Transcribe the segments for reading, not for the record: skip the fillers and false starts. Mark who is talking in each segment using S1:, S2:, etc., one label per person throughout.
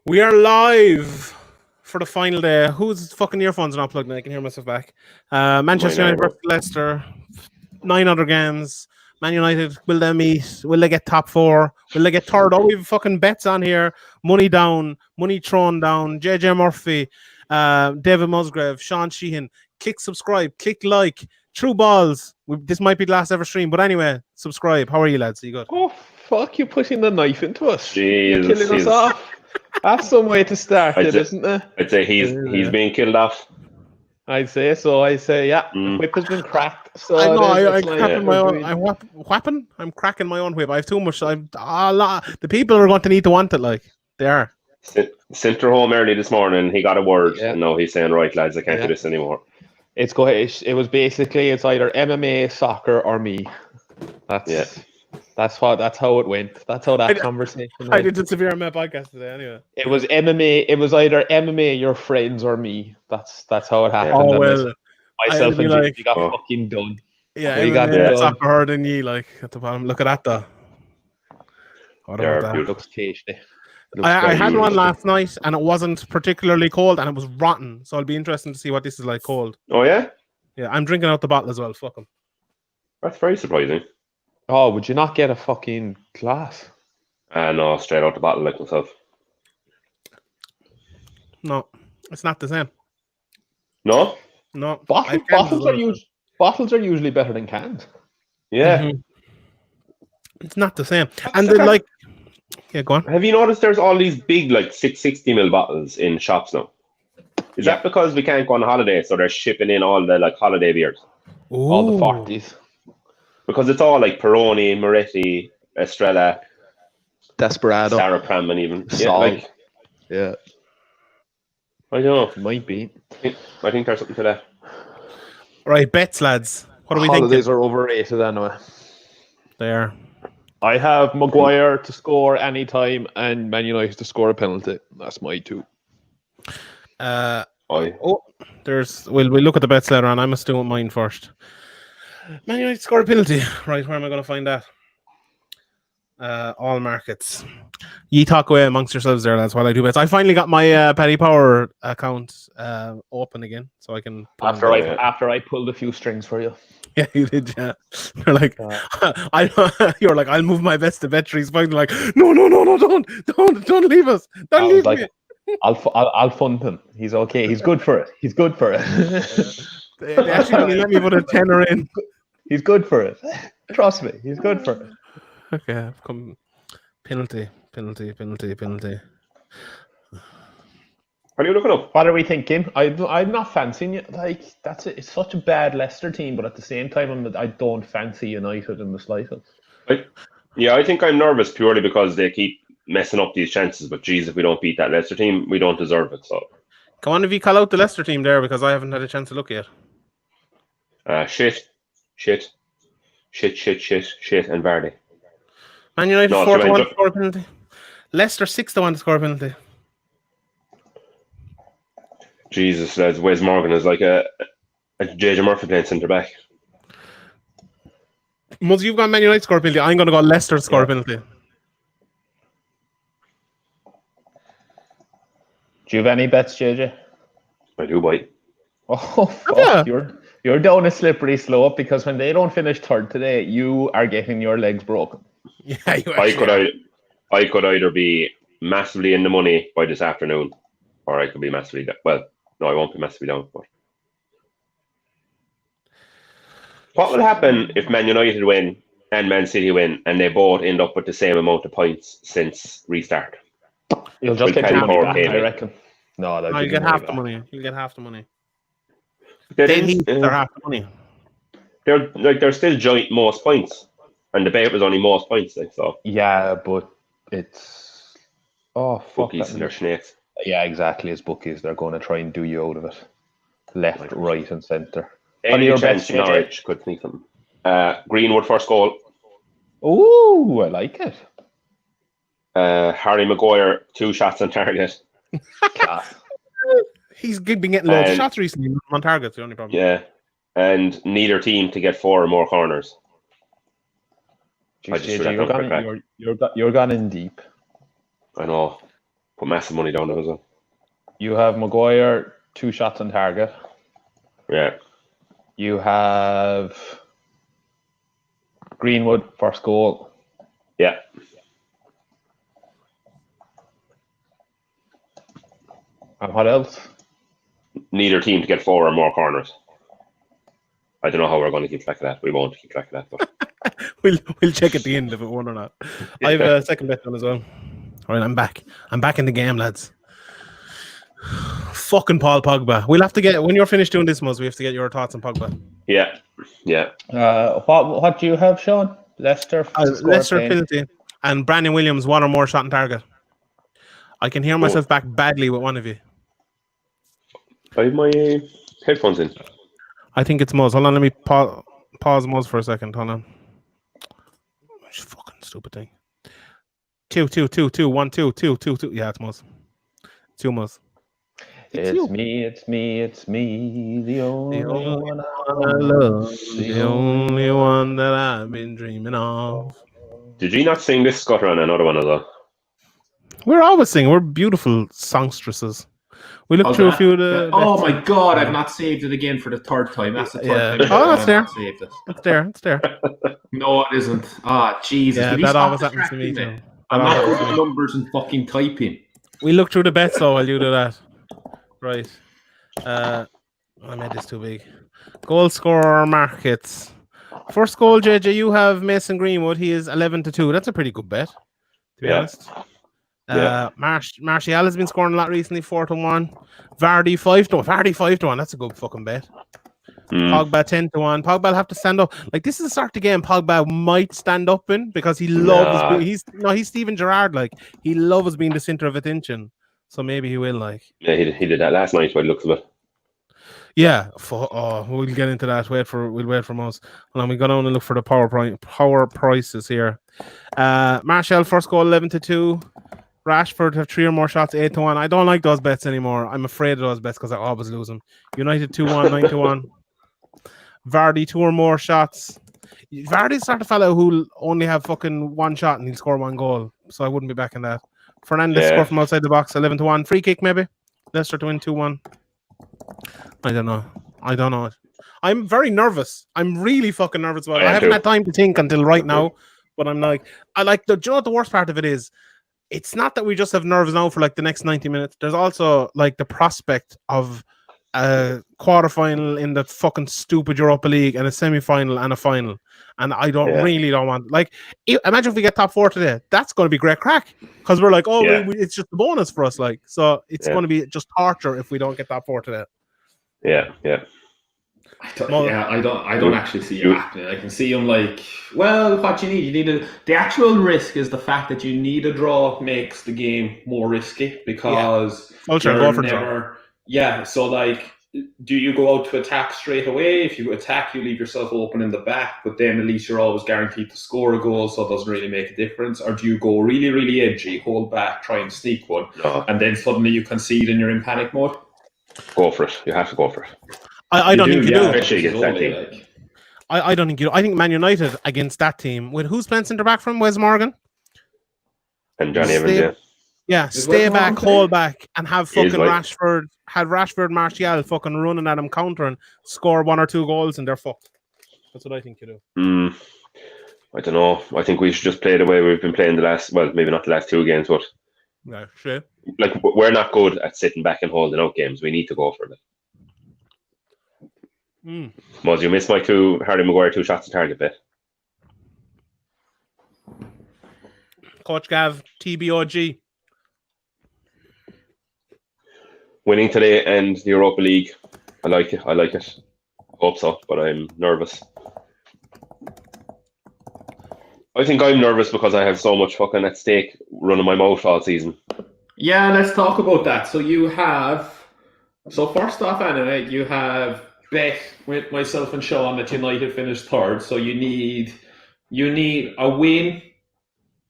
S1: We are live for the final day. Whose fucking earphones are not plugged in? I can hear myself back. Manchester United versus Leicester. 9 other games. Man United, will they meet? Will they get top four? Will they get third? Oh, we have fucking bets on here. Money down. Money thrown down. JJ Murphy. David Musgrave. Sean Sheehan. Click subscribe. Click like. True balls. This might be the last ever stream. But anyway, subscribe. How are you, lads? Are you good?
S2: Oh, fuck, you're putting the knife into us.
S3: Jesus,
S2: you're killing us off. That's some way to start it, isn't it?
S3: I'd say he's being killed off.
S2: I'd say so. I say, yeah, the whip has been cracked. So
S1: I know.
S2: I'm
S1: cracking my own whip. I have too much. The people are going to need to want it. Like they are.
S3: Sent her home early this morning. He got a word, and now he's saying, "Right, lads, I can't do this anymore."
S2: It was basically it's either MMA, soccer, or me. That's how it went. That's how that conversation went.
S1: I did the Severe MMA podcast today anyway.
S2: It was MMA. It was either MMA, your friends, or me. That's how it happened.
S1: Oh well,
S2: myself and Jimmy got fucking done.
S1: Yeah, we got soccer harder than ye. Like at the bottom. Look at that though. What about that?
S2: It looks tasty.
S1: I had one last night and it wasn't particularly cold and it was rotten. So it'll be interesting to see what this is like cold.
S3: Oh yeah?
S1: Yeah, I'm drinking out the bottle as well. Fuck them.
S3: That's very surprising.
S2: Oh, would you not get a fucking glass?
S3: No, straight out the bottle like myself.
S1: No, it's not the same.
S3: No?
S1: No.
S2: Bottles are usually better than cans.
S3: Yeah.
S1: Mm-hmm. It's not the same. And then like... Yeah, go on.
S3: Have you noticed there's all these big, like 660ml bottles in shops now? Is that because we can't go on holiday, so they're shipping in all the like holiday beers?
S1: Ooh.
S2: All the 40s.
S3: Because it's all like Peroni, Moretti, Estrella,
S2: Desperado,
S3: Sarah Pram, even.
S2: Yeah.
S3: I don't know.
S2: It might be.
S3: I think there's something to that.
S1: Right, bets, lads. What are we thinking?
S2: Holidays are overrated anyway.
S1: They are.
S2: I have Maguire to score anytime and Man United to score a penalty. That's my two.
S1: We'll look at the bets later on. I must do mine first. Man United score a penalty. Right, where am I going to find that? All markets. Ye talk away amongst yourselves there, lads, while I do bets. I finally got my Paddy Power account open again, so I can.
S2: After I pulled a few strings for you.
S1: Yeah, you did. Yeah, you're like, you're like, I'll move my bets to bet trees. Finally, like, no, don't leave us. Don't leave me.
S2: I'll fund him. He's okay. He's good for it.
S1: They actually only let me put a tenner in.
S2: He's good for it. Trust me, he's good for it.
S1: Okay, penalty.
S3: What are you looking up?
S2: What are we thinking? I'm not fancying it. Like it's such a bad Leicester team, but at the same time, I don't fancy United in the slightest.
S3: I think I'm nervous purely because they keep messing up these chances. But geez, if we don't beat that Leicester team, we don't deserve it. So
S1: come on, if you call out the Leicester team there, because I haven't had a chance to look yet.
S3: Shit, and Vardy.
S1: Man United 4-1 to score a penalty. Leicester 6-1 to score a penalty.
S3: Jesus, lads, Wes Morgan is like a JJ Murphy playing centre back.
S1: Muzz, you've got Man United score a penalty. I'm going to go Leicester score a penalty.
S2: Do you have any bets, JJ?
S3: I do, boy.
S2: Oh, fuck. Yeah. You're down a slippery slope because when they don't finish third today, you are getting your legs broken.
S1: Yeah,
S3: I could either be massively in the money by this afternoon, or I could be massively down. Well, no, I won't be massively down. But what will happen if Man United win and Man City win, and they both end up with the same amount of points since restart?
S2: You'll just get your money back, I reckon. No,
S1: you get half the money. You get half the money. They're half the money.
S3: They're still joint most points, and the bet was only most points. Like so.
S2: Yeah, but it's
S3: bookies and their snakes.
S2: Yeah, exactly. As bookies, they're going to try and do you out of it, left, right, and centre.
S3: Any chance Norwich could sneak something? Greenwood first goal.
S2: Oh, I like it.
S3: Harry Maguire 2 shots on target.
S1: He's been getting loads of shots recently on target. The only problem.
S3: Yeah, and neither team to get 4 or more corners.
S2: Jeez, you're gone in deep.
S3: I know. Put massive money down there as well.
S2: You have Maguire, 2 shots on target.
S3: Yeah.
S2: You have Greenwood, first goal.
S3: Yeah.
S2: And what else?
S3: Neither team to get 4 or more corners. I don't know how we're going to keep track of that. We won't keep track of that. But
S1: we'll check at the end if it won or not. I have a second bet done as well. All right, I'm back. I'm back in the game, lads. Fucking Paul Pogba. We'll have to get, when you're finished doing this, Muzz, we have to get your thoughts on Pogba.
S3: Yeah.
S2: What do you have, Sean? Leicester.
S1: Leicester penalty and Brandon Williams 1 or more shot on target. I can hear myself back badly with one of you.
S3: I have my headphones in.
S1: I think it's Muzz. Hold on, let me pause Muzz for a second. Hold on. Fucking stupid thing. 2, 2, 2, 2, 1, 2, 2, 2, 2. Yeah, it's Muzz. 2 Muzz.
S2: It's me, the only one I
S1: love, the only one that I've been dreaming of.
S3: Did you not sing this, Scott, on another one as well?
S1: We're always singing. We're beautiful songstresses. We looked through a few of the...
S4: Oh my God, I've not saved it again for the 3rd time. That's the 3rd time.
S1: Oh, that's there.
S4: Saved it.
S1: It's there.
S4: No, it isn't. Ah, Jesus.
S1: Yeah, that always happens to me too.
S4: I'm not good with numbers and fucking typing.
S1: We look through the bets though while you do that. Right. I made this too big. Goal scorer markets. First goal, JJ, you have Mason Greenwood. He is 11-2. That's a pretty good bet, to be honest. Martial has been scoring a lot recently, 4-1. Vardy 5-1. Vardy 5-1. That's a good fucking bet. Pogba 10-1. Pogba will have to stand up. Like, this is the start of the game Pogba might stand up in because he loves he's Steven Gerrard, like he loves being the center of attention. So maybe he will, like. Yeah,
S3: he did that last night by the looks of it.
S1: Yeah, we'll get into that. We'll wait for most. Hold on, we go down and look for the power prices here. Martial first goal 11-2. Rashford have 3 or more shots 8-1. I don't like those bets anymore. I'm afraid of those bets because I always lose them. United 2-1, 9-1. Vardy 2 or more shots. Vardy's sort of fellow who'll only have fucking 1 shot and he'll score 1 goal. So I wouldn't be backing that. Fernandes score from outside the box 11-1. Free kick maybe. Leicester to win 2-1. I don't know. I'm very nervous. I'm really fucking nervous about it. I haven't had time to think until right now. But I'm like, do you know what the worst part of it is? It's not that we just have nerves now for like the next 90 minutes. There's also like the prospect of a quarterfinal in the fucking stupid Europa League and a semi-final and a final. And I really don't want, like, imagine if we get top 4 today. That's going to be great crack because we're like, it's just a bonus for us. Like, so it's going to be just torture if we don't get top 4 today.
S3: Yeah.
S4: I don't actually see it happening. I can see him like, well, what you need the actual risk is the fact that you need a draw makes the game more risky because so like, do you go out to attack straight away? If you attack, you leave yourself open in the back, but then at least you're always guaranteed to score a goal, so it doesn't really make a difference. Or do you go really, really edgy, hold back, try and sneak one, and then suddenly you concede and you're in panic mode?
S3: Go for it. You have to go for it.
S1: I don't think you do.
S3: Especially against that team.
S1: I don't think you do. I think Man United against that team, with who's playing centre back from Wes Morgan?
S3: And Johnny Evans,
S1: Yeah, stay back, hold back, and have fucking Rashford, Martial fucking running at him, countering, score 1 or 2 goals, and they're fucked. That's what I think you do.
S3: I don't know. I think we should just play the way we've been playing maybe not the last 2 games, but
S1: sure.
S3: Like, we're not good at sitting back and holding out games. We need to go for it. Muzz, you missed my Harry Maguire 2 shots on target bet.
S1: Coach Gav, TBOG.
S3: Winning today and the Europa League. I like it. Hope so, but I'm nervous. I think I'm nervous because I have so much fucking at stake running my mouth all season.
S4: Yeah, let's talk about that. So first off, anyway, you have bet with myself and Sean that United finished 3rd. So you need a win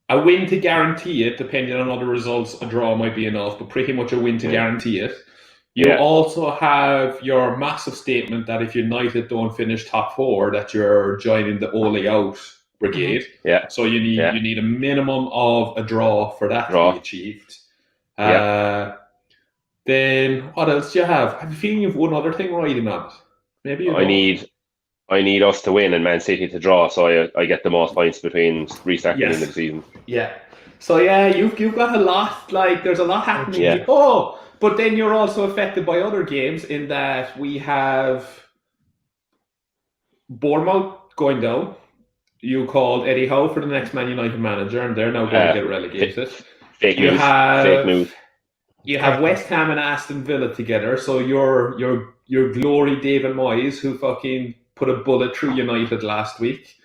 S4: to guarantee it. Depending on other results, a draw might be enough, but pretty much a win to guarantee it. You also have your massive statement that if United don't finish top 4, that you're joining the Ole out brigade.
S3: Yeah.
S4: So you need a minimum of a draw for that to be achieved. Then what else do you have? I have a feeling you've one other thing riding on it. Maybe you don't.
S3: I need us to win and Man City to draw, so I get the most points between restart the end of the season.
S4: Yeah. So yeah, you've got a lot. Like there's a lot happening.
S3: Yeah.
S4: Oh, but then you're also affected by other games in that we have Bournemouth going down. You called Eddie Howe for the next Man United manager, and they're now going to get relegated.
S3: Fake news.
S4: You have West Ham and Aston Villa together, so your glory David Moyes, who fucking put a bullet through United last week.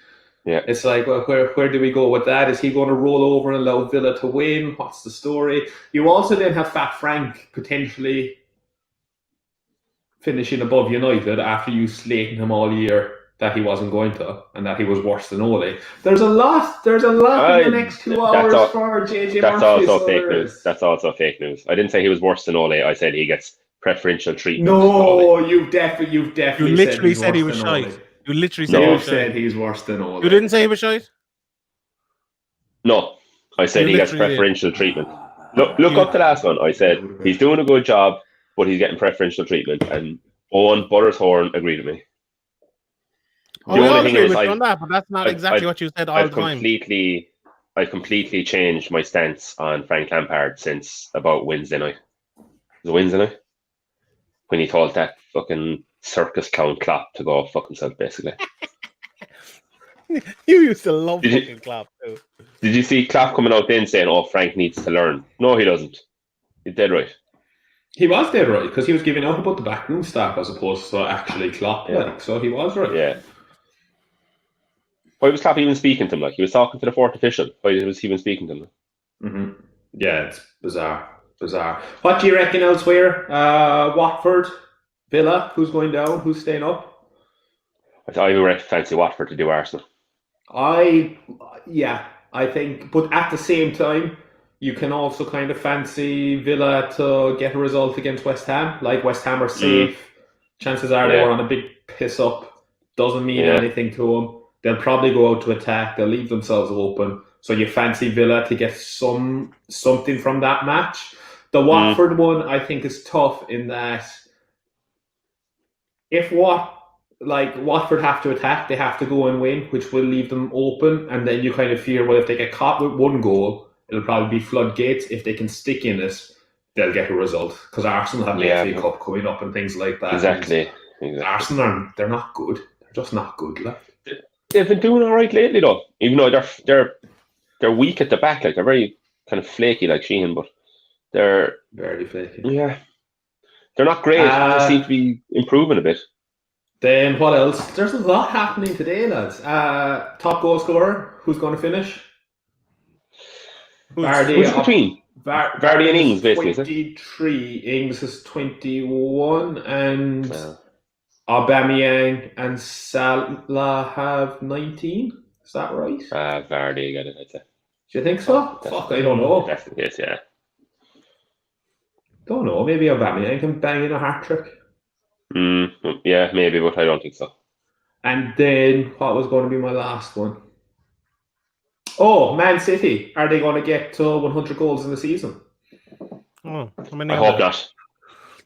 S3: Yeah,
S4: it's like, well, where do we go with that? Is he going to roll over and allow Villa to win? What's the story? You also then have Fat Frank potentially finishing above United after you slating him all year that he wasn't going to, and that he was worse than Ole. There's a lot in the next 2 hours for JJ Murphy.
S3: That's also fake news. That's also fake news. I didn't say he was worse than Ole. I said he gets preferential treatment.
S4: No, you've definitely
S1: You literally said he was shite. You literally
S4: said he's worse than Ole.
S1: You didn't say he was shite?
S3: No, I said he gets preferential treatment. Look up the last one. I said he's doing a good job, but he's getting preferential treatment. And Owen Butterthorn agreed with me.
S1: The only thing is, but that's not exactly what you said all the time.
S3: I completely changed my stance on Frank Lampard since about Wednesday night. Was it Wednesday night? When he told that fucking circus clown Klopp to go fuck himself, basically.
S1: You used to love fucking Klopp too.
S3: Did you see Klopp coming out then saying, "Oh, Frank needs to learn"? No, he doesn't. He's dead right.
S4: He was dead right because he was giving out about the backroom staff as opposed to actually Klopp. Yeah. Like, so he was right.
S3: Yeah. Why was Klopp even speaking to him? Like he was talking to the fourth official. Why was he even speaking to him?
S4: Mm-hmm. Yeah, it's bizarre. What do you reckon elsewhere? Watford, Villa, who's going down? Who's staying up?
S3: I would fancy Watford to do Arsenal.
S4: I think, but at the same time, you can also kind of fancy Villa to get a result against West Ham. Like West Ham are safe. Chances are they were on a big piss up. Doesn't mean anything to them. They'll probably go out to attack. They'll leave themselves open. So you fancy Villa to get something from that match. The Watford one, I think, is tough in that if Watford have to attack, they have to go and win, which will leave them open. And then you kind of fear, well, if they get caught with one goal, it'll probably be floodgates. If they can stick in it, they'll get a result. Because Arsenal have the FA Cup coming up and things like that.
S3: Exactly.
S4: Arsenal, they're not good. They're just not good.
S3: They've been doing all right lately, though. Even though they're weak at the back, like they're very kind of flaky, like Sheehan, but they're
S4: very flaky.
S3: Yeah, they're not great. They seem to be improving a bit.
S4: Then what else? There's a lot happening today, lads. Top goal scorer, who's going to finish?
S3: Who's between? Vardy and Ings, basically.
S4: 23. Ings is 21, and Aubameyang and Salah have 19. Is that right?
S3: Vardy got it, I'd say.
S4: Do you think so? Fuck, I don't know.
S3: Definitely is, yeah.
S4: Don't know. Maybe Aubameyang can bang in a hat-trick.
S3: Yeah, maybe, but I don't think so.
S4: And then, what was going to be my last one? Oh, Man City. Are they going to get to 100 goals in the season?
S1: Oh, how many?
S3: I hope not.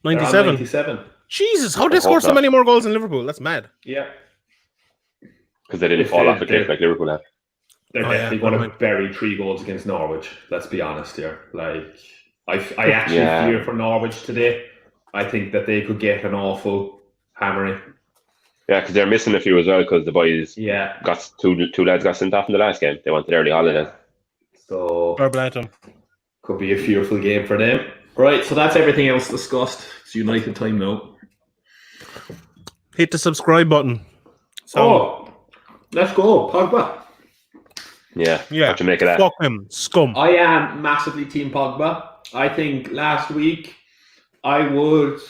S1: 97.
S4: 97.
S1: Jesus, how did they score so many more goals than Liverpool? That's mad.
S4: Yeah.
S3: Because they didn't fall off the cliff like Liverpool have.
S4: They're definitely going to bury 3 goals against Norwich. Let's be honest here. Like, I actually fear for Norwich today. I think that they could get an awful hammering.
S3: Yeah, because they're missing a few as well because the boys got two lads got sent off in the last game. They wanted early holidays.
S4: So
S1: them.
S4: Could be a fearful game for them. Right, so that's everything else discussed. It's United time now.
S1: Hit the subscribe button.
S4: Let's go, Pogba.
S3: Yeah. What you make of that?
S1: Fuck him, scum.
S4: I am massively team Pogba. I think last week I would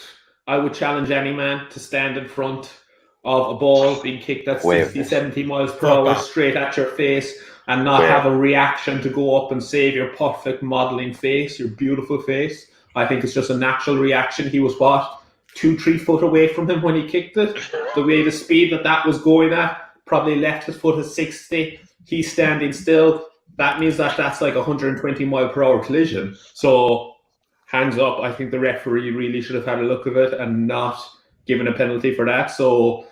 S4: challenge any man to stand in front of a ball being kicked at 60, 70 miles per hour straight at your face and not have a reaction to go up and save your perfect modelling face, your beautiful face. I think it's just a natural reaction. He was 2-3 foot away from him when he kicked it. The speed that was going at, probably left his foot at 60. He's standing still. That means that's like 120 mile per hour collision. So hands up. I think the referee really should have had a look at it and not given a penalty for that. So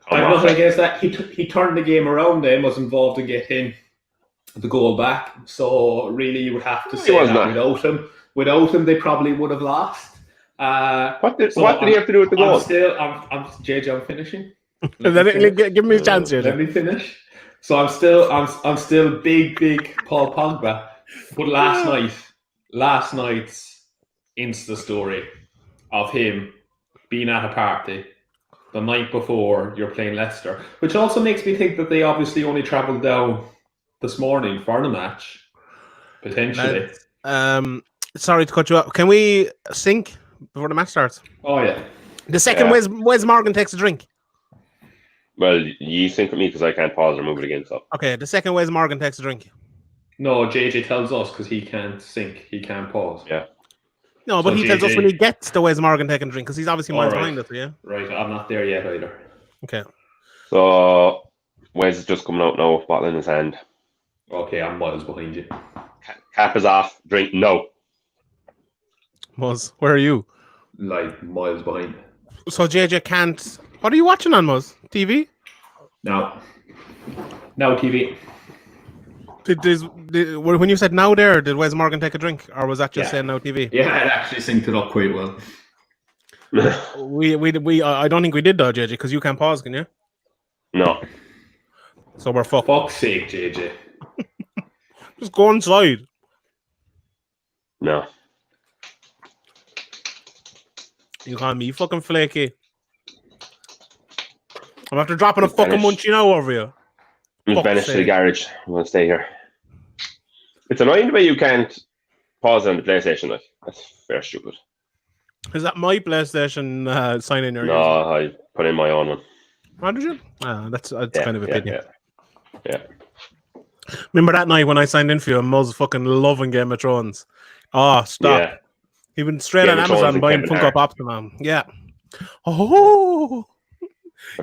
S4: I have nothing against that. He turned the game around then, was involved in getting the goal back. So really, you would have to say that without him. Without him, they probably would have lost.
S3: What did he have to do with the goal?
S4: JJ, I'm finishing.
S1: Give me a chance here.
S4: Let me finish. So I'm still big Paul Pogba. But last night's Insta story of him being at a party the night before you're playing Leicester, which also makes me think that they obviously only travelled down this morning for the match, potentially.
S1: Sorry to cut you up. Can we sync before the match starts?
S4: Oh yeah.
S1: The second, where's Morgan takes a drink?
S3: Well, you sync with me because I can't pause or move it again. So
S1: okay, the second where's Morgan takes a drink.
S4: No, JJ tells us because he can't sync, he can't pause.
S3: Yeah.
S1: No, but so he tells us when he gets the Wes Morgan taking a drink because he's obviously miles behind us, yeah?
S4: Right, I'm not there yet either.
S1: Okay.
S3: So, Wes is just coming out now with bottle in his hand.
S4: Okay, I'm miles behind you.
S3: Cap is off, drink no.
S1: Muzz, where are you?
S4: Like, miles behind.
S1: So JJ can't... What are you watching on, Muzz? TV?
S4: No. No TV.
S1: When you said now there, did Wes Morgan take a drink? Or was that just saying now TV?
S4: Yeah, it actually synced it up quite well.
S1: I don't think we did though, JJ, because you can't pause, can you?
S3: No.
S1: So we're fucked.
S4: Fuck's sake, JJ.
S1: Just go inside.
S3: No.
S1: You call me fucking flaky. I'm after dropping a fucking munchie now over you.
S3: I'm banished to the garage. I'm going to stay here. It's annoying the way you can't pause on the PlayStation. Like, that's very stupid.
S1: Is that my PlayStation sign in your
S3: No, I put in my own one.
S1: Oh, did you? That's kind of a pity.
S3: Yeah.
S1: Remember that night when I signed in for you and Muzz fucking loving Game of Thrones? Oh, stop. Yeah. He went straight on Amazon buying Funko Pops and yeah. Oh,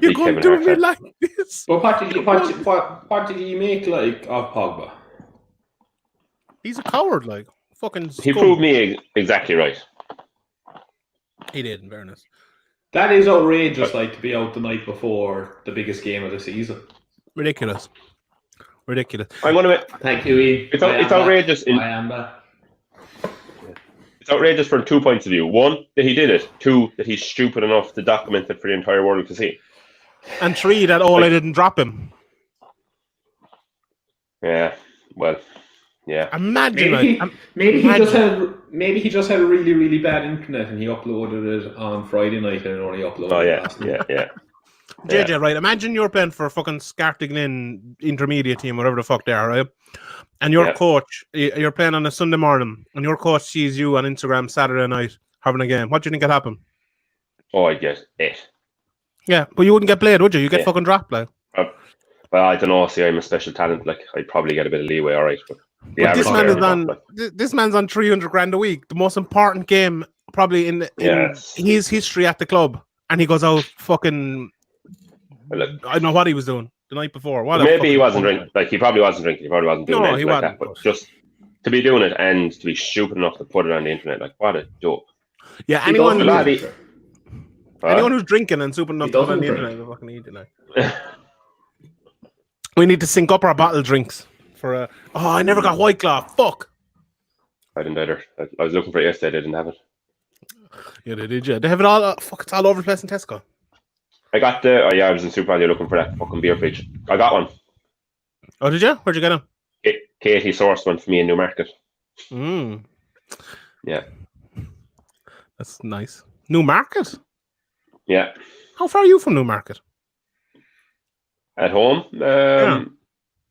S1: you're going to do me like this.
S4: But what did he make like of Pogba?
S1: He's a coward, like fucking.
S3: He proved me exactly right.
S1: He did, in fairness.
S4: That is outrageous, like to be out the night before the biggest game of the season.
S1: Ridiculous.
S3: I'm going to.
S4: Thank you, Ian.
S3: It's outrageous.
S4: I am back.
S3: It's outrageous from 2 points of view. One, that he did it. Two, that he's stupid enough to document it for the entire world to see.
S1: And three, that Ole didn't drop him.
S3: Yeah, well, yeah.
S1: Imagine,
S4: maybe he just had a really, really bad internet and he uploaded it on Friday night and only uploaded it last night.
S3: Yeah.
S1: JJ, right? Imagine you're playing for fucking Scartiglin intermediate team, whatever the fuck they are, right? And your coach, you're playing on a Sunday morning, and your coach sees you on Instagram Saturday night having a game. What do you think will happen?
S3: Oh, I'd get it.
S1: Yeah, but you wouldn't get played, would you? You get fucking dropped, like.
S3: Well, I don't know. See, I'm a special talent. Like, I'd probably get a bit of leeway, all right. But
S1: this man's on 300 grand a week. The most important game probably in his history at the club, and he goes out fucking. I don't know what he was doing the night before.
S3: Maybe he wasn't drinking. Like, he probably wasn't drinking. He probably wasn't doing anything like that. But just to be doing it and to be stupid enough to put it on the internet, like, what a dope.
S1: Yeah, anyone who's drinking and stupid enough to put it on the internet is fucking idiot. Like. We need to sync up our bottle drinks for I never got White Claw. Fuck.
S3: I didn't either. I was looking for it yesterday. They didn't have it.
S1: Yeah, they did. Yeah, they have it all. Fuck, it's all over the place in Tesco.
S3: I got the. I was in Super Value looking for that fucking beer fridge. I got one.
S1: Oh, did you? Where'd you get them?
S3: Katie sourced one for me in Newmarket. Yeah.
S1: That's nice. Newmarket?
S3: Yeah.
S1: How far are you from Newmarket?
S3: At home,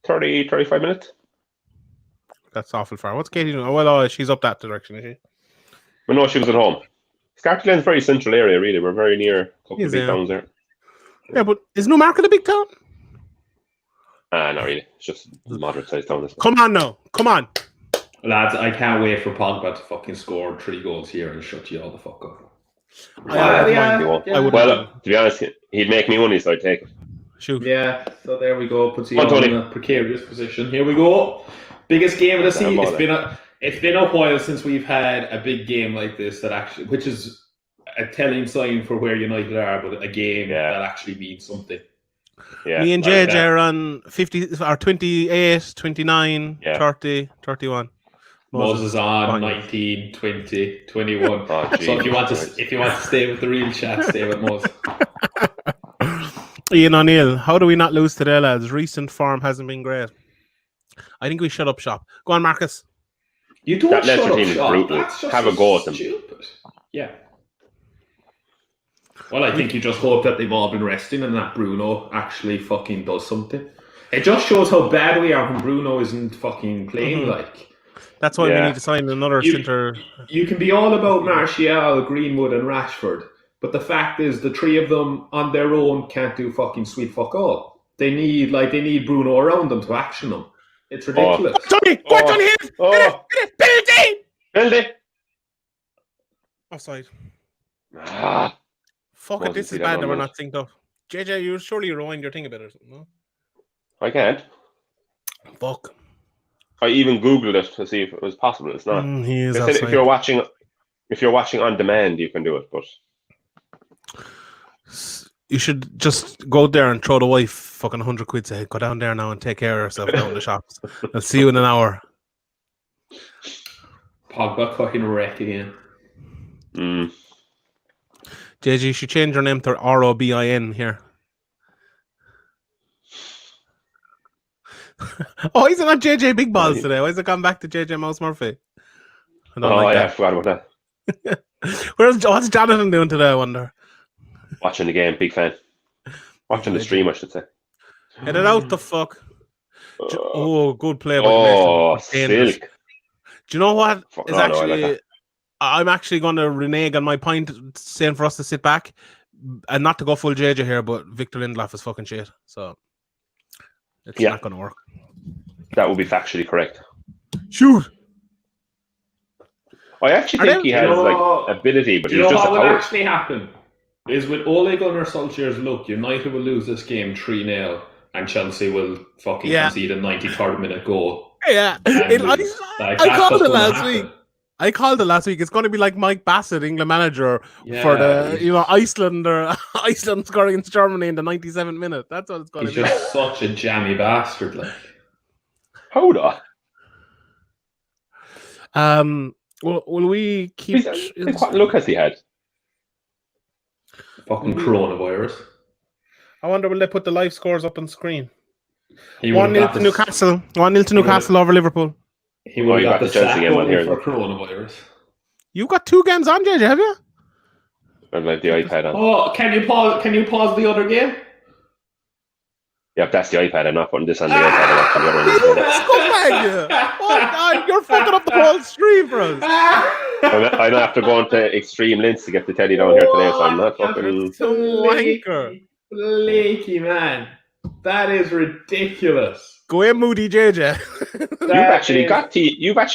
S3: 30, 35 minutes.
S1: That's awful far. What's Katie doing? Oh, well, she's up that direction, is she?
S3: Well, no, she was at home. Scartglen's a very central area, really. We're very near a couple of big towns there.
S1: Yeah, but is Newmarket a big town?
S3: Not really. It's just a moderate-sized town.
S1: Come on now. Come on.
S4: Lads, I can't wait for Pogba to fucking score 3 goals here and shut you all the fuck up.
S3: Well, to be honest, he'd make me money, so I'd take it.
S1: Shoot.
S4: Yeah, so there we go. Puts you in a precarious position. Here we go. Biggest game of the season. It's been a while since we've had a big game like this which is a telling sign for where United are, but a game that actually means something.
S3: Yeah,
S1: Me and JJ are on 50 or 28, 29, 30, 31.
S4: Moses on 19, 20, 21. So if you want to stay with the real chat, stay with Moses.
S1: Ian O'Neill, how do we not lose today, lads? Recent form hasn't been great. I think we shut up shop. Go on, Marcus.
S4: You don't
S3: that
S4: shut
S3: Leicester
S4: up
S3: team is
S4: shop.
S3: brutal.
S4: That's just
S3: Have a go at them.
S4: Stupid. Yeah. Well, I think you just hope that they've all been resting and that Bruno actually fucking does something. It just shows how bad we are when Bruno isn't fucking playing. Like,
S1: that's why we need to sign another centre.
S4: You can be all about Martial, Greenwood, and Rashford, but the fact is, the three of them on their own can't do fucking sweet fuck all. They need Bruno around them to action them. It's ridiculous.
S1: Tony,
S3: Penalty.
S1: Offside.
S3: Fuck
S1: it, this is bad that we're not synced up. JJ, you surely rewind your thing a bit or something, no?
S3: I can't.
S1: Fuck.
S3: I even Googled it to see if it was possible. It's not. If you're watching on demand, you can do it, but
S1: you should just go there and throw the wife fucking 100 quid. Say, go down there now and take care of yourself down in the shops. I'll see you in an hour.
S4: Pogba fucking wreck again.
S1: JJ, you should change your name to Robin here. Oh, he's not JJ Big Balls today. Why is it come back to JJ Mouse Murphy?
S3: I forgot about
S1: that. What's Jonathan doing today, I wonder?
S3: Watching the game, big fan. Watching the stream, I should say.
S1: Get it out the fuck. Good play
S3: by Silk.
S1: Do you know what is actually... I'm actually going to renege on my point saying for us to sit back and not to go full JJ here, but Victor Lindelof is fucking shit. So it's not going to work.
S3: That would be factually correct.
S1: Shoot.
S3: I actually think he has ability, but he's just a coward.
S4: What will actually happen is with Ole Gunnar Solskjaer's look, United will lose this game 3-0 and Chelsea will fucking concede a 93rd minute goal.
S1: Yeah. I called it last week. It's going to be like Mike Bassett, England manager, for the Iceland or Iceland scoring against Germany in the 97th minute. That's what it's going to be.
S4: He's just such a jammy bastard, like.
S3: Hold on.
S1: Will we keep?
S3: What look has he had?
S4: Fucking coronavirus.
S1: I wonder will they put the live scores up on screen? 1-0 to Newcastle. 1-0 to Newcastle over Liverpool.
S4: He would have got the Chelsea game on here for coronavirus.
S1: You got 2 games on, JJ, have you?
S3: I've left the iPad on.
S4: Oh, can you pause the other game?
S3: Yeah, that's the iPad. I'm not putting this on the iPad.
S1: Oh, you're fucking up the whole stream for us.
S3: I don't have to go into extreme lengths to get the telly down here today, so I'm not fucking...
S4: Flaky, man. That is ridiculous.
S1: Go in, Moody JJ.
S3: You've actually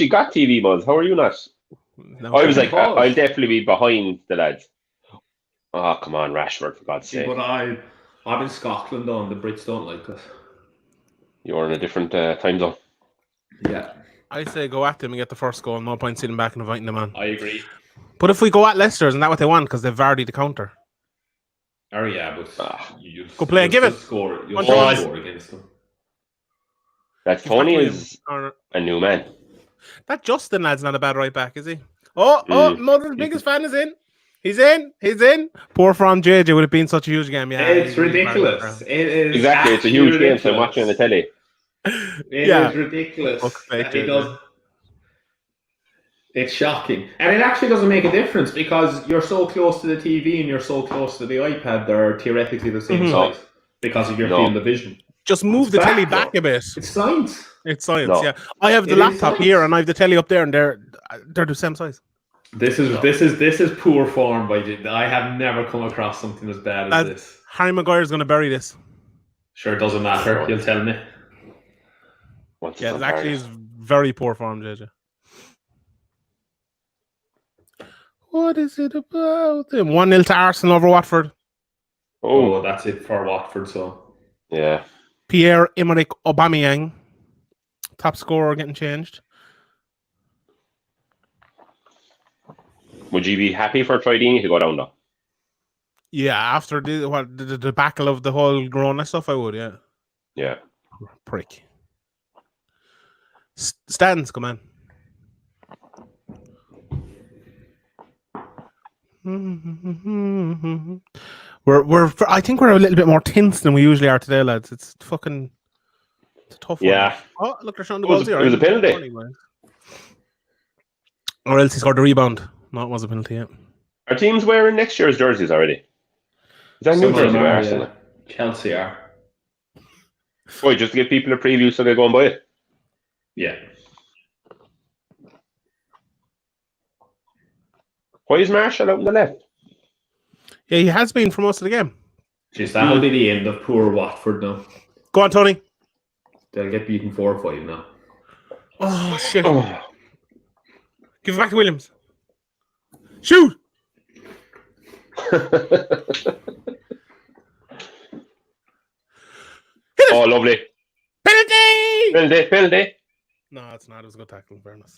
S3: got TV, Buzz. How are you not? No, I was like, I'll definitely be behind the lads. Oh, come on, Rashford, for God's sake.
S4: But I'm in Scotland, though, and the Brits don't like us.
S3: You're in a different time zone.
S4: Yeah.
S1: I say go at them and get the first goal. No point sitting back and inviting them on.
S4: I agree.
S1: But if we go at Leicester, isn't that what they want? Because they've Vardy to counter.
S4: Oh, yeah, but
S1: go play, give it.
S4: You'll score against them.
S3: That Tony is a new man.
S1: That Justin lad's not a bad right back, is he? Mother's biggest fan is in. He's in. Poor from JJ would have been such a huge game. Yeah,
S4: it's ridiculous. It is
S3: exactly. It's a huge game, so I'm watching on the telly.
S4: It is ridiculous. It's shocking. And it actually doesn't make a difference because you're so close to the TV and you're so close to the iPad, they're theoretically the same size because of your field of vision.
S1: Just move the telly back a bit.
S4: It's science.
S1: Yeah. I have the laptop here and I have the telly up there and they're the same size.
S4: This is poor form by I have never come across something as bad as this.
S1: Harry Maguire's going to bury this.
S4: Sure, it doesn't matter. You'll tell me.
S1: It actually is very poor form, JJ. What is it about him? 1-0 to Arsenal over Watford.
S4: Oh, that's it for Watford. So
S3: yeah.
S1: Pierre-Emerick Aubameyang, top scorer, getting changed.
S3: Would you be happy for Troydini to go down though?
S1: Yeah, after the debacle of the whole Corona stuff, I would. Yeah,
S3: Yeah.
S1: prick. Stands, come on. I think we're a little bit more tense than we usually are today, lads. It's a tough one.
S3: Yeah.
S1: Oh, look, they're showing the
S3: It was
S1: balls here.
S3: it was a penalty.
S1: Or else he scored the rebound. No, it was a penalty, yeah.
S3: Are teams wearing next year's jerseys already? Is that
S4: Some
S3: new
S4: of them
S3: jersey by
S4: are,
S3: Arsenal?
S4: yeah. Chelsea are.
S3: Why, just to give people a preview so they go and buy it?
S4: Yeah.
S3: Why is Marshall out on the left?
S1: Yeah, he has been for most of the game.
S4: Jeez, that'll be the end of poor Watford now.
S1: Go on, Tony.
S4: They'll get beaten 4-5 now.
S1: Oh, shit.
S3: Oh.
S1: Give it back to Williams. Shoot!
S3: Oh, lovely.
S1: Penalty!
S3: Penalty.
S1: No, it's not. It was a good tackle, in fairness.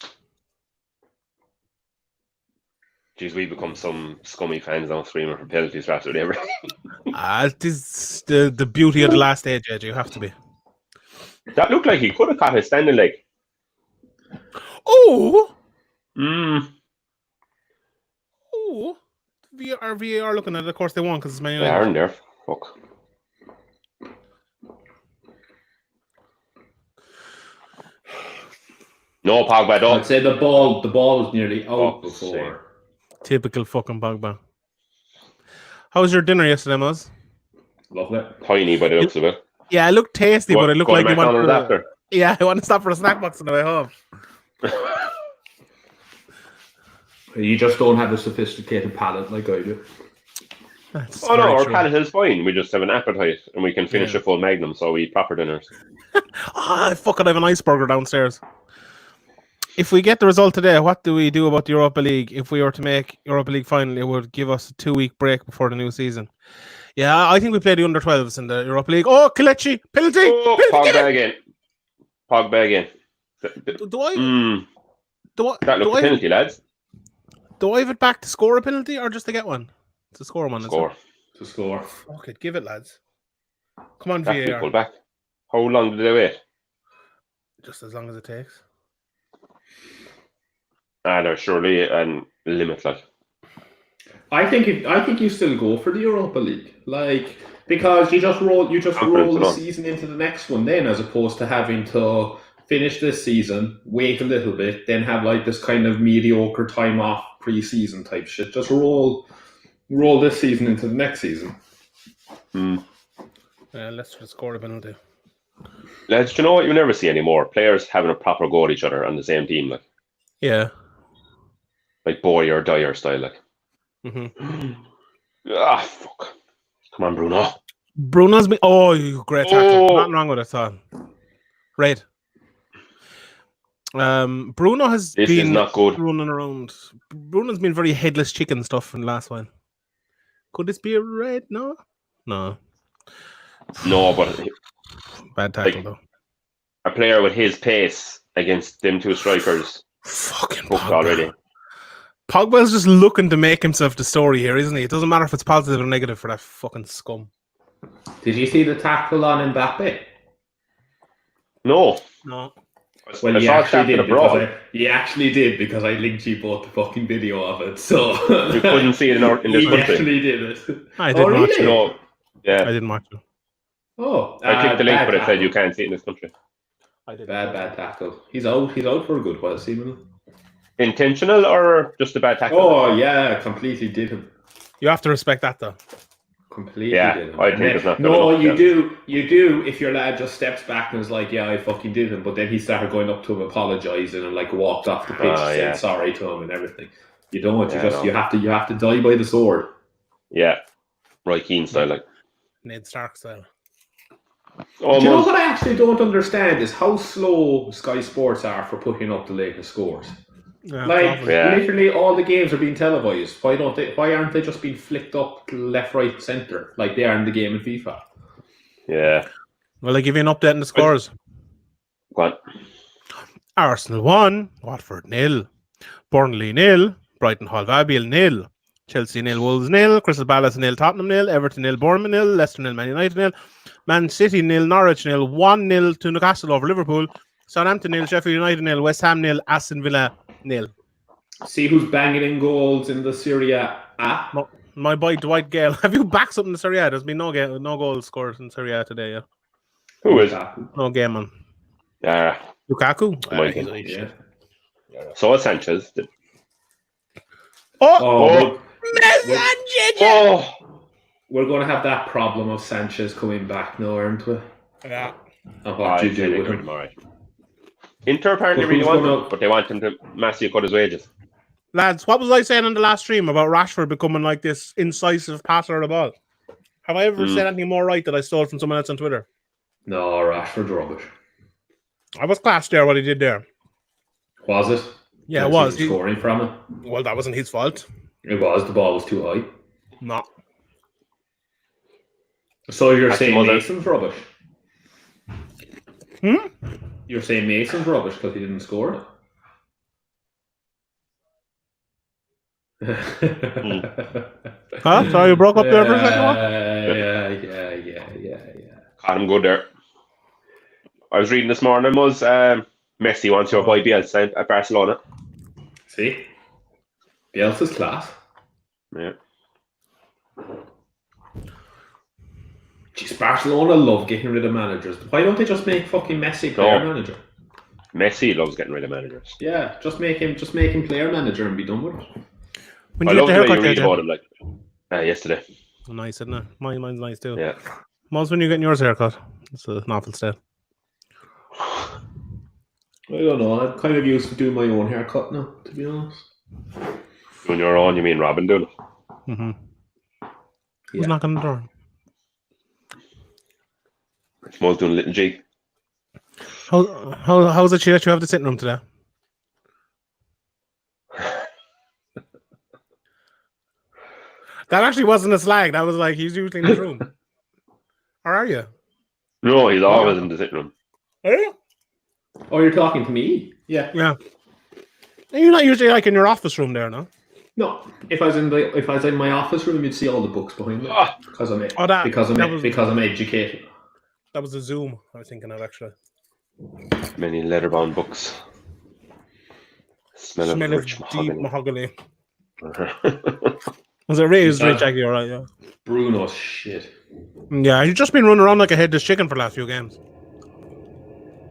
S3: Jeez, we become some scummy fans now screaming for penalties for absolutely everything.
S1: It is the beauty of the last stage, Ed. You have to be.
S3: That looked like he could have caught his standing leg.
S1: Oh!
S3: Mm.
S1: Oh! VAR looking at it. Of course, they won because it's Man
S3: They
S1: United.
S3: are in there. Fuck. No, Pogba, don't.
S4: I'd say the ball was nearly out
S3: Oh,
S4: before.
S1: Typical fucking Pogba. How was your dinner yesterday, Moz?
S4: Lovely.
S3: Tiny by the looks of it.
S1: Yeah, it looked tasty, but it looked
S3: Go to
S1: like you want
S3: McDonald's after.
S1: Yeah, I want to stop for a snack box on the way home.
S4: You just don't have a sophisticated palate like I do.
S1: That's
S3: Oh no,
S1: very
S3: our
S1: true.
S3: palate is fine. We just have an appetite and we can finish
S1: Yeah.
S3: a full magnum, so we eat proper dinners.
S1: I fucking have an iceberger downstairs. If we get the result today, what do we do about the Europa League? If we were to make Europa League final, it would give us a 2-week break before the new season. Yeah, I think we play the under-12s in the Europa League. Oh, Kelechi! Penalty!
S3: Oh,
S1: Penalty!
S3: Pogba again. Pogba again.
S1: Do I
S3: That looked a penalty, lads.
S1: do I have it back to score a penalty or just to get one? To score one.
S3: Score.
S4: To score.
S1: Fuck it, give it, lads. Come on,
S3: That can be
S1: VAR.
S3: pulled back. How long did they wait?
S1: Just as long as it takes.
S3: There's surely a limit, like.
S4: I think you still go for the Europa League, like, because you just roll
S3: Confidence
S4: the
S3: alone.
S4: season into the next one then, as opposed to having to finish this season, wait a little bit, then have like this kind of mediocre time off pre-season type shit. Just roll this season into the next season.
S1: Let's just score a penalty.
S3: Lads, do you know what you never see anymore? Players having a proper go at each other on the same team,
S1: Yeah.
S3: like boy or Dyer style, like.
S1: Mm-hmm.
S3: Fuck. Come on, Bruno.
S1: Bruno's been. Oh, great tackle.
S3: Oh.
S1: Nothing wrong with it at all. Red. Bruno has
S3: This
S1: been
S3: is not good.
S1: running around. Bruno's been very headless chicken stuff in the last one. Could this be a red? No.
S3: No, but
S1: Bad tackle
S3: Like,
S1: though.
S3: a player with his pace against them two strikers
S1: Fucking
S3: booked
S1: Pogba.
S3: already.
S1: Pogba's just looking to make himself the story here, isn't he? It doesn't matter if it's positive or negative for that fucking scum.
S4: Did you see the tackle on Mbappe?
S3: No.
S1: No.
S4: Well,
S3: I
S4: he
S3: saw
S4: actually
S3: that
S4: did
S3: for the brawl.
S4: because I linked you both the fucking video of it. So
S3: You couldn't see it in this
S4: he
S3: country.
S4: actually did it.
S1: I didn't watch it.
S3: No. Yeah.
S1: I didn't watch it.
S4: Oh,
S3: I clicked the link,
S4: bad
S3: but it said
S4: tackle.
S3: you can't see it in this country.
S1: I didn't.
S4: Bad tackle. He's out for a good while, seemingly.
S3: Intentional or just a bad tackle?
S4: Oh yeah, completely did him.
S1: You have to respect that though.
S4: Completely
S3: Yeah,
S4: did him.
S3: I
S4: And
S3: think
S4: then-
S3: it's not good
S4: No,
S3: enough,
S4: you do if your lad just steps back and is like, yeah, I fucking did him, but then he started going up to him apologising and like walked off the pitch and
S3: yeah.
S4: said sorry to him and everything. You don't.
S3: Yeah, no.
S4: You have to die by the sword.
S3: Yeah. Roy Keane style, like.
S1: Ned Stark style.
S4: Do you know
S3: Almost.
S4: what I actually don't understand is how slow Sky Sports are for putting up the latest scores.
S1: Yeah,
S4: Like
S1: probably.
S3: Yeah.
S4: literally all the games are being televised. Why aren't they just being flicked up left, right, centre like they are in the game in FIFA?
S3: Yeah.
S1: Well, I give you an update on the scores.
S3: Go on.
S1: Arsenal 1, Watford 0, Burnley 0, Brighton Hove Albion 0. Chelsea 0, Wolves 0, Crystal Palace 0, Tottenham 0, Everton 0, Bournemouth 0, Leicester 0, Man United 0, Man City 0, Norwich 0, 1-0 to Newcastle over Liverpool, Southampton 0, Sheffield United 0, West Ham 0, Aston Villa 0.
S4: See who's banging in goals in the Serie A.
S1: My boy Dwight Gale. Have you backed something in Serie A? There's been no goals scored in Serie A today. Yeah.
S3: Who is?
S1: No game on.
S3: Lukaku.
S1: Lukaku?
S4: Yeah.
S3: So is Sanchez.
S1: Oh!
S4: We're going to have that problem of Sanchez coming back now, aren't we?
S1: Yeah.
S4: And what you do with him.
S3: Right. Inter apparently really want him, but they want him to massively cut his wages.
S1: Lads, what was I saying on the last stream about Rashford becoming like this incisive passer of the ball? Have I ever said anything more right that I stole from someone else on Twitter?
S4: No, Rashford's rubbish.
S1: I was classed there, what he did there.
S4: Was it?
S1: Yeah, it was.
S4: Scoring from it.
S1: Well, that wasn't his fault.
S4: It was. The ball was too high.
S1: No.
S4: So you're saying Mason's rubbish?
S1: Hmm?
S4: You're saying Mason's rubbish because he didn't score it?
S1: Huh? Sorry, you broke up there for a second?
S4: Yeah.
S3: Caught him good there. I was reading this morning was Messi wants your boy Bielsa at Barcelona.
S4: See? Bielsa's class.
S3: Yeah.
S4: Jeez, Barcelona love getting rid of managers. Why don't they just make fucking Messi player manager?
S3: Messi loves getting rid of managers.
S4: Yeah, just make him player manager and be done with it.
S1: When
S3: I
S1: you
S3: love
S1: get
S3: the
S1: the
S3: way you
S1: haircut,
S3: read about him like yesterday.
S1: nice, isn't it? Mine's nice too.
S3: Yeah.
S1: Most when you getting yours haircut. It's a novel style.
S4: I don't know. I'm kind of used to doing my own haircut now, to be honest.
S3: Doing your own, you mean Robin doing it?
S1: Mm-hmm. Who's knocking the door?
S3: Small's doing a little jig.
S1: How's it that you have the sitting room today? That actually wasn't a slag. That was like he's usually in his room. Or are you?
S3: No, he's always in the sitting room.
S1: Are you?
S4: Oh, you're talking to me? Yeah.
S1: Yeah. And you're not usually like in your office room there, no?
S4: No. If I was in my office room, you'd see all the books behind me because I'm educated.
S1: That was a Zoom I was thinking of actually.
S3: Many leather-bound books. Smell of rich
S1: deep
S3: mahogany.
S1: Was it raised, Jackie? All right, yeah.
S4: Bruno's shit.
S1: Yeah, he's just been running around like a headless chicken for the last few games.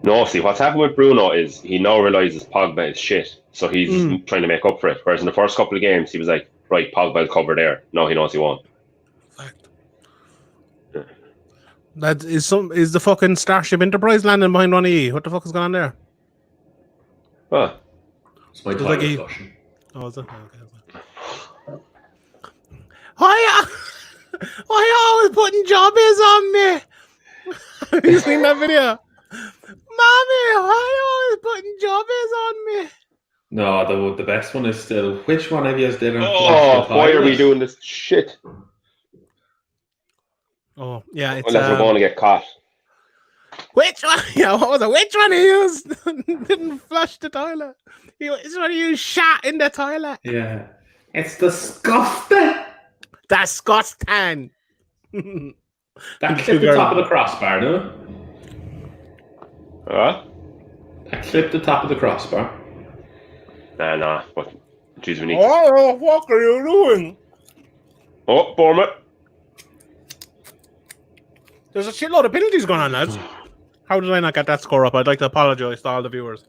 S3: No, see, what's happened with Bruno is he now realises Pogba is shit, so he's trying to make up for it. Whereas in the first couple of games, he was like, right, Pogba will cover there. Now he knows he won't.
S1: Fact. Yeah. That is the fucking Starship Enterprise landing behind Ronnie E. What the fuck is going on there?
S3: What?
S4: It's my toilet flushing.
S1: Oh, is it? Okay. Why always putting jobbies on me? Have you seen that video? Mommy, why always putting jobbies on me?
S4: No, the best one is still, which one of you did it?
S3: Why are we doing this shit?
S1: Oh, yeah, it's...
S3: Unless we're going to get caught.
S1: Which one? Yeah, what was it? Which one of you didn't flush the toilet? Which one of you shat in the toilet?
S4: Yeah. It's disgusting.
S1: Disgusting.
S4: That clipped the top of the crossbar, no?
S3: What?
S4: That clipped the top of the crossbar.
S3: Nah. But, geez, we need...
S1: What the fuck are you doing?
S3: Oh, Bournemouth.
S1: There's a shitload of penalties going on, lads. How did I not get that score up? I'd like to apologise to all the viewers.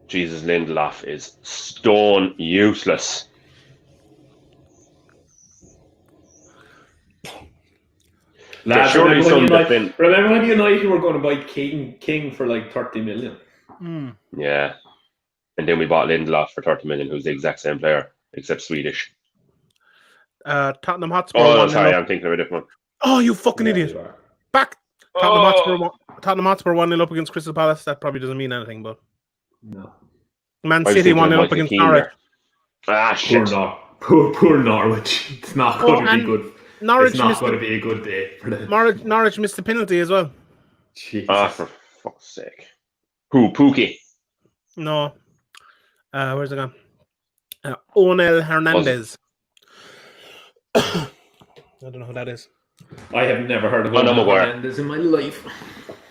S3: Jesus, Lindelof is stone useless.
S4: Lads, remember when United were going to buy King for like 30 million?
S3: Yeah. And then we bought Lindelof for 30 million, who's the exact same player, except Swedish.
S1: Tottenham Hotspur.
S3: Oh, sorry, I'm thinking of a different one.
S1: Oh, you fucking idiot. Back. Tottenham Hotspur 1-0 up against Crystal Palace. That probably doesn't mean anything, but...
S4: No.
S1: Man City 1-0 up against Norwich.
S3: Shit.
S4: Poor Norwich. It's not going to be good.
S1: Norwich
S4: it's not going to be a good day for them.
S1: Norwich missed the penalty as well.
S4: Jesus.
S3: For fuck's sake. Who? Pookie?
S1: No. Where's it gone? Onel Hernandez. I don't know who that is.
S4: I have never heard of
S3: Oh, no,
S4: Onel
S3: Maguire.
S4: Hernandez in my life.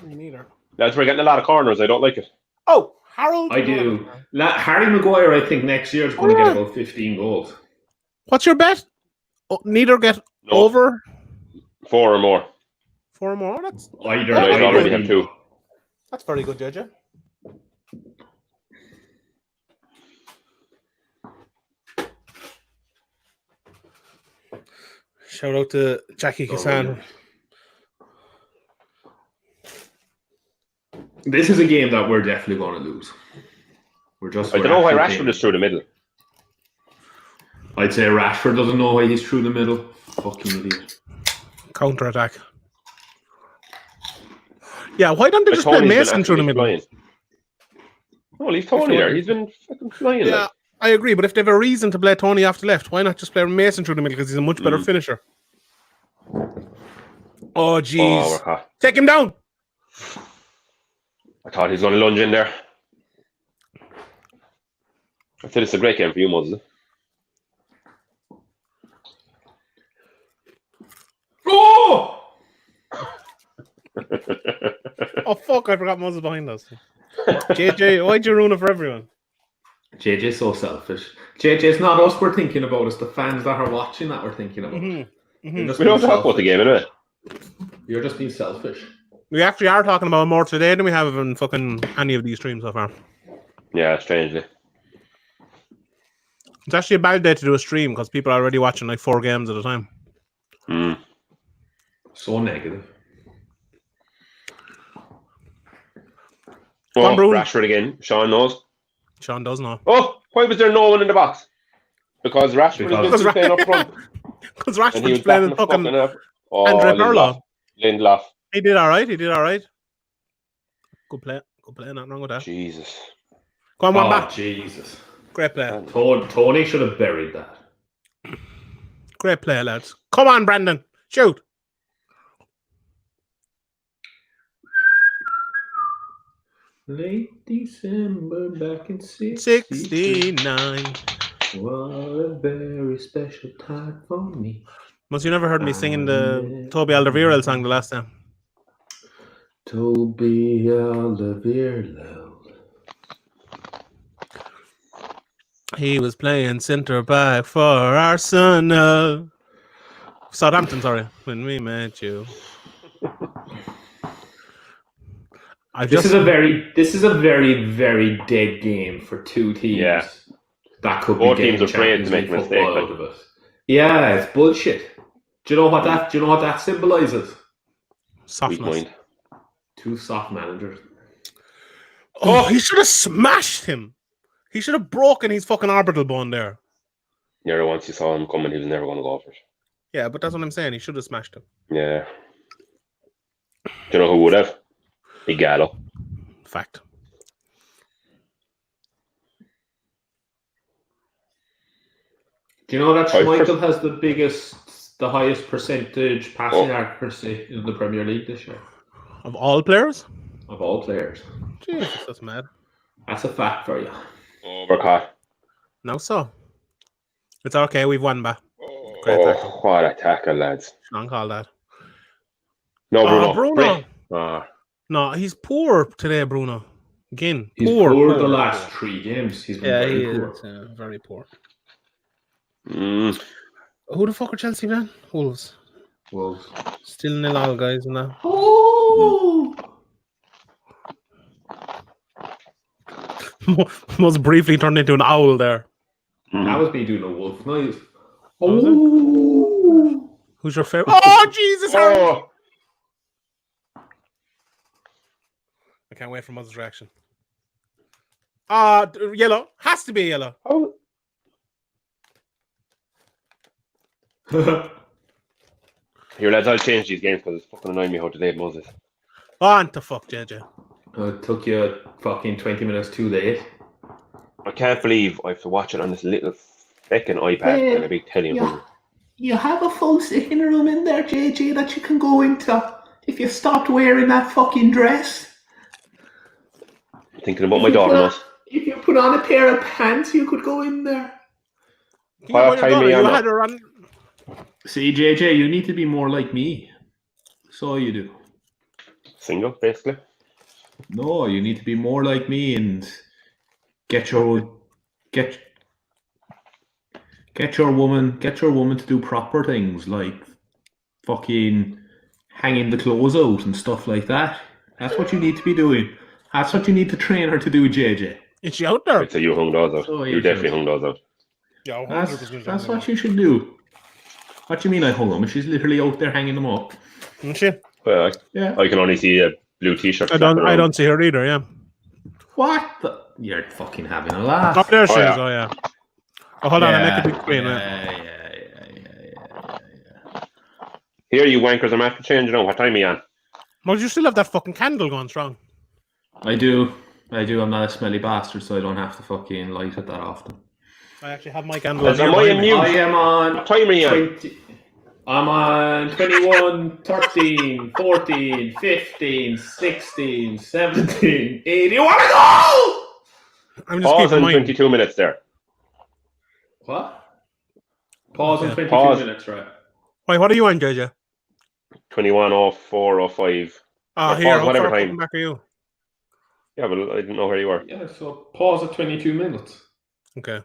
S1: Me neither.
S3: That's where we're getting a lot of corners. I don't like it.
S1: Oh, Harold.
S4: I do. Harry Maguire, I think next year is going to get about 15 goals.
S1: What's your bet? Oh, neither get
S3: No.
S1: over
S3: 4 or more.
S1: 4 more. That's
S4: Either.
S3: I
S1: I'd
S3: already have 2.
S1: That's very good, JJ. Shout out to Jackie Kassan.
S4: This is a game that we're definitely going to lose.
S3: I don't know why Rashford is through the middle.
S4: I'd say Rashford doesn't know why he's through the middle. Fucking idiot.
S1: Counter attack. Yeah, why don't they just play Mason through the middle?
S3: Flying. Oh, leave Tony there. He's been fucking flying.
S1: Yeah, I agree. But if they have a reason to play Tony off the left, why not just play Mason through the middle? Because he's a much better finisher. Oh, jeez.
S3: Oh, we're caught.
S1: Take him down.
S3: I thought he was going to lunge in there. I said it's a great game for you, Moses.
S4: Oh!
S1: Oh, fuck. I forgot Moses behind us. JJ, why'd you ruin it for everyone?
S4: JJ's so selfish. JJ's not us we're thinking about, it's the fans that are watching that we're thinking about.
S3: We don't talk about the game, innit?
S4: You're just being selfish.
S1: We actually are talking about it more today than we have in fucking any of these streams so far.
S3: Yeah, strangely.
S1: It's actually a bad day to do a stream because people are already watching like 4 games at a time.
S4: So negative.
S3: Oh, Rashford again. Sean knows.
S1: Sean does know.
S3: Oh, why was there no one in the box? Because Rashford is playing up front.
S1: Because Rashford's playing fucking Andre Pirlo.
S3: Lindelof.
S1: He did all right. Good play. Nothing wrong with that.
S3: Jesus.
S1: Go on, one back.
S4: Jesus.
S1: Great play.
S4: Tony should have buried that.
S1: Great play, lads. Come on, Brandon. Shoot.
S4: Late December back in
S1: 69.
S4: What a very special time for me.
S1: Must you never heard me singing the Toby Alderweireld song the last time?
S4: Toby Alderweireld.
S1: He was playing centre back for Arsenal. Southampton, sorry. When we met you. This is a very, very dead game for 2 teams.
S3: Yeah.
S4: That could
S3: Both
S4: be
S3: teams are afraid to make a mistake.
S4: Out of it. Yeah, it's bullshit. Do you know what that symbolizes?
S1: Softness.
S4: 2 soft managers.
S1: Oh, he should have smashed him. He should have broken his fucking orbital bone there.
S3: Yeah, once you saw him coming, he was never going to go for it.
S1: Yeah, but that's what I'm saying. He should have smashed him.
S3: Yeah. Do you know who would have? Igalo.
S1: Fact.
S4: Do you know that Schmeichel has the highest percentage passing accuracy in the Premier League this year?
S1: Of all players?
S4: Of all players.
S1: Jesus, that's mad.
S4: That's a fact for you.
S3: Oh, we're caught.
S1: No, so. It's okay, we've won back.
S3: Great tackle. What a tackle, lads.
S1: Don't call that.
S3: No, Bruno.
S1: Bruno. No, he's poor today, Bruno. Again,
S4: he's poor the last 3 games. He's been very poor.
S1: Very poor.
S3: Who
S1: the fuck are Chelsea, man? Wolves. Still 0-0, guys, and that.
S4: Oh!
S1: Most briefly turned into an owl there.
S4: That was me doing a wolf noise. Oh!
S1: Who's your favorite? Oh, Jesus!
S3: Oh!
S1: I can't wait for Mother's reaction. Yellow. Has to be yellow.
S3: Oh. Here, lads, I'll change these games because it's fucking annoying me how today Moses.
S1: On to fuck, JJ.
S4: It took you fucking 20 minutes too late.
S3: I can't believe I have to watch it on this little fucking iPad and a big telly.
S5: You have a full sitting room in there, JJ, that you can go into if you stopped wearing that fucking dress.
S3: I'm thinking about my daughter now.
S5: If you put on a pair of pants, you could go in there.
S1: Can you
S3: What
S1: put your
S3: time
S1: daughter?
S3: are you
S1: You
S3: on
S1: had
S3: now?
S1: her on.
S5: See, JJ, you need to be more like me. So you do.
S3: Single, basically.
S5: No, you need to be more like me and get your woman to do proper things like fucking hanging the clothes out and stuff like that. That's what you need to be doing. That's what you need to train her to do, JJ.
S1: Is she out there?
S3: Right, so you hung those out.
S5: So
S3: you
S5: you
S3: definitely
S5: should.
S3: hung those out.
S1: Yeah, 100%.
S5: That's what you should do. What do you mean I hung them? She's literally out there hanging them up.
S1: Isn't she?
S3: Well,
S5: Yeah.
S3: I can only see a blue t-shirt.
S1: I don't see her either. Yeah.
S5: What? You're fucking having a laugh.
S1: Oh, there she
S3: Oh, yeah.
S1: is. Oh yeah. Oh, hold on. I make a big screen.
S5: Yeah.
S3: Here, you wankers, I'm after changing on. What time are you on?
S1: Well, you still have that fucking candle going strong.
S5: I do. I'm not a smelly bastard, so I don't have to fucking light it that often.
S1: I actually have my candle.
S3: Am
S1: here
S3: I
S1: behind me.
S3: immune?
S4: I am on
S3: What time are you on?
S4: 20. I'm on 21, 13, 14, 15, 16, 17, 18. You want to go?
S1: I'm just
S3: Pause
S1: keeping
S3: in
S1: mine.
S3: 22 minutes there.
S4: What? Pause in
S1: Okay.
S4: 22
S3: Pause.
S4: minutes, right?
S1: Wait, what are you on, JJ?
S3: 21, 04, 05.
S1: Oh,
S3: Or
S1: here.
S3: pause
S1: How
S3: whatever
S1: far
S3: time.
S1: fucking back are you?
S3: Yeah, but I didn't know where you were.
S4: Yeah, so pause at 22 minutes.
S1: Okay.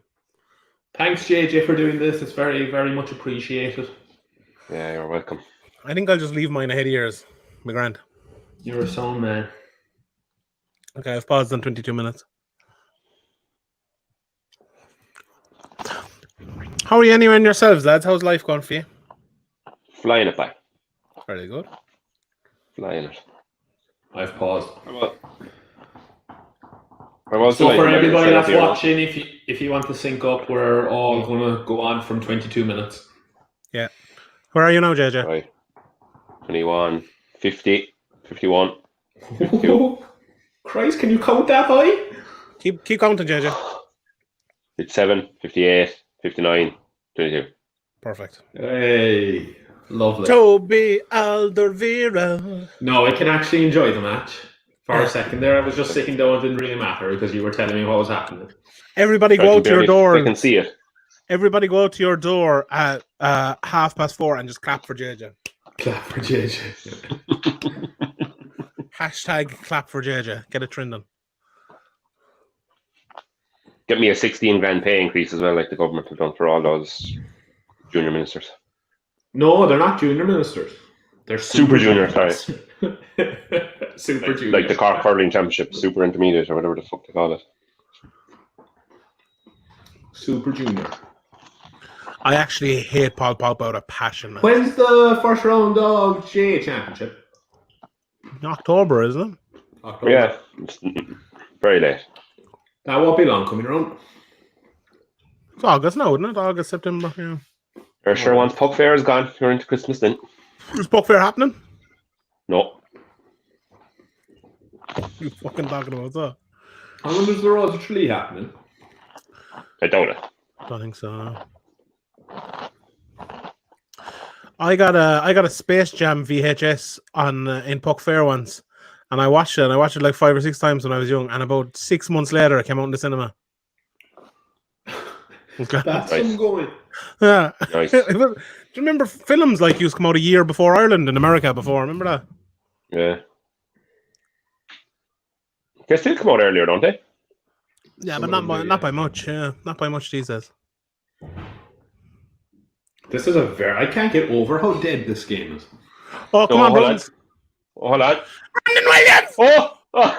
S4: Thanks, JJ, for doing this. It's very, very much appreciated.
S3: Yeah, you're welcome.
S1: I think I'll just leave mine ahead of yours. My grand.
S4: You're a sound man.
S1: Okay, I've paused on 22 minutes. How are you anyway in yourselves, lads? How's life going for you?
S3: Flying it back.
S1: Very good.
S3: Flying it.
S4: I've paused.
S3: So
S4: So for everybody that's watching, if you want to sync up, we're all gonna go on from 22 minutes.
S1: Yeah. Where are you now, JJ?
S3: Right. 21, 50, 51. 52.
S4: Christ, can you count that high?
S1: Keep counting, JJ.
S3: 57, 58, 59, 22.
S1: Perfect.
S4: Hey, lovely.
S1: Toby Alderweireld.
S4: No, I can actually enjoy the match. For a second there, I was just sitting down. It didn't really matter because you were telling me what was happening.
S1: Everybody go out to your door.
S3: I can see it.
S1: Everybody go out to your door at 4:30 and just clap for JJ.
S4: Clap for JJ.
S1: Hashtag clap for JJ. Get it trending.
S3: Get me a 16 grand pay increase as well, like the government have done for all those junior ministers.
S4: No, they're not junior ministers. They're
S3: Super junior, sorry.
S4: Super
S3: Like,
S4: junior.
S3: like the Cork Hurling Championship, super intermediate or whatever the fuck they call it.
S4: Super junior.
S1: I actually hate Paul Pogba out of passion. Man.
S4: When's the first round of J Championship?
S1: October, isn't it?
S4: October.
S3: Yeah, it's very late.
S4: That won't be long coming around.
S1: It's August now, isn't it? August, September. Yeah.
S3: You're sure once Puck Fair is gone, you're into Christmas then?
S1: Is Puck Fair happening?
S3: No.
S1: You fucking talking about that?
S4: How long is the Road to Tralee happening?
S3: I doubt it.
S1: Don't think so. No. I got a Space Jam VHS on in Puck Fair once, and I watched it. And I watched it like 5 or 6 times when I was young. And about 6 months later, it came out in the cinema. Okay.
S4: That's
S3: Nice.
S4: some going.
S1: Yeah.
S3: Nice.
S1: Do you remember films like used to come out a year before Ireland in America before? Remember that?
S3: Yeah. They still come out earlier, don't they?
S1: Yeah,
S4: Some
S1: but
S4: of
S1: not
S4: them
S1: by,
S4: do,
S1: not
S4: yeah.
S1: by much. Yeah, not by much these days.
S4: This is I can't get over how dead this game is.
S1: Oh, come
S3: No,
S1: on,
S3: hold
S1: Bruins.
S3: Oh, hold on.
S1: Brandon Williams!
S3: Oh! Oh!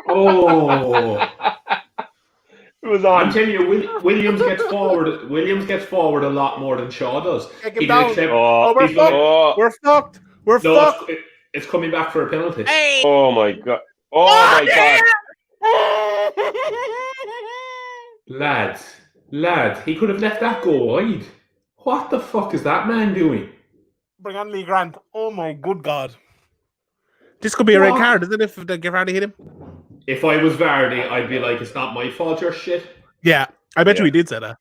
S4: Oh,
S3: It was
S4: I'm
S3: on.
S4: telling you, Williams gets forward. Williams gets forward a lot more than Shaw does.
S1: Take him
S4: He
S1: down.
S4: did accept-
S3: Oh,
S1: we're
S4: he's gonna-
S1: fucked.
S3: oh,
S1: We're fucked. We're
S4: No,
S1: fucked.
S4: it's coming back for a penalty.
S1: Hey!
S3: oh my god. Oh my god.
S4: Lads, he could have let that go wide. What the fuck is that man doing?
S1: Bring on Lee Grant. Oh my good god. This could be a red
S4: What?
S1: card, isn't it, if the Gerardi hit him?
S4: If I was Vardy, I'd be like, it's not my fault, you're shit.
S1: Yeah, I bet you
S3: Yeah.
S1: he did say that.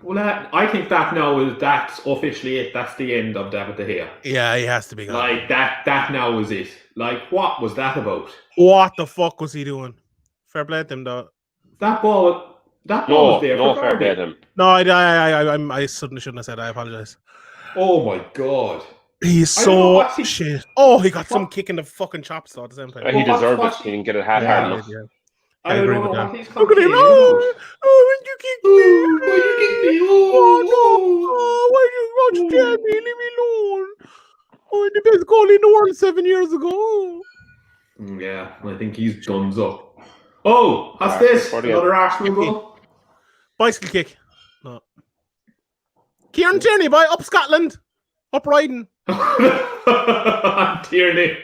S4: Well, I think that's officially it. That's the end of David De Gea.
S1: Yeah, he has to be gone.
S4: Like that now is it. Like, what was that about?
S1: What the fuck was he doing? Fair play to him, though.
S5: That ball
S3: No,
S5: was there
S3: no
S5: for
S3: fair play
S5: Cardiff.
S3: to him.
S1: No, I suddenly shouldn't have said. I apologize.
S5: Oh my god.
S1: He's
S5: I don't know
S1: so
S5: what's he-
S1: shit. Oh, he got some
S5: What?
S1: kick in the fucking chops though at the same time.
S3: He
S5: Well,
S3: deserved
S5: what's
S3: it.
S5: he-
S3: He didn't get it half
S5: Yeah.
S3: hard enough.
S1: Yeah.
S5: I
S1: agree
S5: don't
S1: with
S5: know
S1: that.
S5: what he's
S1: Look at him!
S5: complaining about.
S1: Oh, when you kicked me!
S5: Why you kicked me?
S1: Why you jab me? Leave me alone! Oh, the best goal in the world 7 years ago.
S5: Yeah, I think he's guns up. Oh, what's
S3: Arsenal
S5: this?
S3: for the
S5: Another Arsenal goal?
S1: Bicycle kick. No. Kieran Tierney, boy, up Scotland. Up riding.
S5: Tierney.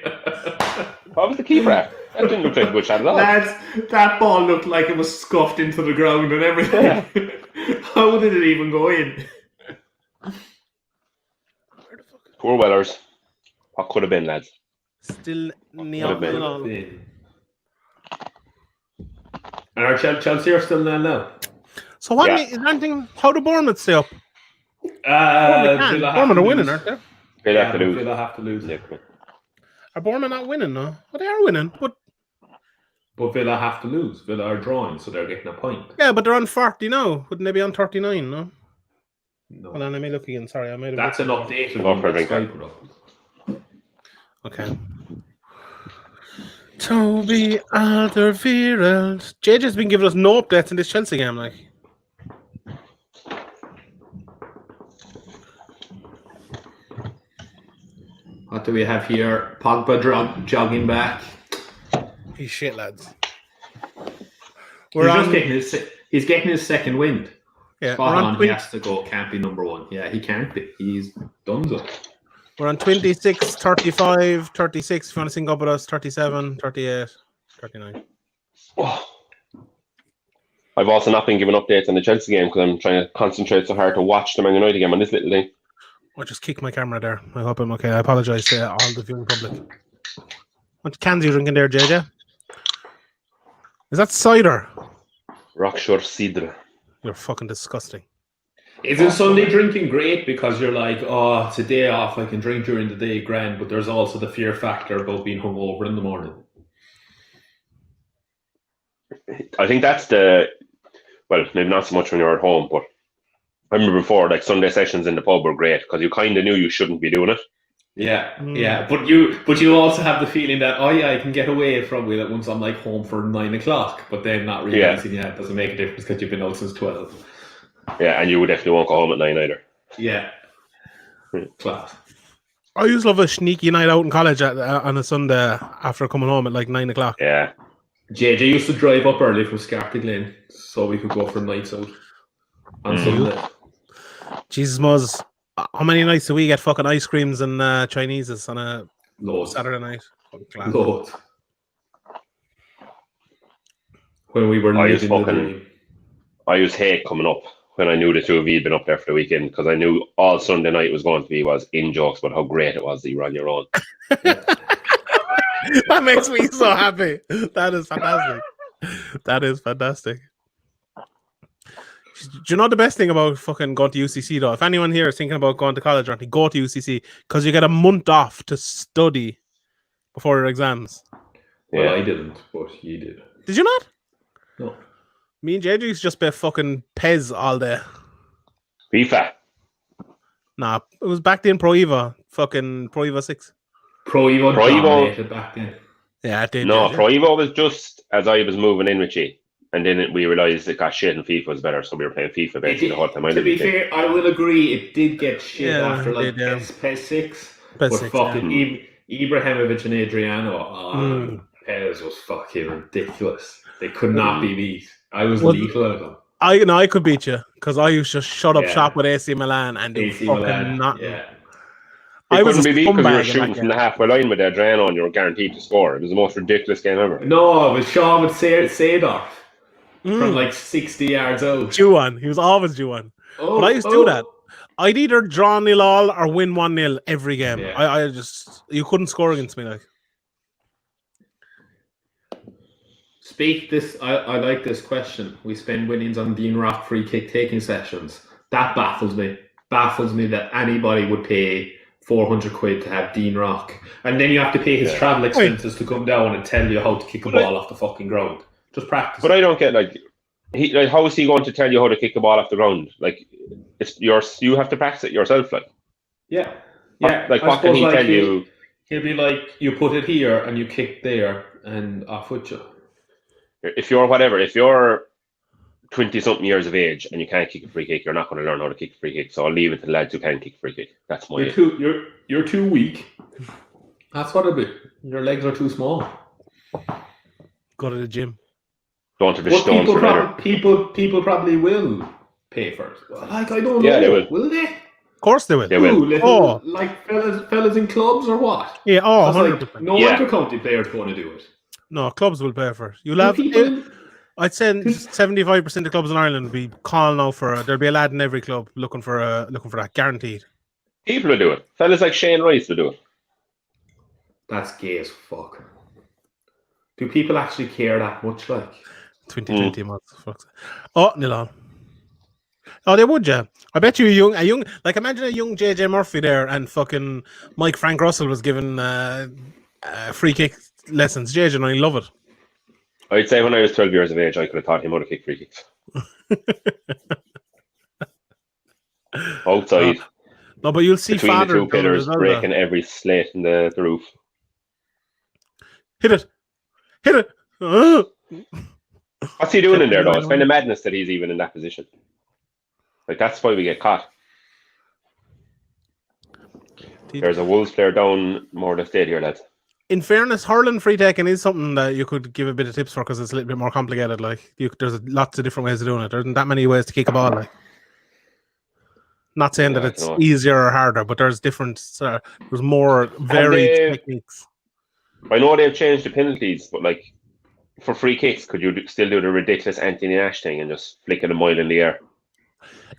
S3: What was the keeper at? That didn't look like a good shot at all.
S5: Lads, that ball looked like it was scuffed into the ground and everything. How did it even go in?
S3: Poor Wellers. What could have been, lads?
S1: Still
S3: Could
S1: neon.
S3: have been.
S5: And our Chelsea are still there now.
S1: So what
S3: Yeah.
S1: is there anything? How do Bournemouth stay up?
S5: Villa have
S1: Bournemouth
S5: to
S1: are winning,
S5: lose.
S1: aren't they?
S3: They'll have to
S5: Yeah,
S3: lose.
S5: Villa have to lose.
S3: Yeah, come on.
S1: Are Bournemouth not winning? No, well, they are winning, but
S5: Villa have to lose. Villa are drawing, so they're getting a point.
S1: yeah, but they're on 40 now. Wouldn't they be on 39? No.
S5: No.
S1: Hold on, let me look again. Sorry, I made a.
S5: That's an updated
S3: Go
S5: one.
S3: for a
S5: That's
S3: drink,
S5: Sky put up.
S1: Okay. Toby Alderweireld. JJ's been giving us no updates in this Chelsea game, like.
S5: What do we have here? Pogba jogging back.
S1: He's shit, lads.
S5: He's getting his second wind.
S1: Yeah,
S5: Spot
S1: we're on
S5: on. He
S1: 20,
S5: has to go. Can't be number one. Yeah, he can't be. He's done so.
S1: we're on 26, 35, 36. If you want to sync up with us, 37, 38, 39.
S3: Oh. I've also not been given updates on the Chelsea game because I'm trying to concentrate so hard to watch the Man United game on this little thing.
S1: I just kicked my camera there. I hope I'm okay. I apologize to all the viewing public. What cans are you drinking there, JJ? Is that cider?
S3: Rockshore Cidre.
S1: You're fucking disgusting.
S4: Isn't Sunday drinking great because you're like, oh, it's a day off, I can drink during the day, grand, but there's also the fear factor about being hungover in the morning.
S3: I think that's well, maybe not so much when you're at home, but I remember before, like Sunday sessions in the pub were great because you kind of knew you shouldn't be doing it.
S4: Yeah, yeah, but you also have the feeling that I can get away from it once I'm like home for 9 o'clock, but then not realizing it doesn't make a difference because you've been out since 12.
S3: Yeah, and you definitely won't go home at 9 either.
S4: Yeah, class.
S1: I used to love a sneaky night out in college on a Sunday after coming home at like 9 o'clock.
S3: Yeah.
S4: JJ used to drive up early from Scartaglen so we could go for nights out on Sunday.
S1: Jesus, Muzz. How many nights do we get fucking ice creams and Chineses on a
S4: Loads.
S1: Saturday night? Class.
S4: Loads. When we were
S3: I used
S4: living the
S3: fucking-
S4: dream.
S3: I used hate coming up when I knew the two of you had been up there for the weekend because I knew all Sunday night was going to be was in jokes about how great it was that you were on your own.
S1: That makes me so happy. That is fantastic. That is fantastic. Do you know the best thing about fucking going to UCC though? If anyone here is thinking about going to college or anything, go to UCC because you get a month off to study before your exams.
S3: Yeah.
S4: Well, I didn't, but you did.
S1: Did you not?
S4: No.
S1: Me and JJ used to just play fucking Pez all day.
S3: FIFA.
S1: Nah, it was back then Pro Evo. Fucking Pro Evo 6.
S4: Pro Evo
S3: Pro Evo-
S4: dominated back then.
S1: Yeah, it did.
S3: No,
S1: JJ.
S3: Pro Evo was just as I was moving in with you. And then we realised it got shit and FIFA was better, so we were playing FIFA basically the whole time.
S4: To be fair, I will agree, it did get shit
S1: Yeah,
S4: after
S1: it
S4: like
S1: did, yeah.
S4: PES 6.
S1: PES
S4: But
S1: 6,
S4: fucking
S3: yeah.
S4: Ibrahimovic and Adriano, PES was fucking ridiculous. They could not be beat. I was
S1: Well,
S4: lethal at them.
S1: I could beat you because I used to shut up
S4: Yeah.
S1: shop with AC Milan and do
S4: AC
S1: fucking
S4: Milan,
S1: nothing.
S4: yeah.
S1: I was a
S3: couldn't be beat because you were
S1: scumbag in
S3: shooting
S1: that
S3: from the
S1: game.
S3: halfway line with Adriano and you were guaranteed to score. It was the most ridiculous game ever.
S4: No, it was Sean with Seedorf from
S1: Mm.
S4: like 60 yards out.
S1: Due on. He was always due on.
S4: Oh,
S1: But I used to do that. I'd either draw 0-0 or win 1-0 every game.
S4: Yeah.
S1: I just you couldn't score against me like.
S4: I like this question. We spend winnings on Dean Rock free kick taking sessions. That baffles me. Baffles me that anybody would pay 400 quid to have Dean Rock. And then you have to pay his travel expenses to come down and tell you how to kick a ball off the fucking ground. Just practice.
S3: But I don't get how is he going to tell you how to kick the ball off the ground? Like you have to practice it yourself. Like
S4: yeah.
S3: Like
S4: I
S3: what can
S4: suppose,
S3: he
S4: like,
S3: tell you?
S4: He'll be like, you put it here and you kick there and off with you.
S3: If you're 20-something years of age and you can't kick a free kick, you're not going to learn how to kick a free kick. So I'll leave it to the lads who can kick a free kick. That's my.
S4: You're too weak. That's what it'll be. Your legs are too small.
S1: Go to the gym.
S3: Don't have a
S4: But
S3: stones for later.
S4: people probably will pay for it. Well, like, I don't know.
S3: Yeah, they will.
S4: Will they?
S1: Of course they will.
S3: They will.
S1: Oh.
S4: Like fellas in clubs or what?
S1: Yeah, 100%.
S4: Like, no inter-county player's going to do it.
S1: No, clubs will pay for it. You'll
S4: Do
S1: have.
S4: people-
S1: I'd say 75% of clubs in Ireland will be calling out for. There'll be a lad in every club looking for that, guaranteed.
S3: People will do it. Fellas like Shane Rice will do it.
S4: That's gay as fuck. Do people actually care that much? Like
S1: 2020 months. Oh, nil on. Oh, they would, yeah. I bet you a young, like imagine a young JJ Murphy there, and fucking Mike Frank Russell was given free kick lessons. JJ, and I love it.
S3: I'd say when I was 12 years of age, I could have taught him how to kick free kicks. Outside.
S1: No, but you'll see
S3: Between
S1: father
S3: the two pillars, breaking every slate in the roof.
S1: Hit it.
S3: What's he doing in there, though? It's kind of madness that he's even in that position. Like, that's why we get caught. There's a Wolves player down more or less dead here, lads.
S1: In fairness, hurling free taking is something that you could give a bit of tips for because it's a little bit more complicated. Like, there's lots of different ways of doing it. There isn't that many ways to kick a ball. Like, not saying that it's easier or harder, but there's different. There's more varied techniques.
S3: I know they've changed the penalties, but like for free kicks, could you still do the ridiculous Anthony Nash thing and just flick it a mile in the air?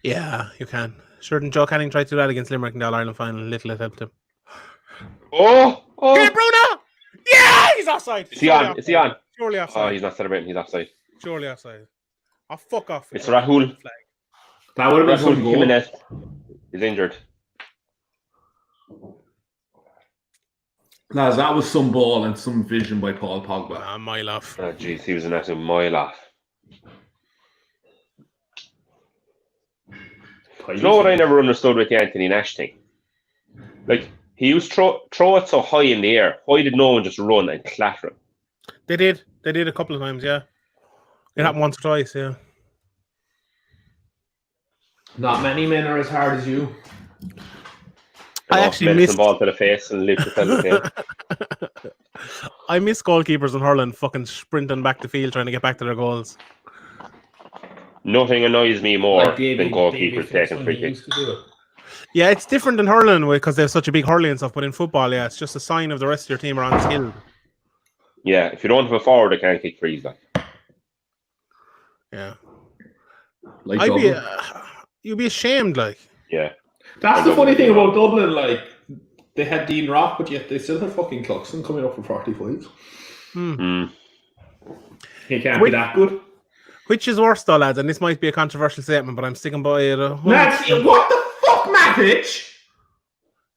S1: Yeah, you can. Sure, didn't Joe Canning try to do that against Limerick in the All-Ireland final? Little it helped him.
S3: Oh!
S1: Hey, Bruno! Yeah, he's offside.
S3: Is he on? Is he on?
S1: Surely offside.
S3: Oh, he's not celebrating. He's offside.
S1: Surely offside. Oh, fuck off.
S3: It's Rahul.
S4: That would have been some goal.
S3: Jimenez is injured.
S5: Lads, that was some ball and some vision by Paul Pogba.
S1: A mile off.
S3: Oh, jeez, he was an absolute mile off. You know what I never understood with the Anthony Nash thing? Like, he used to throw it so high in the air. Why did no one just run and clatter him?
S1: They did. They did a couple of times, yeah. It happened once or twice, yeah.
S4: Not many men are as hard as you.
S1: I actually missed
S3: the ball to the face and lift the game.
S1: I miss goalkeepers in hurling fucking sprinting back the field trying to get back to their goals.
S3: Nothing annoys me more than goalkeepers taking free kicks.
S1: Yeah, it's different in hurling because they have such a big hurling and stuff, but in football, yeah, it's just a sign of the rest of your team are unskilled.
S3: Yeah, if you don't have a forward, they can't kick frees. Like.
S1: Yeah.
S5: Like
S1: you'd be ashamed, like.
S3: Yeah.
S4: That's the funny thing about Dublin, like, they had Dean Rock, but yet they still have fucking Cluxton coming up for 45s. He can't be that good.
S1: Which is worse, though, lads, and this might be a controversial statement, but I'm sticking by it.
S4: Lads, what the fuck, Matic?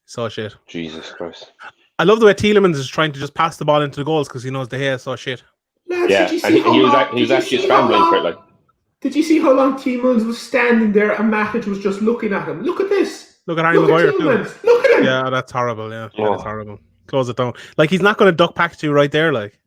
S1: So shit.
S3: Jesus Christ.
S1: I love the way Tielemans is trying to just pass the ball into the goals because he knows the hair is so shit.
S4: Lads,
S3: yeah, and he was actually scrambling for it, like.
S4: Did you see how long Tielemans was standing there and Matic was just looking at him? Look at this.
S1: Look at Harry Maguire too.
S4: Look at him.
S1: Yeah, that's horrible. Yeah, that's horrible. Close it down. Like, he's not going to duck past you right there. Like,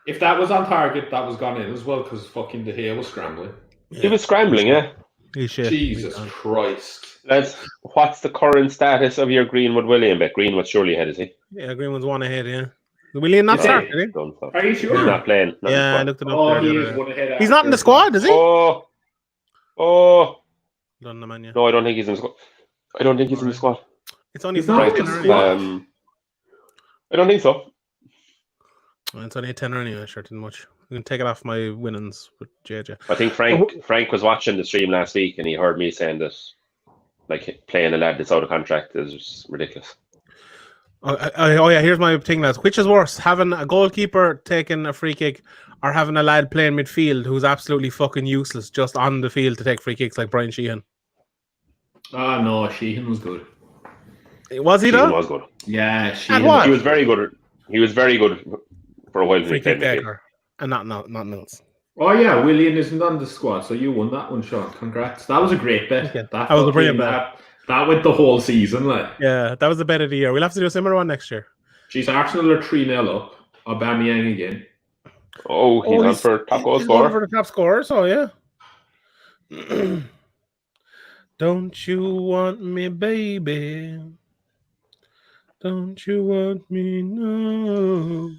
S4: if that was on target, that was gone in as well because fucking De Gea was scrambling.
S3: Yeah. He was scrambling, yeah.
S1: He's shit.
S4: Jesus Christ.
S3: Lads, what's the current status of your Greenwood William bet? Greenwood's surely ahead, is he?
S1: Yeah, Greenwood's one ahead. Yeah. William not start, did he?
S4: Are you sure?
S3: He's not playing.
S1: Yeah, I looked it up.
S4: Oh, he is one ahead.
S1: He's not in the squad, is he?
S3: Oh.
S1: Done the man, yeah.
S3: No, I don't think he's in the squad. I don't think he's in the squad.
S1: It's only
S3: I don't think so.
S1: It's only a tenner anyway, sure, didn't much. I'm going to take it off my winnings with JJ.
S3: I think Frank was watching the stream last week and he heard me saying that like playing a lad that's out of contract is ridiculous.
S1: Oh yeah, here's my thing, lads. Which is worse, having a goalkeeper taking a free kick or having a lad playing midfield who's absolutely fucking useless just on the field to take free kicks like Brian Sheehan?
S5: Oh no, Sheehan was good.
S1: Was he though?
S3: Sheehan was good.
S5: Yeah, Sheehan.
S3: He was very good. He was very good for a while.
S1: Free kick taker. And not Mills.
S5: Oh yeah, Willian isn't on the squad, so you won that one, Sean. Congrats. That was a great bet.
S1: Okay.
S5: That
S1: That was a brilliant
S5: that went the whole season, like.
S1: Yeah, that was the bet of the year. We'll have to do a similar one next year.
S5: Jeez, Arsenal are 3-0 up. Aubameyang again.
S3: Oh, he's on for top goal
S1: He's going for
S3: scorer.
S1: the top scorer, so yeah. Don't you want me, baby? Don't you want me? No.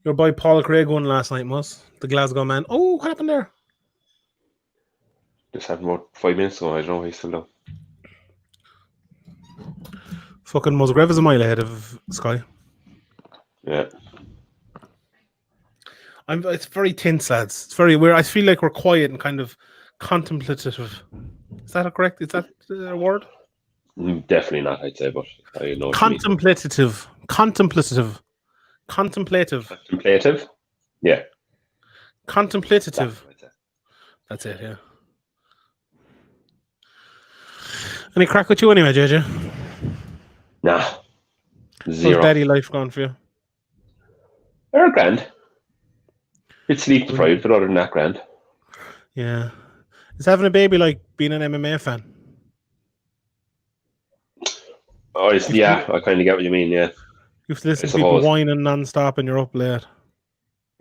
S1: Your boy Paul Craig won last night, Mus. The Glasgow man. Oh, what happened there?
S3: Just had about 5 minutes ago. I don't know why he's still down.
S1: Fucking Musgrave is a mile ahead of Sky.
S3: Yeah.
S1: It's very tense, lads. It's very weird. I feel like we're quiet and kind of contemplative. Is that correct? Is that a word?
S3: Definitely not, I'd say, but I know what
S1: Contemplative. Contemplative.
S3: Contemplative? Yeah.
S1: Contemplative. That's it, yeah. Any crack with you anyway, JJ?
S3: Nah.
S1: How's
S3: Zero.
S1: daddy life gone for you?
S3: They're grand. Bit sleep deprived, but other than that, grand.
S1: Yeah. Is having a baby like being an MMA fan?
S3: Oh, yeah, I kind of get what you mean, yeah.
S1: You have to listen
S3: I
S1: to people
S3: suppose.
S1: whining non-stop and you're up late.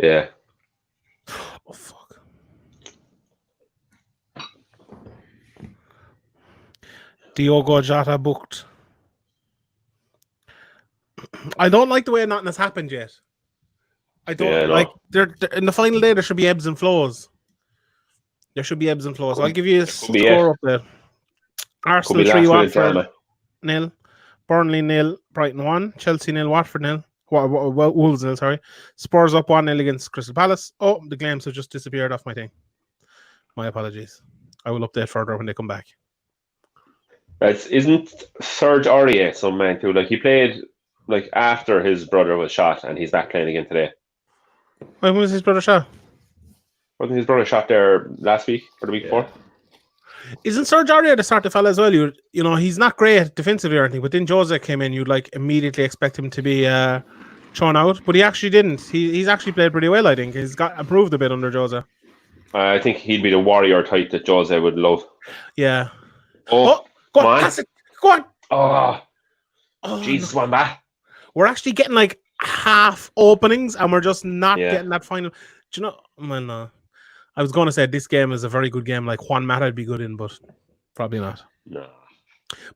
S3: Yeah.
S1: Oh, fuck. Diogo Jota booked. I don't like the way nothing has happened yet. I don't
S3: Yeah, no.
S1: like. They're in the final day. There should be ebbs and flows. There should be ebbs and flows. I'll give you a score up there. Arsenal 3, Watford 0, Burnley 0, Brighton 1, Chelsea 0, Watford 0, Wolves 0, sorry. Spurs up 1-0 against Crystal Palace. Oh, the claims have just disappeared off my thing. My apologies. I will update further when they come back.
S3: Isn't Serge Aurier some man too? Like, he played like after his brother was shot, and he's back playing again today.
S1: When was his brother shot?
S3: Wasn't his brother shot there last week or the week before?
S1: Isn't Serge Aurier the sort of fella as well? You know, he's not great defensively or anything, but then Jose came in, you'd like immediately expect him to be thrown out, but he actually didn't. He's actually played pretty well, I think. He's got improved a bit under Jose.
S3: I think he'd be the warrior type that Jose would love.
S1: Yeah.
S3: Oh,
S1: go on, pass it. Go on.
S3: Oh, Jesus, one back.
S1: We're actually getting like half openings and we're just not getting that final. Do you know, man, I was going to say this game is a very good game, like Juan Mata'd be good in, but probably not.
S3: No.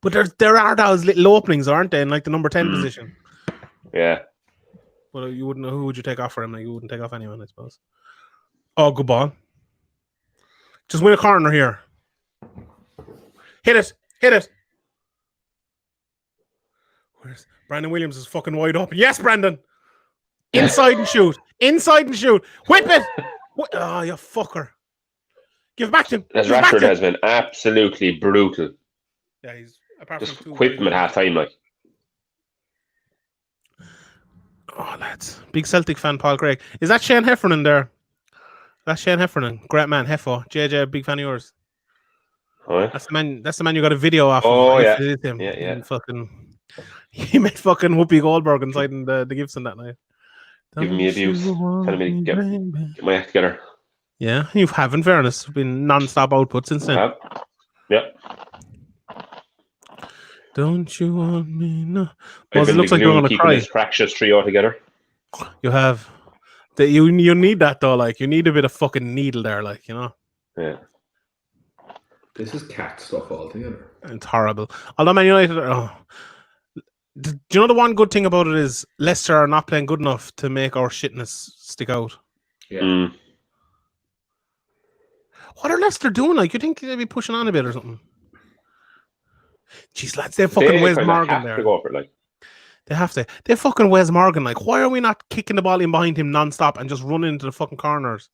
S1: But there are those little openings, aren't they, in like the number 10 position?
S3: Yeah.
S1: Well, you wouldn't know who would you take off for him. Like, you wouldn't take off anyone, I suppose. Oh, good ball. Just win a corner here. Hit it. Where's Brandon Williams is fucking wide open. Yes, Brandon. Inside and shoot. Whip it. Oh, you fucker. Give it back to him.
S3: As Rashford has been absolutely brutal.
S1: Yeah, he's apart
S3: just
S1: from
S3: whipped him at half time, like.
S1: Oh, lads. Big Celtic fan, Paul Craig. Is that Shane Heffernan there? That's Shane Heffernan. Great man, Heffo. JJ, big fan of yours.
S3: Oh, yeah?
S1: That's the man you got a video off of.
S3: Oh, yeah.
S1: It is him.
S3: Yeah.
S1: And he met fucking Whoopi Goldberg inside in the Gibson that night.
S3: Giving me abuse. Telling me to get my act together.
S1: Yeah, you have, in fairness. Been non-stop output since then.
S3: Yep.
S1: Don't you want me? No.
S3: Well,
S1: it looks like you're going to cry.
S3: This fractious trio together.
S1: You have. You need that, though. Like, you need a bit of fucking needle there, like, you know?
S3: Yeah.
S5: This is cat stuff altogether.
S1: It's horrible. Although Man United... do you know the one good thing about it is Leicester are not playing good enough to make our shitness stick out?
S5: Yeah.
S1: What are Leicester doing? Like, you think they'd be pushing on a bit or something? Jeez, lads, they fucking Wes Morgan there.
S3: To go for it, like.
S1: They have to. They fucking Wes Morgan. Like, why are we not kicking the ball in behind him non-stop and just running into the fucking corners?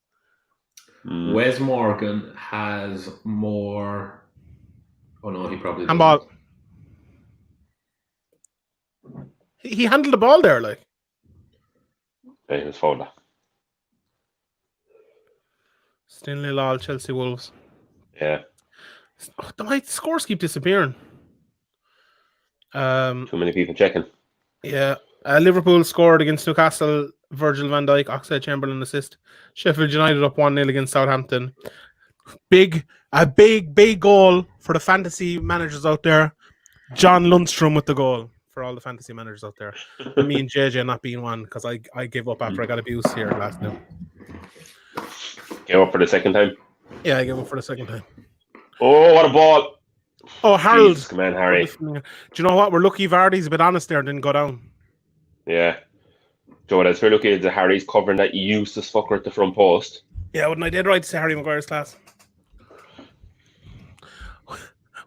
S5: Wes Morgan has more... Oh, no, he probably doesn't.
S1: Handball. He handled the ball there, like.
S3: Yeah, he was fouled.
S1: Still nil all, Chelsea Wolves.
S3: Yeah.
S1: My scores keep disappearing.
S3: Too many people checking.
S1: Yeah. Liverpool scored against Newcastle. Virgil van Dijk, Oxlade-Chamberlain assist. Sheffield United up 1-0 against Southampton. Big goal for the fantasy managers out there. John Lundstrom with the goal for all the fantasy managers out there. And me and JJ not being one because I gave up after I got abused here last night.
S3: Gave up for the second time.
S1: Yeah, I gave up for the second time.
S3: Oh, what a ball!
S1: Oh, Harold.
S3: Jesus, come on, Harry.
S1: Do you know what? We're lucky Vardy's a bit honest there and didn't go down.
S3: Yeah. Joe, what I was very lucky is that Harry's covering that useless fucker at the front post.
S1: Yeah, wouldn't I did right to say Harry Maguire's class?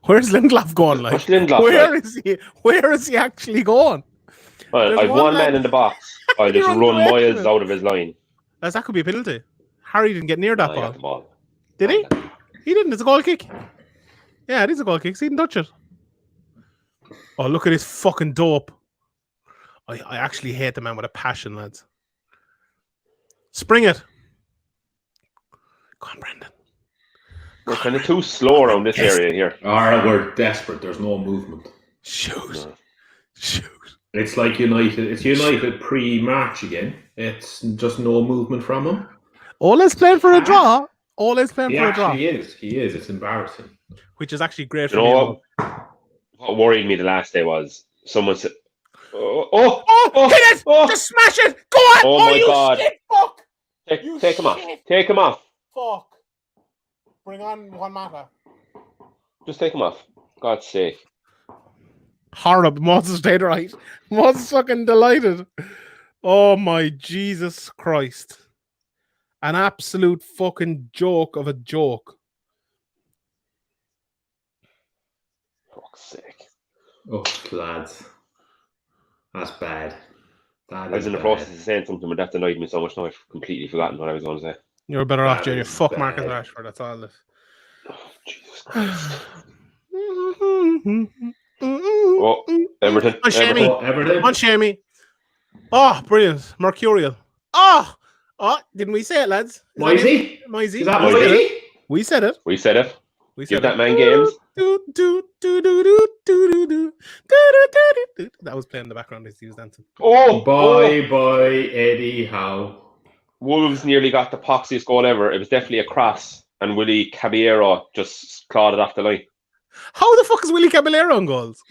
S1: Where's Lindelof going? Like,
S3: Where's Lindelof,
S1: where
S3: like?
S1: is he? Where is he actually going?
S3: Well,
S1: There's
S3: I've
S1: one
S3: one
S1: lad-
S3: man in the box. I'll just
S1: You're
S3: run
S1: on the way.
S3: miles out of his line.
S1: That could be a penalty. Harry didn't get near that
S3: I
S1: ball.
S3: got the ball.
S1: Did he? He didn't. It's a goal kick. Yeah, it is a goal kick. So he didn't touch it. Oh, look at this fucking dope. I actually hate the man with a passion, lads. Spring it. Go on, Brendan.
S3: We're kind of too slow around this
S1: Yes.
S3: area here.
S5: Alright, we're desperate. There's no movement.
S1: Shoot.
S3: No.
S1: Shoot.
S5: It's like United. It's United pre-March again. It's just no movement from him.
S1: Ole's playing for a draw. Ole's playing
S5: He
S1: for a draw.
S5: actually is. He is. It's embarrassing.
S1: Which is actually great
S3: You
S1: for me.
S3: know what worried me the last day was someone said,
S1: Oh,
S3: oh,
S1: hit it!
S3: oh.
S1: Just smash it! Go on!
S3: Oh my
S1: you
S3: God.
S1: shit fuck! You
S3: Take him off.
S1: shit.
S3: Take him off.
S1: Fuck. Bring on Juan Mata.
S3: Just take him off. God's sake.
S1: Horrible. Moses stayed right. Moses fucking delighted. Oh my Jesus Christ. An absolute fucking joke of a joke.
S3: Fuck's sake.
S5: Oh, lads. That's bad. That
S3: I was
S5: is
S3: in the
S5: bad.
S3: process of saying something, but that annoyed me so much now I've completely forgotten what I was going to say.
S1: You're better off,
S5: That
S1: Junior.
S5: is
S1: Fuck
S5: bad.
S1: Marcus Rashford. That's all this.
S3: Oh, Jesus Christ. Oh, Everton.
S1: On Shammy.
S5: Oh, Everton.
S1: On Shammy. Oh, brilliant. Mercurial. Oh, didn't we say it, lads?
S5: Moisey?
S1: Moisey.
S5: Is that
S3: Moisey?
S5: Moisey?
S1: We said it.
S3: We said it.
S1: We
S3: Give
S1: said
S3: that
S1: it.
S3: man games.
S1: That was playing in the background as he was dancing.
S3: Oh,
S5: Bye, Eddie Howe.
S3: Wolves nearly got the poxiest goal ever. It was definitely a cross, and Willie Caballero just clawed it off the line.
S1: How the fuck is Willie Caballero on goals?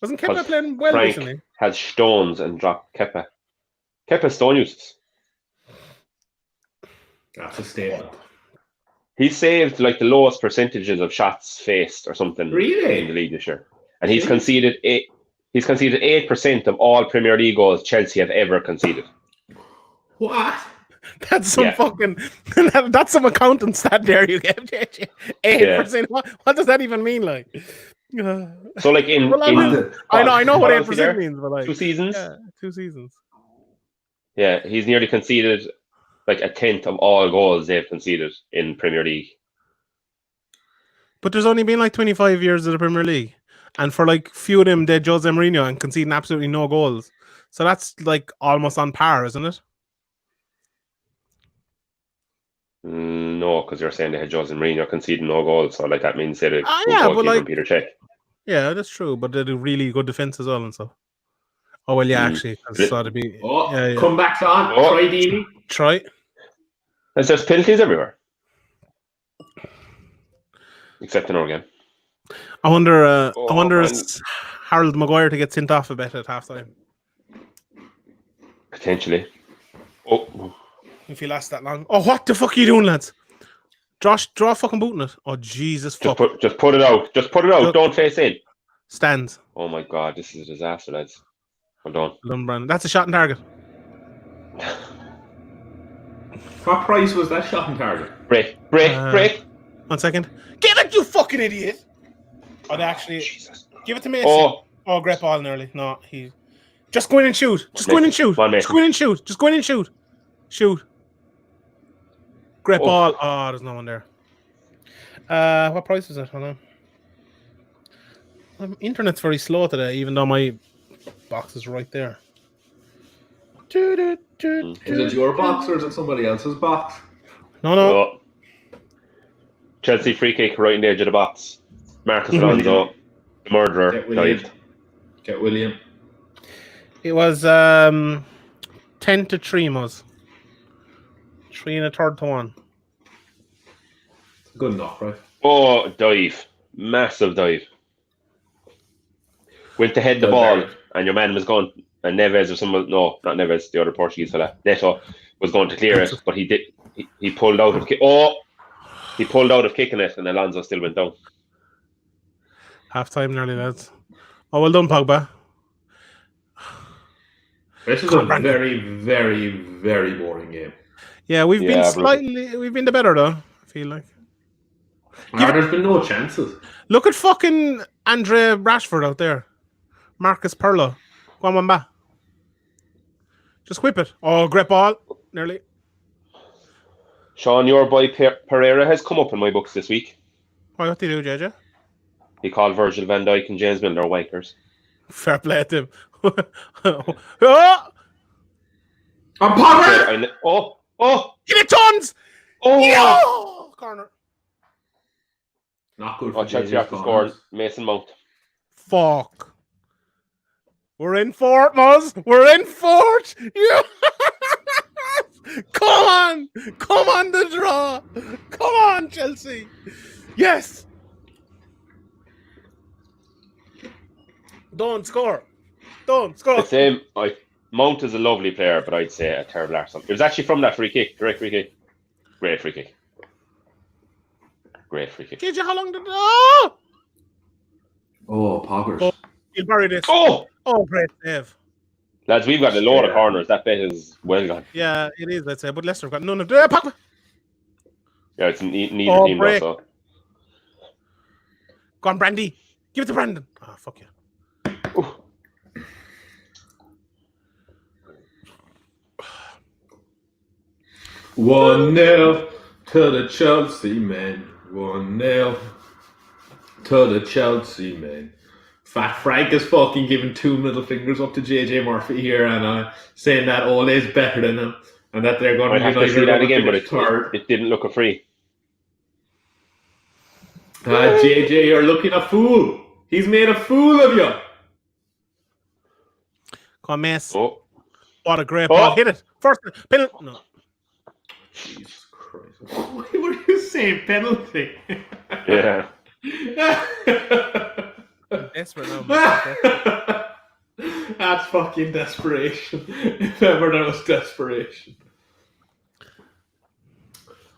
S1: Wasn't Kepa
S3: Because
S1: playing well
S3: Frank
S1: recently?
S3: has stones and dropped Kepa. Kepa's stone uses.
S5: That's a statement.
S3: He saved like the lowest percentages of shots faced or something
S5: Really?
S3: in the league this year, and he's
S5: Jeez.
S3: conceded 8. He's conceded 8% of all Premier League goals Chelsea have ever conceded.
S5: What?
S1: That's some
S3: Yeah.
S1: fucking. That's some accountant stat there you get. 8%. What does that even mean? Like,
S3: So like in,
S1: Well, I
S3: in
S1: mean, I know what
S3: What else
S1: 8%
S3: is there?
S1: means, but like
S3: 2 seasons,
S1: yeah, 2 seasons.
S3: yeah, he's nearly conceded like a tenth of all goals they've conceded in Premier League.
S1: But there's only been like 25 years of the Premier League, and for like few of them, they Jose Mourinho and conceding absolutely no goals. So that's like almost on par, isn't it?
S3: No, because you're saying they had Jose Mourinho conceding no goals, so like that means they're a
S1: Yeah, but
S3: goalkeeper
S1: like
S3: and Peter Cech.
S1: yeah, that's true. But they do really good defense as well and stuff. Oh well, yeah,
S3: Mm.
S1: actually, I saw to be
S5: Oh,
S1: yeah.
S5: comebacks on.
S3: Oh.
S5: Try Deeney.
S1: Try.
S3: There's penalties everywhere, except in our game.
S1: I wonder. I
S3: Oh,
S1: wonder
S3: man.
S1: is Harold Maguire to get sent off a bit at halftime
S3: Potentially. Oh,
S1: if he lasts that long. Oh, what the fuck are you doing, lads? Josh, draw fucking booting it. Oh Jesus, fuck.
S3: just put it out. Just put it out.
S1: Look.
S3: Don't face in.
S1: Stands.
S3: Oh my God, this is a disaster, lads. Hold on.
S1: Lumbrand. That's a shot on target.
S5: What price was that shot on target?
S3: Break.
S1: 1 second. Give it, you fucking idiot! Oh, they actually
S3: Jesus.
S1: give it to Mason.
S3: Oh,
S1: Great ball nearly. No, he just go in and shoot. Just go in and shoot.
S3: One
S1: Just
S3: Mason.
S1: go in and shoot. Just go in and shoot. Shoot. Great
S3: Oh.
S1: ball. Oh, there's no one there. What price is it? Hold on. Internet's very slow today, even though my box is right there.
S5: Is it your box or is it somebody else's box?
S1: No.
S3: Oh. Chelsea free kick right in the edge of the box. Marcus Alonso, the murderer,
S5: Get William.
S3: dived.
S5: Get William.
S1: It was 10-3, Moz. 3 1/3 to 1.
S5: Good enough, right?
S3: Oh, dive. Massive dive. Went to head the ball, and your man was going, and Neves or someone, no, not Neves, the other Portuguese fella, Neto, was going to clear it, but he pulled out of he pulled out of kicking it, and Alonso still went down.
S1: Half time nearly, lads. Oh, well done, Pogba.
S5: This is a very, very, very boring game.
S1: Yeah, we've been the better though, I feel like.
S5: There's been no chances.
S1: Look at fucking Andre Rashford out there. Marcus Perlo. Go on, Wamba. Just whip it. Oh, great ball. Nearly.
S3: Sean, your boy Pereira has come up in my books this week.
S1: Why, what did he do, JJ?
S3: He called Virgil van Dijk and James Milner wankers.
S1: Fair play to him.
S5: Oh! I'm Pogba!
S3: Oh!
S1: Get it, tons!
S3: Oh!
S1: Corner.
S5: Not good for
S3: Chelsea have to score. Mason Mount.
S1: Fuck. We're in fourth, Moz. We're in fourth. Yeah. Come on. Come on, the draw. Come on, Chelsea. Yes. Don't score. Don't score.
S3: The same. Mount is a lovely player, but I'd say a terrible Arsenal. It was actually from that free kick. Direct free kick. Great free kick. Great free kick.
S1: JJ, how long did it? Oh,
S5: Poggers.
S1: he'll bury this.
S3: Oh,
S1: great save.
S3: lads, we've got a load of corners. That bet is well gone.
S1: Yeah, it is, let's say. But Leicester have got none of that. Pogba.
S3: Yeah, it's neither team
S1: break.
S3: though. So.
S1: Go on, Brandy. Give it to Brandon. Oh, fuck you.
S3: Ooh.
S5: 1-0 to the Chelsea men. 1-0 to the Chelsea men. Fat Frank is fucking giving 2 middle fingers up to JJ Murphy here and saying that Ole's better than him and that they're going
S3: I'd have to see that again, but it didn't look a free.
S5: JJ, you're looking a fool. He's made a fool of you.
S1: Come on, Mace.
S3: Oh.
S1: What a great ball. Hit it. First penalty. No.
S5: Jesus Christ. Why would you say penalty?
S3: Yeah.
S1: Desperate now.
S5: That's fucking desperation. If ever there was desperation.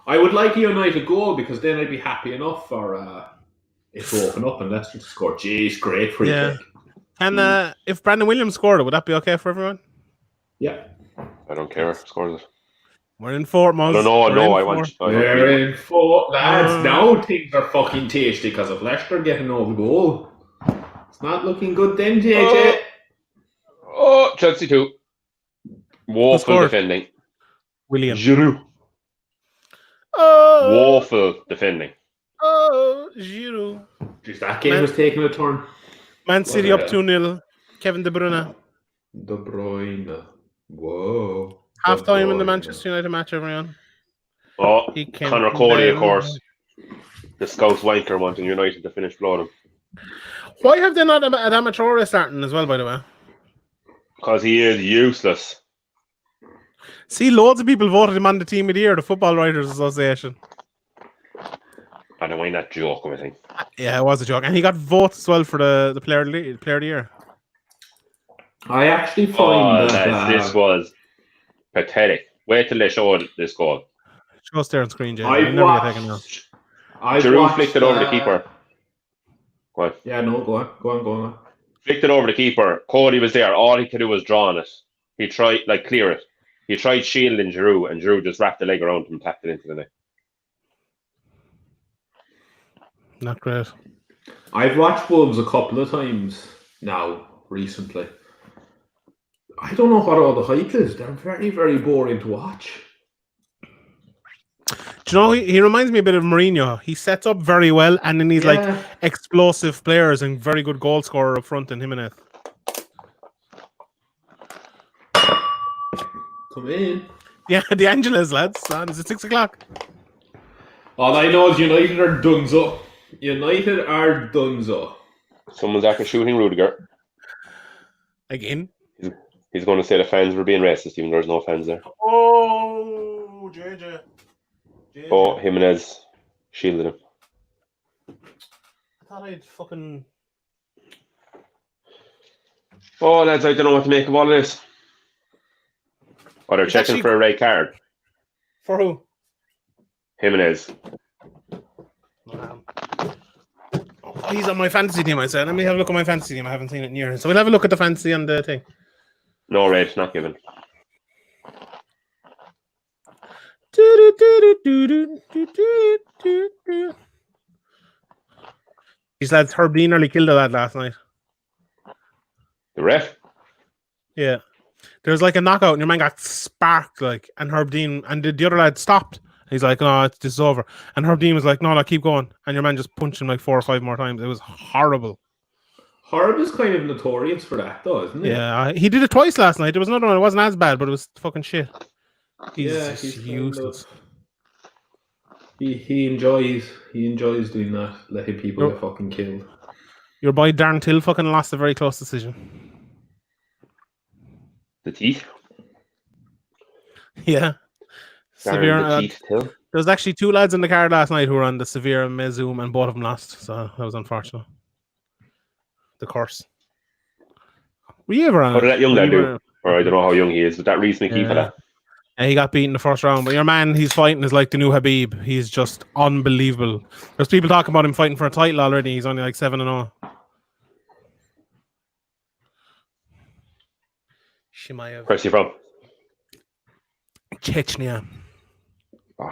S5: I would like a United goal because then I'd be happy enough for it to open up and Leicester to score. Jeez, great free kick.
S1: And if Brandon Williams scored it, would that be okay for everyone?
S5: Yeah.
S3: I don't care. Scores it.
S1: We're in fourth, Moz.
S5: We're in fourth. Lads, now things are fucking tasty because of Leicester getting over the goal. It's not looking good then, JJ.
S3: Oh, Chelsea 2. Woeful defending.
S1: William.
S3: Giroud.
S1: Oh.
S3: Woeful defending.
S1: Oh, Giroud.
S5: Jeez, that game was taking a turn.
S1: Man City up 2-0. Kevin De Bruyne.
S5: De Bruyne. Whoa.
S1: Half time in the Manchester United match, everyone.
S3: Oh, Conor Cody, of course. The Scouse wanker wanting United to finish blowing him.
S1: Why have they not Adama Traore starting as well, by the way?
S3: Because he is useless.
S1: See, loads of people voted him on the team of the year, the Football Writers Association.
S3: I don't mind that joke, I think.
S1: Yeah, it was a joke. And he got votes as well for the player of the year.
S5: I actually find that
S3: this was pathetic. Wait till they show this goal.
S1: Show us there on screen, Jay.
S3: Giroud flicked it over the keeper. Go on.
S5: Yeah, no, go on.
S3: Flicked it over the keeper. Cody was there. All he could do was draw on it. He tried, clear it. He tried shielding Giroud, and Giroud just wrapped the leg around him and tapped it into the net.
S1: Not great.
S5: I've watched Wolves a couple of times now, recently. I don't know what all the hype is. They're very, very boring to watch.
S1: Do you know, he reminds me a bit of Mourinho. He sets up very well, and then he's explosive players and very good goal scorer up front in Jimenez.
S5: Come in.
S1: Yeah, the Angeles, lads. Is it 6 o'clock?
S5: All I know is United are donezo. United are donezo.
S3: Someone's after shooting Rudiger.
S1: Again?
S3: He's going to say the fans were being racist, even though there's no fans there.
S1: Oh, JJ.
S3: Oh, Jimenez shielded him.
S1: I thought I'd fucking.
S3: Oh, lads, I don't know what to make of all of this. Oh, they're
S1: It's
S3: checking
S1: actually-
S3: for a red card.
S1: For who?
S3: Jimenez.
S1: Oh, he's on my fantasy team, I said. Let me have a look at my fantasy team. I haven't seen it in years. So we'll have a look at the fantasy on the thing.
S3: No red, not given.
S1: These lads, Herb Dean nearly killed a lad last night.
S3: The ref?
S1: Yeah. There was like a knockout and your man got sparked, like, and Herb Dean, and the other lad stopped. He's like, no, this is over. And Herb Dean was like, no, keep going. And your man just punched him like 4 or 5 more times. It was horrible.
S5: Herb is kind of notorious for that, though, isn't he?
S1: Yeah, he did it twice last night. There was another one. It wasn't as bad, but it was fucking shit. He's
S5: he's
S1: useless.
S5: He enjoys doing that, letting people get fucking killed.
S1: Your boy Darren Till fucking lost a very close decision.
S3: The teeth?
S1: Yeah. Severe.
S3: The teeth too.
S1: There was actually 2 lads in the car last night who were on the Severe and Mezoom, and both of them lost. So that was unfortunate. The curse. Were you ever on
S3: How
S1: it?
S3: did that young lad do? Or I don't know how young he is, but that reasonably key for that.
S1: Yeah, he got beaten the first round. But your man he's fighting is like the new Habib. He's just unbelievable. There's people talking about him fighting for a title already. He's only like 7-0. Shimaev.
S3: Where's he from?
S1: Chechnya.
S3: Oh,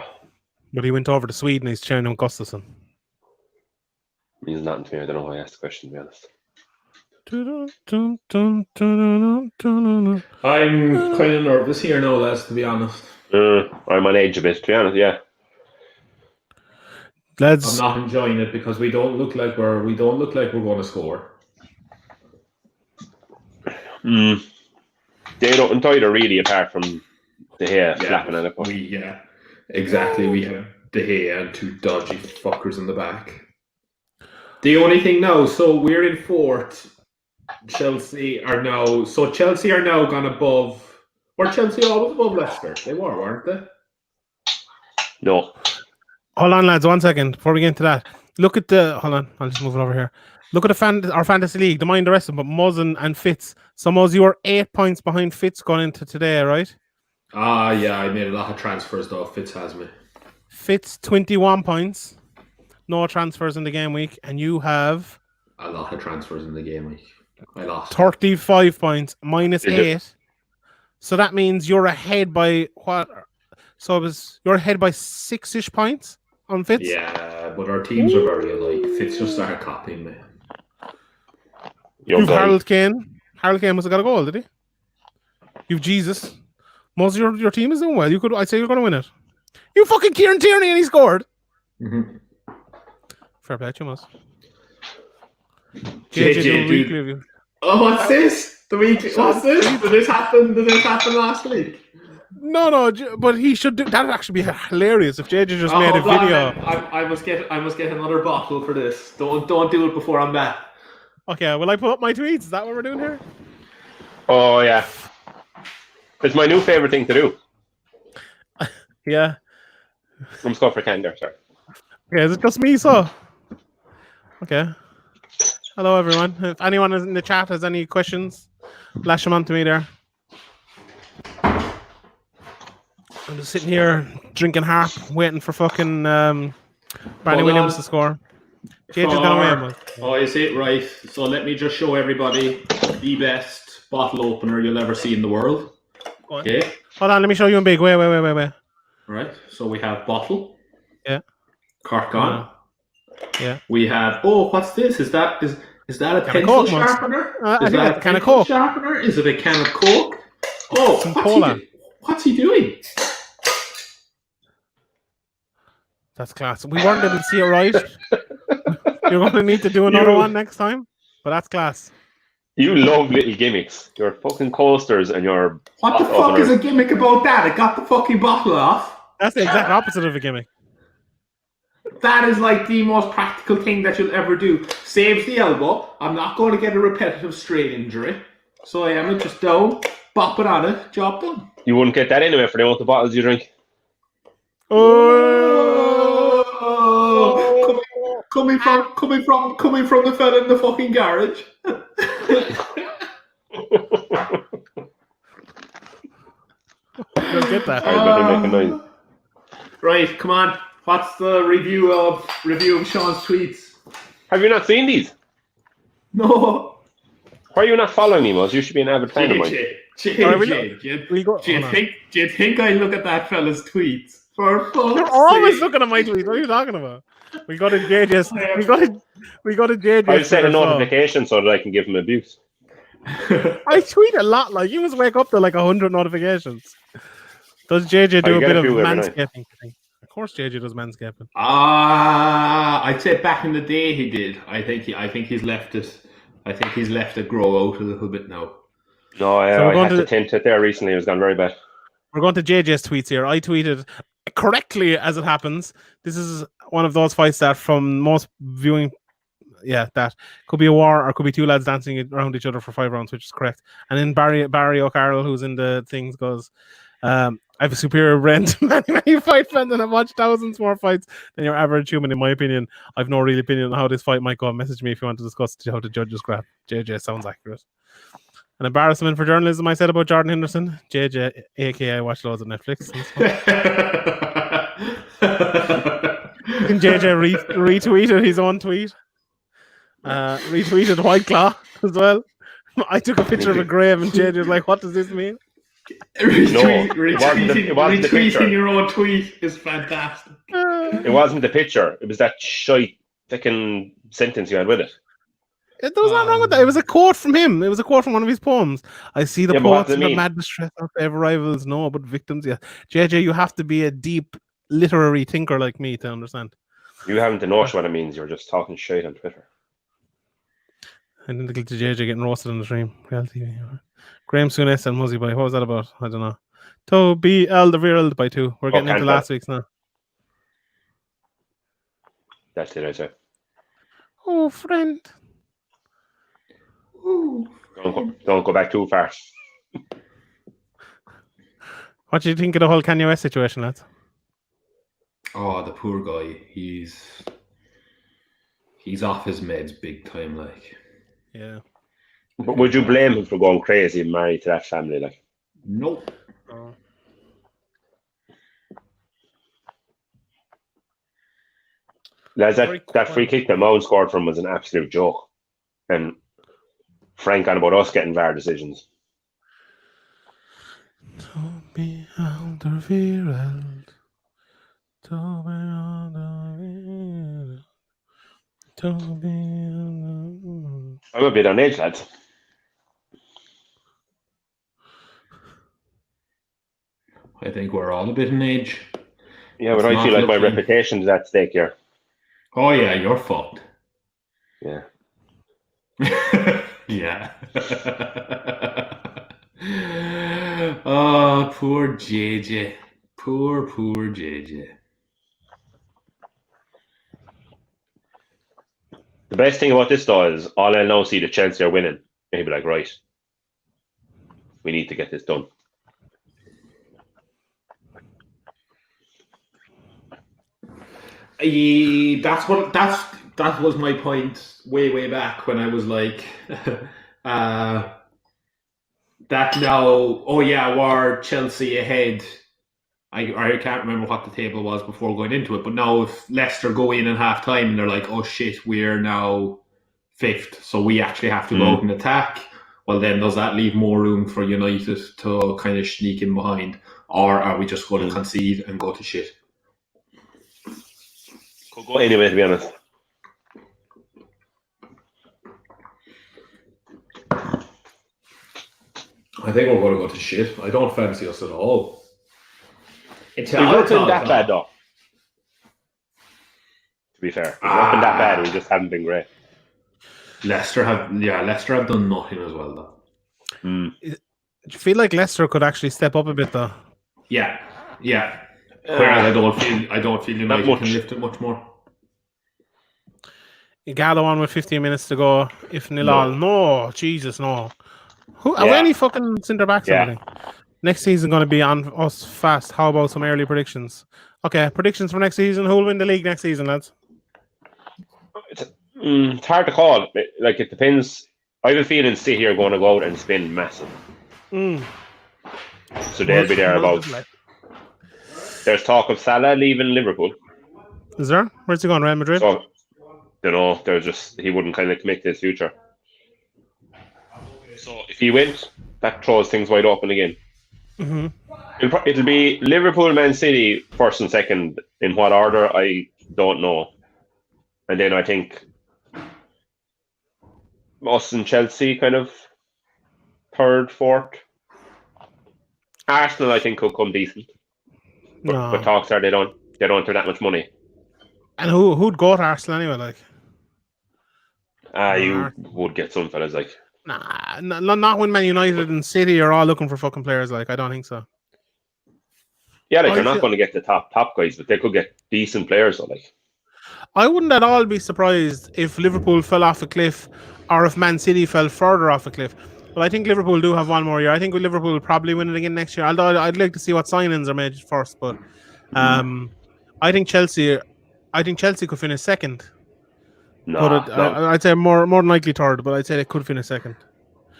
S1: But he went over to Sweden. He's training with Gustafsson.
S3: means nothing to me. I don't know why I asked the question, to be honest.
S5: I'm kind of nervous here now, Les, to be honest.
S3: I'm on edge a bit, to be honest, yeah.
S5: I'm
S1: Lads,
S5: not enjoying it because we don't look like we're going to score.
S3: They don't either, really, apart from De Gea flapping at it.
S5: Exactly. We have De Gea and 2 dodgy fuckers in the back. The only thing now, so we're in 4th. Chelsea are now gone above. Were Chelsea always above Leicester? They were, weren't they?
S3: No.
S1: hold on, lads, 1 second before we get into that. Look at the. Hold on, I'll just move it over here. Look at our fantasy league. Don't mind the rest of them, but Muzz and Fitz. So Muzz, you were 8 points behind Fitz going into today, right?
S5: Yeah, I made a lot of transfers though. Fitz has me.
S1: Fitz 21 points. No transfers in the game week, and you have
S5: A lot of transfers in the game week. I lost.
S1: 35 points minus
S3: Is it?
S1: 8. So that means you're ahead by what? So you're ahead by 6-ish points on Fitz.
S5: Yeah, but our teams are very alike. Fitz just started copying me.
S3: Young
S1: You've
S3: guy.
S1: Harold Kane. Harold Kane must have got a goal, did he? You've Jesus. Most of your team is doing well. I'd say you're going to win it. You fucking Kieran Tierney and he scored.
S5: Mm-hmm.
S1: Fair play to you, Muzz.
S5: JJ,
S1: JJ,
S5: dude.
S1: weekly review.
S5: Oh, what's this? The week? What's this? Did this happen last week?
S1: No, but he should do. That'd actually be hilarious if JJ just made a
S5: hold on,
S1: video.
S5: man. I must get another bottle for this. Don't do it before I'm back.
S1: Okay, will I put up my tweets? Is that what we're doing here?
S3: Oh, yeah. It's my new favourite thing to do.
S1: Yeah.
S3: I'm just going for Kander, sorry.
S1: Okay, is it just me, so? Okay. Hello, everyone. If anyone in the chat has any questions, lash them onto me there. I'm just sitting here drinking harp, waiting for fucking Barney
S5: Hold
S1: Williams
S5: on.
S1: to score. JJ's gonna win.
S5: Oh, is it right? So let me just show everybody the best bottle opener you'll ever see in the world.
S1: Go on.
S5: Okay.
S1: Hold on, let me show you in big. Wait.
S5: Right. So we have bottle.
S1: Yeah.
S5: Cork on.
S1: Yeah.
S5: We have. Oh, what's this? Is that a
S1: Can of
S5: pencil
S1: Coke, Muzz.
S5: sharpener?
S1: I
S5: Is
S1: think
S5: that
S1: that's
S5: a
S1: a can of
S5: pencil
S1: Coke.
S5: sharpener? Is it a can of Coke? Oh,
S1: Some cola.
S5: What's he doing?
S1: That's class. We weren't able to see it right. You're going to need to do another one next time, but that's class.
S3: You love little gimmicks. Your fucking coasters and your...
S5: What the
S3: bottle
S5: fuck is
S3: openers.
S5: a gimmick about that? It got the fucking bottle off.
S1: That's the exact opposite of a gimmick.
S5: That is like the most practical thing that you'll ever do. Saves the elbow. I'm not going to get a repetitive strain injury. So I am just down, bop it on it, job done.
S3: You wouldn't get that anyway for the amount of bottles you drink.
S5: Oh, coming from the fella in the fucking garage.
S1: Let's get that.
S3: Sorry, better make a noise.
S5: Right, come on. What's the review of Sean's tweets?
S3: Have you not seen these?
S5: No.
S3: Why are you not following me, Muzz? You should be an avid fan of mine.
S5: JJ, do you think I look at that fella's tweets? For fuck's
S1: You're always
S5: sake.
S1: looking at my tweets. What are you talking about? We got a JJ's. We got a JJ's.
S3: I've set a
S1: Twitter, so-
S3: notification so that I can give him abuse.
S1: I tweet a lot. Like you must wake up to like 100 notifications. Does JJ do
S3: I
S1: a
S3: get
S1: bit
S3: a
S1: of
S3: few every night.
S1: manscaping? Of course, JJ does manscaping.
S5: I'd say back in the day he did. I think he's left it. I think he's left it grow out a little bit now.
S3: No,
S1: So we're
S3: I
S1: going
S3: had
S1: to-
S3: to tint it there recently. It was gone very bad.
S1: We're going to JJ's tweets here. I tweeted correctly as it happens. This is one of those fights that from most viewing, that could be a war or could be two lads dancing around each other for 5 rounds, which is correct. And then Barry O'Carroll, who's in the things, goes, I have a superior brain to many fight fans and I've watched thousands more fights than your average human, in my opinion. I've no real opinion on how this fight might go. Message me if you want to discuss how the judges grab. JJ sounds accurate. An embarrassment for journalism I said about Jordan Henderson. JJ, aka I watch loads of Netflix. And JJ retweeted his own tweet. Retweeted White Claw as well. I took a picture of a grave and JJ was like, what does this mean?
S3: Retweeting
S5: Retweeting your own tweet is fantastic.
S3: It wasn't the picture. It was that shite fucking sentence you had with it.
S1: There was nothing wrong with that. It was a quote from him. It was a quote from one of his poems. I see the
S3: Yeah, but what
S1: poets
S3: does it
S1: in the
S3: mean?
S1: mad distress of their rivals. No, but victims, yeah. JJ, you have to be a deep literary thinker like me to understand.
S3: You haven't to know what it means. You're just talking shit on Twitter.
S1: Identical to JJ getting roasted on the stream. Real TV. Graham Souness and Muzzy Boy. What was that about? I don't know. Toby Alderweireld by 2. We're getting into
S3: Canto.
S1: last week's now.
S3: That's it, I say.
S1: Oh, friend.
S3: Don't go back too far.
S1: What do you think of the whole Kanye West situation, lads?
S5: Oh, the poor guy. He's off his meds big time, like.
S1: Yeah.
S3: But would you blame him for going crazy and married to that family? Like,
S5: Nope.
S3: lads,
S1: Very
S3: that free kick that Moan scored from was an absolute joke. And Frank on about us getting VAR decisions.
S1: Toby Alderweireld. Toby Alderweireld. Toby Alderweireld.
S3: I'm a bit on edge, lads.
S5: I think we're all a bit in age.
S3: Yeah, but
S5: It's
S3: I
S5: not
S3: feel like my
S5: looking-
S3: reputation's at stake here.
S5: Oh yeah, you're fucked.
S3: Yeah.
S5: Yeah. Oh, poor JJ. Poor JJ.
S3: The best thing about this though is all I'll now see the Chelsea are winning. And he'll be like, right, we need to get this done.
S5: That was my point way back when I was like that now, oh yeah, we're Chelsea ahead. I can't remember what the table was before going into it, but now if Leicester go in half time and they're like, oh shit, we're now 5th, so we actually have to go out and attack, well then does that leave more room for United to kind of sneak in behind, or are we just going to concede and go to shit?
S3: Could go anyway, to be honest.
S5: I think we're going to go to shit. I don't fancy us at all.
S3: We've not been that bad though. To be fair, we've not been that bad. We just haven't been great.
S5: Leicester have done nothing as well though.
S1: Do you feel like Leicester could actually step up a bit though?
S5: Yeah. Whereas I don't feel United
S3: much.
S5: can lift it much more.
S1: Gallo on with 15 minutes to go. If nil all, no, Jesus, no. Who? Are
S3: Yeah.
S1: any fucking centre backs?
S3: Yeah.
S1: Everything. Next season going to be on us fast. How about some early predictions? Okay, predictions for next season. Who will win the league next season, lads?
S3: It's hard to call. It depends. I have a feeling City are going to go out and spend massive.
S1: Mm.
S3: So they'll be thereabouts. There's talk of Salah leaving Liverpool.
S1: Is there? Where's he going? Real Madrid?
S3: So, you know, he wouldn't kind of commit to his future. So if he went, that throws things wide open again.
S1: Mm-hmm.
S3: It'll be Liverpool, Man City, first and second. In what order, I don't know. And then I think us and Chelsea kind of third, fourth. Arsenal, I think, could come decent. But talks are they don't have that much money.
S1: And who'd go to Arsenal anyway? Like,
S3: you would get some fellas like.
S1: Nah, not when Man United and City are all looking for fucking players. Like, I don't think so.
S3: Yeah, like they're not going to get the top guys, but they could get decent players. Though, like,
S1: I wouldn't at all be surprised if Liverpool fell off a cliff, or if Man City fell further off a cliff. But I think Liverpool do have one more year. I think Liverpool will probably win it again next year. Although I'd like to see what signings are made first. But I think Chelsea could finish second. I'd say more than likely third, but I'd say they could finish second.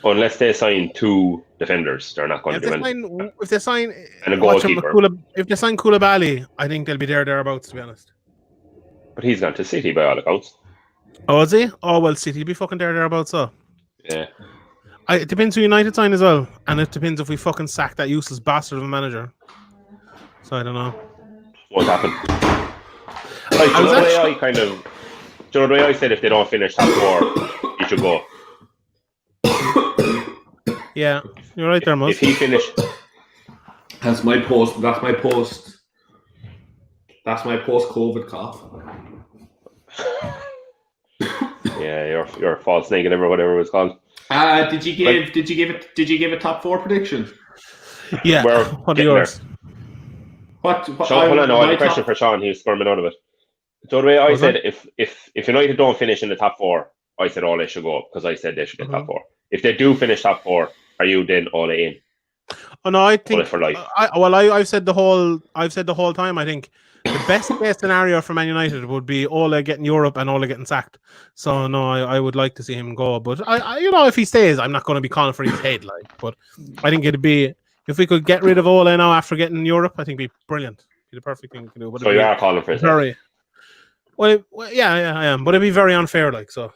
S3: Unless they sign 2 defenders, they're not going to do anything.
S1: If they sign
S3: and a goalkeeper.
S1: If they sign Koulibaly, I think they'll be thereabouts, to be honest.
S3: But he's gone to City by all accounts.
S1: Oh, is he? Oh, well, City will be fucking thereabouts, so.
S3: Yeah.
S1: It depends who United sign as well, and it depends if we fucking sack that useless bastard of a manager. So I don't know.
S3: Won't happen. Like, do you know the way I said if they don't finish top 4, he should go.
S1: Yeah, you're right there, Mus.
S3: If he finished,
S5: that's my post. That's my post-COVID cough.
S3: Yeah, your false negative or whatever it was called.
S5: Did you give a top 4 prediction?
S1: Yeah. What are yours?
S3: Sean, hold on, I had a question for Sean. He was squirming out of it. So the way I said, if United don't finish in the top 4, I said all they should go because I said they should get top 4. If they do finish top 4, are you then all in?
S1: Oh no, I think
S3: for life.
S1: I've said the whole time. I think the best case scenario for Man United would be Ole getting Europe and Ole getting sacked. So no, I would like to see him go. But I if he stays, I'm not going to be calling for his head. Like, but I think it'd be if we could get rid of Ole now after getting Europe, I think it'd be brilliant. It'd be the perfect thing to do. But
S3: so you are calling for his head?
S1: Well, yeah, I am. But it'd be very unfair, like so.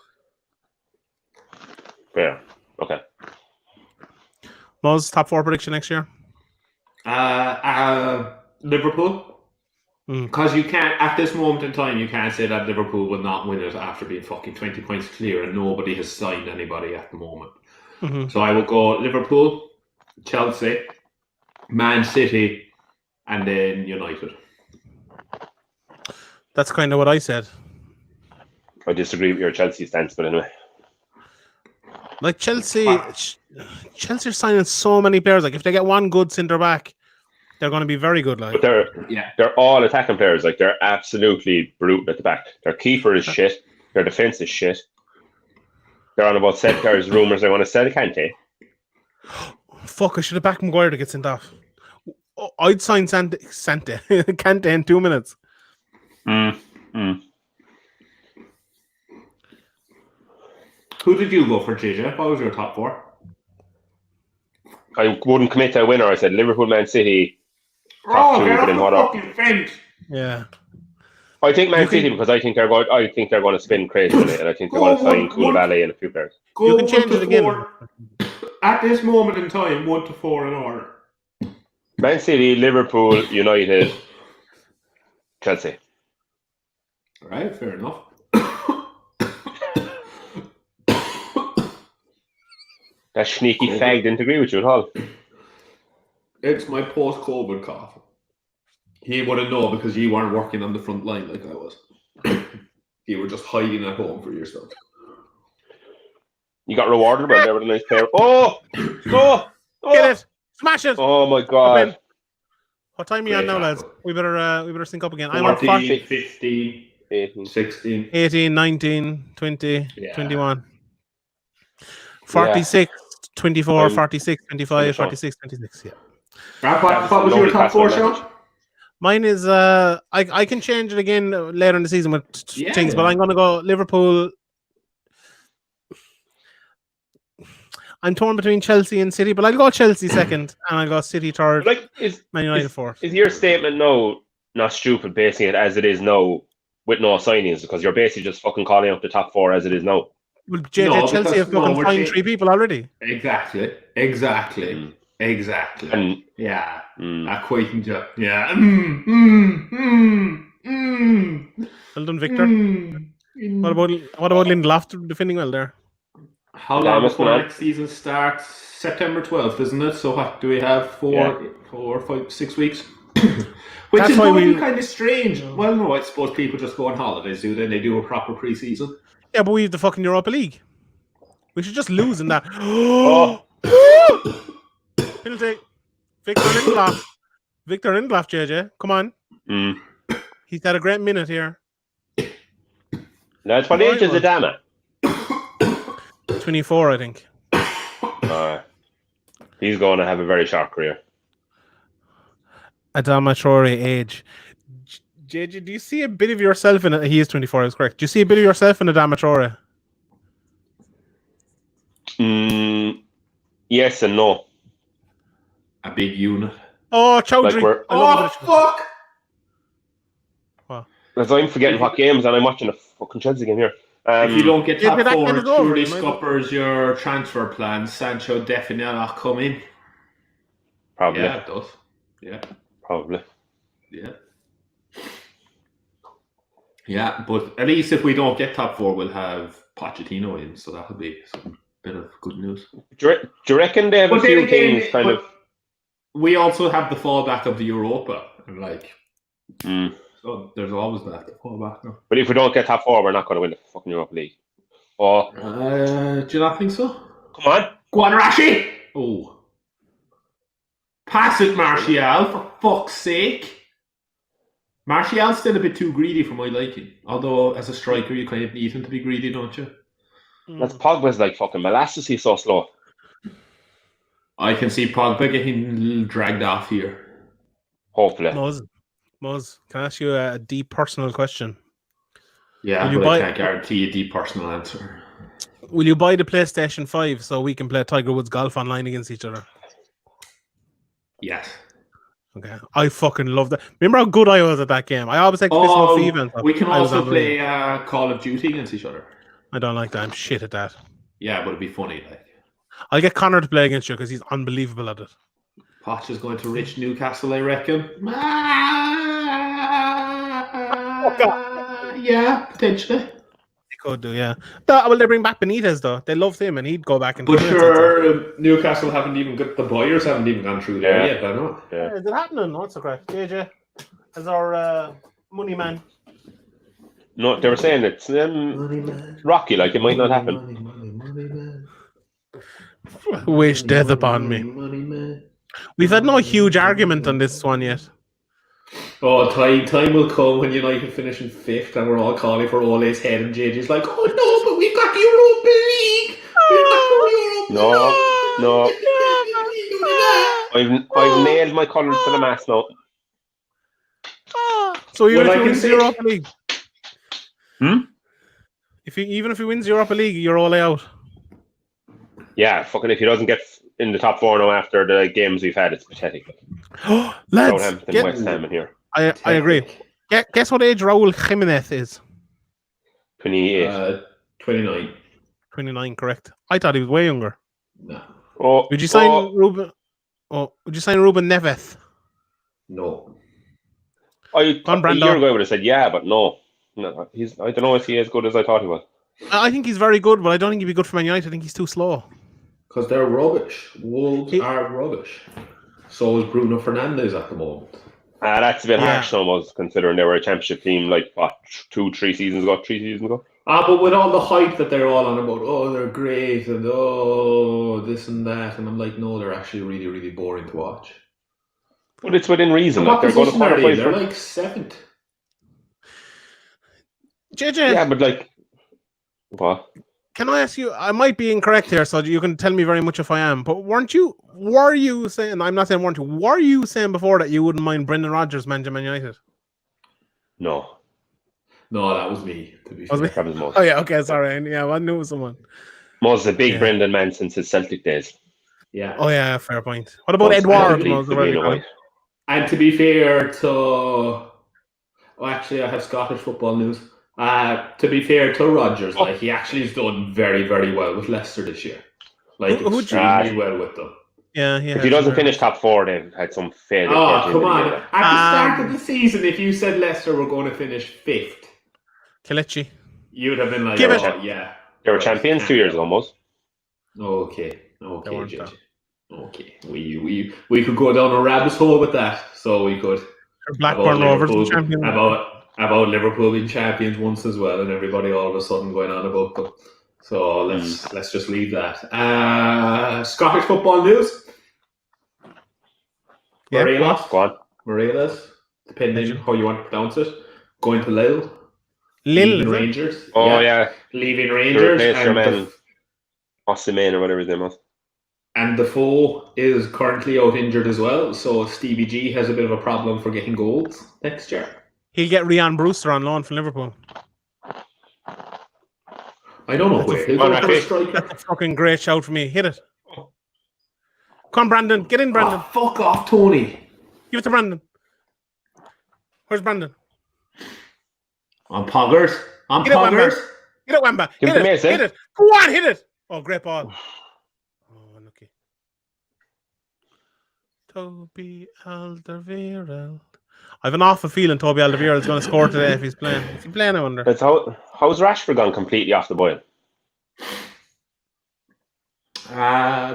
S3: Yeah. Okay.
S1: Mo's top 4 prediction next year?
S5: Liverpool. Because you can't, at this moment in time, you can't say that Liverpool will not win it after being fucking 20 points clear and nobody has signed anybody at the moment.
S1: Mm-hmm.
S5: So I will go Liverpool, Chelsea, Man City, and then United.
S1: That's kind of what I said.
S3: I disagree with your Chelsea stance, but anyway.
S1: Like Chelsea are signing so many players. Like if they get one good centre back, they're going to be very good. Like,
S3: but they're all attacking players. Like they're absolutely brutal at the back. Their keeper is shit. Their defense is shit. They're on about set. There's rumors they want to sell Kante.
S1: Fuck! I should have backed Maguire to get sent off. I'd sign Kante in 2 minutes.
S5: Who did you go for, JJ? What was your top 4?
S3: I wouldn't commit to a winner. I said Liverpool, Man City. Top 2, but in what
S5: fucking fence.
S1: Yeah.
S3: I think Man City because I think they're going to spend crazy on it, and I think they're going to sign Koulibaly and a few players.
S1: You can change it again.
S5: At this moment in time, 1 to 4 in order.
S3: Man City, Liverpool, United, Chelsea.
S5: Right, fair enough.
S3: That sneaky fag didn't agree with you at all.
S5: It's my post-COVID cough. He wouldn't know because you weren't working on the front line like I was. You were just hiding at home for yourself.
S3: You got rewarded by a nice player. Oh!
S1: Get it! Smash it!
S3: Oh my god!
S1: What time are you on now, lads? We better sync up again.
S5: 14,
S1: I'm on 40,
S5: 15,
S3: 18.
S5: 16,
S1: 18, 19, 20, 21. 46, 24,
S3: I'm
S1: 46, 25,
S3: finished off.
S1: 46, 26. Yeah.
S5: What was your top four, Sean?
S1: Mine is I can change it again later in the season with things, but I'm going to go Liverpool. I'm torn between Chelsea and City, but I'll go Chelsea second, and I'll go City third.
S3: Like, is
S1: Man United fourth.
S3: your statement no not stupid, basing it as it is now with no signings, because you're basically just fucking calling out the top four as it is now.
S1: Well, JJ,
S5: No,
S1: Chelsea
S5: because-
S1: have
S5: no,
S1: fucking
S5: we're
S1: signed
S5: saying-
S1: 3 people already.
S5: Exactly.
S3: And
S5: Yeah.
S3: mm,
S5: Quite enjoy. Yeah.
S1: Well done, Victor. What about Lindelof defending well there?
S5: How long
S3: Damas,
S5: before
S3: man.
S5: next season starts? September 12th, isn't it? So what do we have? 4, 5, 6 weeks? Which
S1: That's
S5: is
S1: why
S5: going to
S1: we-
S5: be kind of strange. Well, no, I suppose people just go on holidays, do they? They do a proper pre-season.
S1: Yeah, but we have the fucking Europa League. We should just lose in that.
S3: oh,
S1: Penalty. Victor Lindelof. Victor Lindelof, JJ. Come on.
S3: mm.
S1: He's had a great minute here.
S3: Lads, what
S1: Right,
S3: age is
S1: well.
S3: Adama?
S1: 24, I think.
S3: He's going to have a very short career.
S1: Adama Traore age. JJ, do you see a bit of yourself in it? He is 24, is correct. Do you see a bit of yourself in Adama Traore?
S3: Yes and no.
S5: A big unit.
S1: Oh, Chowdhury.
S3: Like we're-
S1: I love a bit of Chowdhury.
S5: fuck!
S3: Because I'm forgetting what games, and I'm watching a fucking Chelsea game here.
S5: If you don't get
S1: Yeah,
S5: top
S1: but that
S5: 4,
S1: game
S5: it
S1: is over,
S5: truly
S1: you might-
S5: scuppers your transfer plans. Sancho definitely not coming.
S3: Probably.
S5: Yeah, it does. Yeah.
S3: Probably.
S5: Yeah. Yeah, but at least if we don't get top 4, we'll have Pochettino in, so that'll be some bit of good news.
S3: Do you reckon they have a
S5: But then
S3: few
S5: again,
S3: things kind of...
S5: we also have the fallback of the Europa, and like,
S3: Mm.
S5: so there's always that fallback now.
S3: But if we don't get top 4, we're not going to win the fucking Europa League. Oh,
S5: Do you not think so?
S3: come on.
S5: Go on, Rashi! Oh. Pass it, Martial, for fuck's sake. Martial's still a bit too greedy for my liking. Although, as a striker, you kind of need him to be greedy, don't you?
S3: That's Pogba's like fucking molasses. He's so slow.
S5: I can see Pogba getting dragged off here.
S3: Hopefully.
S1: Moz, can I ask you a deep personal question?
S5: Yeah,
S1: Will you
S5: but
S1: buy-
S5: I can't guarantee a deep personal answer.
S1: Will you buy the PlayStation 5 so we can play Tiger Woods golf online against each other?
S5: Yes.
S1: Okay. I fucking love that. Remember how good I was at that game? I always like to piss on FIFA and stuff.
S5: we can
S1: I was
S5: also
S1: unreal.
S5: play Call of Duty against each other.
S1: I don't like that. I'm shit at that.
S5: Yeah, but it'd be funny. Like,
S1: I'll get Connor to play against you because he's unbelievable at it.
S5: Poch is going to rich Newcastle, I reckon. Yeah, potentially.
S1: They could do, yeah. Well, they bring back Benitez though. They loved him, and he'd go back and.
S5: But sure, Newcastle haven't even got the buyers haven't even gone through there
S3: Yeah.
S5: yet. I know.
S3: Yeah.
S1: Is it happening? What's the crack? JJ, as our money man.
S3: No, they were saying it's rocky, like it might not happen.
S1: Wish death upon me. We've had no huge argument on this one yet.
S5: Oh, time will come when United finish in 5th and we're all calling for Ole's head, and JJ's like, oh no, but we've got the Europa League.
S3: I've nailed my colours to the mast now.
S1: So even
S5: Well,
S1: if
S5: I
S1: you
S5: can
S1: win
S5: say-
S1: the Europa League,
S3: Hmm?
S1: even if he wins the Europa League, you're all out.
S3: Yeah, fucking if he doesn't get in the top 4 now after the games we've had, it's pathetic.
S1: Lads,
S3: Southampton, West Ham in here.
S1: I agree. Guess what age Raul Jimenez is?
S3: 28.
S5: 29.
S1: 29, correct. I thought he was way younger.
S5: No.
S3: Oh,
S1: Would you sign Ruben? Oh, would you sign Ruben Neves?
S5: No.
S3: a
S1: Brando.
S3: year ago I would have said yeah, but no. No, I don't know if he's as good as I thought he was.
S1: I think he's very good, but I don't think he'd be good for Man United. I think he's too slow.
S5: Because they're rubbish. Wolves
S1: He-
S5: are rubbish. So is Bruno Fernandes at the moment.
S3: That's a bit
S1: Yeah.
S3: harsh almost, considering they were a championship team like, what, 3 seasons ago?
S5: But with all the hype that they're all on about, oh, they're great, and oh, this and that, and I'm like, no, they're actually really, really boring to watch.
S3: But it's within reason.
S5: And
S3: Like,
S5: what
S3: they're going to
S5: position are
S3: qualify
S5: they?
S3: for...
S5: They're like 7th.
S1: JJ,
S3: Yeah, but like... What?
S1: Can I ask you? I might be incorrect here, so you can tell me very much if I am. But were you saying? I'm not saying weren't you. Were you saying before that you wouldn't mind Brendan Rodgers managing Man United?
S3: No.
S4: No, that was me. To be
S1: Was
S4: fair.
S1: it?
S3: That was Moz.
S1: Oh yeah, okay, sorry. Yeah, I knew it was someone.
S3: Moz is a big
S1: Yeah.
S3: Brendan man since his Celtic days.
S4: Yeah.
S1: Oh yeah, fair point. What about
S3: Moz
S1: Edouard?
S3: complete Sabina White.
S4: And to be fair to, actually, I have Scottish football news. To be fair to Rodgers, like he actually has done very, very well with Leicester this year. Like extremely well with them.
S1: Yeah,
S3: if he doesn't finish top 4, they've had some failure.
S4: Come on! At the start of the season, if you said Leicester were going to finish 5th,
S1: Kelechi,
S4: you'd have been like, yeah.
S3: They were champions 2 years ago, almost.
S4: Okay, JJ. Okay, we could go down a rabbit hole with that, so we could.
S1: Blackburn Rovers champions.
S4: About Liverpool being champions once as well, and everybody all of a sudden going on about them. So let's just leave that. Scottish football news.
S1: Yeah,
S3: go on.
S4: Morelos, depending how you want to pronounce it, going to Lille.
S1: Leaving
S4: Rangers.
S3: Oh yeah.
S4: Leaving Rangers.
S3: And Osimhen or whatever his name was.
S4: And Defoe is currently out injured as well, so Stevie G has a bit of a problem for getting goals next year.
S1: He'll get Ryan Brewster on loan from Liverpool.
S4: I don't know where. He'll go for a striker.
S1: That's a fucking great shout for me. Hit it. Come on, Brandon. Get in, Brandon.
S4: Oh, fuck off, Tony.
S1: Give it to Brandon. Where's Brandon?
S4: I'm Poggers.
S1: Get it, Wemba. Hit it. Go on, hit it. Oh, great ball. Oh, unlucky. Toby Alderweireld. I have an awful feeling Toby Alderweireld is going to score today if he's playing. Is he playing, I wonder?
S3: How's Rashford gone completely off the boil?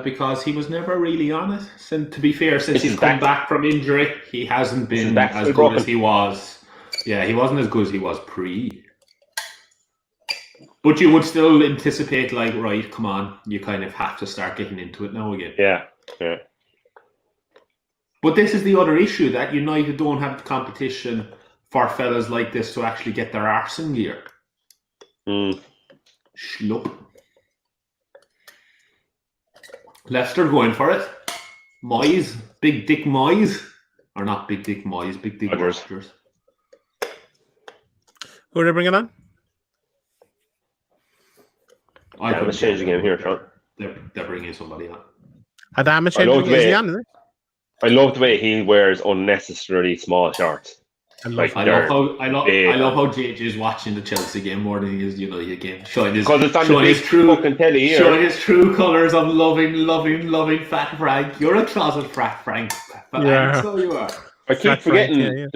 S5: Because he was never really on it. And to be fair, since he's come back from injury, he hasn't been as good as he was. Yeah, he wasn't as good as he was pre. But you would still anticipate, like, right, come on, you kind of have to start getting into it now again.
S3: Yeah.
S5: But this is the other issue, that United don't have the competition for fellas like this to actually get their arse in gear. Schlup. Leicester going for it. Moyes, Big Dick Moyes. Or not Big Dick Moyes, Big Dick Rodgers.
S1: Who are they bringing on?
S3: Let's change the game here, Sean.
S5: They're bringing somebody on.
S1: Adama changing is he on, is it?
S3: I love the way he wears unnecessarily small shorts.
S5: I love how JJ is watching the Chelsea game more than he is United game. Showing his true colours of loving Fat Frank. You're a closet Fat Frank.
S3: Yeah.
S5: So you are.
S3: I keep forgetting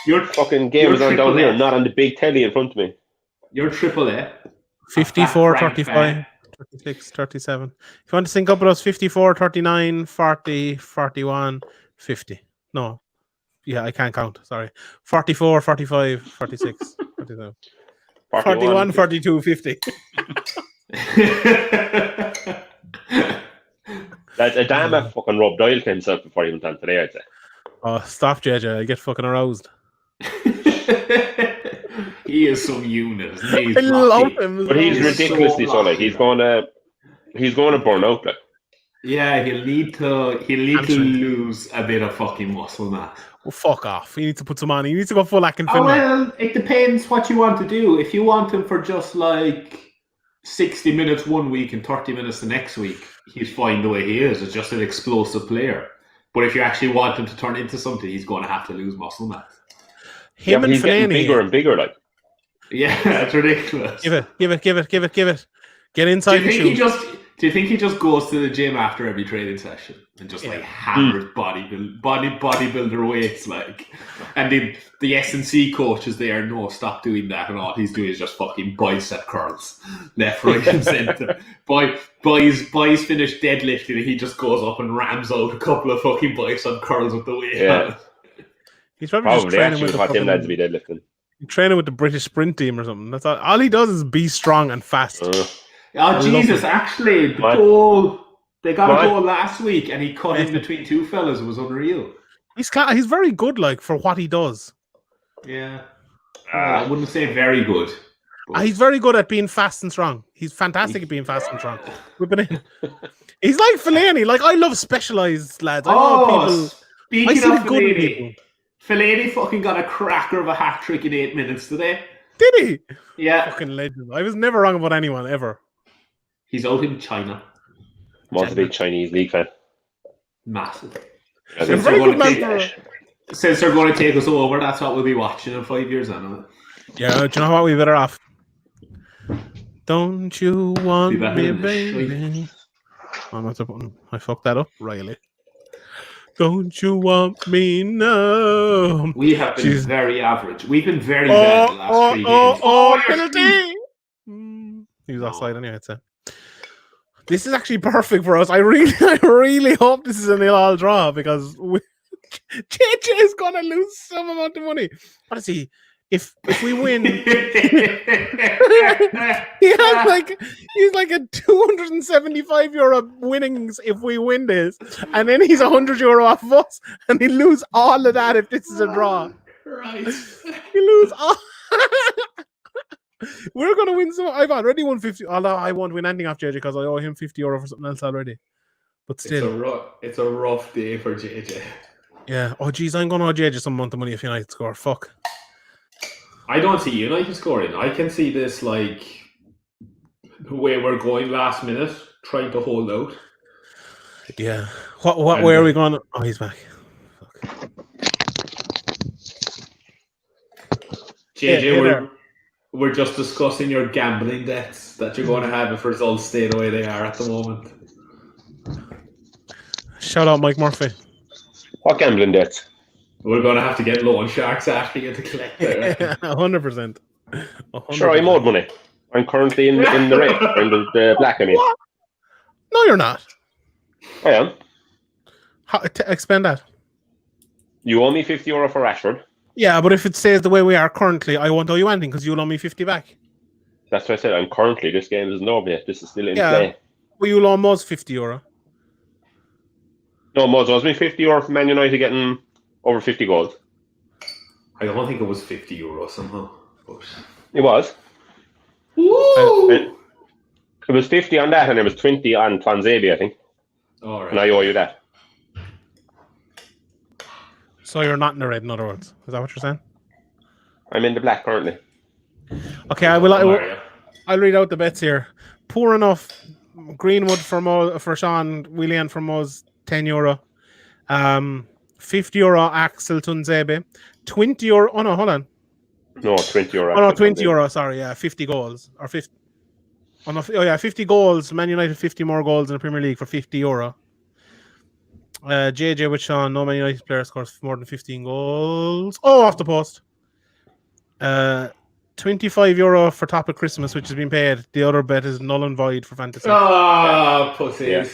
S3: your fucking game is on down here, not on the big telly in front of me.
S5: You're triple A.
S1: 54, 35, 36, 37. If you want to sync up with us, 54, 39, 40, 41, 50. No. Yeah, I can't count. Sorry. 44, 45, 46, 47. 41, 42, 50.
S3: That's a damn fucking Rob Doyle to himself before he went on today, I'd say.
S1: Oh, stop, JJ. I get fucking aroused.
S5: He is some unit.
S1: I love him.
S3: But he's ridiculously so like he's going to burn out. Like.
S5: Yeah, he'll need to lose a bit of fucking muscle mass.
S1: Well, fuck off. He needs to put some on. He needs to go full Akin
S5: Finlay. Well, it depends what you want to do. If you want him for just like 60 minutes one week and 30 minutes the next week, he's fine the way he is. It's just an explosive player. But if you actually want him to turn into something, he's going to have to lose muscle mass.
S1: Him and
S3: he's getting bigger and bigger, like.
S5: Yeah, that's ridiculous.
S1: Give it. Get inside the shoe.
S5: Do you think he just goes to the gym after every training session and just like hammers bodybuilder weights, like, and then the S&C coach is there, no, stop doing that, and all he's doing is just fucking bicep curls, left, right, and centre. Boys finish deadlifting, and he just goes up and rams out a couple of fucking bicep curls with the weight.
S3: Yeah.
S1: He's probably just training with
S3: them lads to be deadlifting.
S1: Training with the British sprint team or something. That's all he does is be strong and fast.
S5: Oh Jesus! Actually, the goal they got a goal last week, and he cut in between two fellas. It was unreal.
S1: He's very good, like for what he does.
S5: Yeah, I wouldn't say very good.
S1: He's very good at being fast and strong. He's fantastic at being fast and strong. Whipping in. He's like Fellaini. Like, I love specialized lads. I know people. I
S5: Speaking
S1: see
S5: of
S1: the good in people.
S5: Fellaini fucking got a cracker of a hat trick in 8 minutes today.
S1: Did he?
S5: Yeah.
S1: Fucking legend. I was never wrong about anyone ever.
S5: He's out in China.
S3: Was a big Chinese league fan.
S5: Massive.
S3: As
S1: You're
S3: in-
S1: very good man
S5: Since they're going to take us over, that's what we'll be watching in 5 years anyway.
S1: Yeah, do you know what? We better off. Don't you want
S5: Be better
S1: me,
S5: than this
S1: baby? I'm not the button. I fucked that up, Riley. Don't you want me now?
S5: We have been
S1: Jeez.
S5: very average. We've been very bad the last 3 games.
S1: Oh,
S5: you're
S1: penalty! He was offside anyway, I'd say. This is actually perfect for us. I really hope this is an ill-all draw because JJ is gonna lose some amount of money. Honestly, if we win, he's like a €275 winnings if we win this, and then he's €100 off of us, and he lose all of that if this is a draw.
S5: Right.
S1: He lose all. We're gonna win some. I've already won 50. Although I won't win anything off JJ because I owe him €50 for something else already. But still,
S5: It's a rough day for JJ.
S1: yeah. Oh geez, I'm gonna owe JJ some amount of money if United score. Fuck.
S5: I don't see United scoring. I can see this like the way we're going last minute, trying to hold out.
S1: Yeah. What way are we going? Oh, he's back. Fuck.
S5: JJ, we're just discussing your gambling debts that you're going to have if results stay the way they are at the moment.
S1: Shout out Mike Murphy.
S3: What gambling debts?
S5: We're going to have to get loan sharks after you to collect it.
S1: 100%.
S3: Sure, I'm owed money. I'm currently in the red, or in the black, I mean.
S1: What? No, you're not.
S3: I am.
S1: Expand that.
S3: You owe me €50 for Rashford.
S1: Yeah, but if it stays the way we are currently, I won't owe you anything because you'll owe me 50 back.
S3: That's what I said. I'm currently, this game isn't over yet. This is still in play.
S1: Well, you'll owe Moz €50.
S3: No, Moz owes me €50 for Man United getting over 50 goals.
S5: I don't think it was €50 somehow. But...
S3: It was.
S5: Woo!
S3: It was 50 on that, and it was 20 on Twanzebe, I think.
S5: All right.
S3: And I owe you that.
S1: So you're not in the red, in other words. Is that what you're saying?
S3: I'm in the black currently.
S1: Okay, I'll read out the bets here. Poor enough. Greenwood for Sean. Willian for Moz, €10. €50 Axel Tunzebe. €20. Oh no, hold on.
S3: No, €20.
S1: Oh no, €20. Sorry, yeah, 50 goals or 50. Oh no, 50 goals. Man United 50 more goals in the Premier League for €50. JJ with Sean. No Man United player scores more than 15 goals. Oh, off the post. €25 for top of Christmas, which has been paid. The other bet is null and void for fantasy.
S5: Pussies.
S3: Yeah.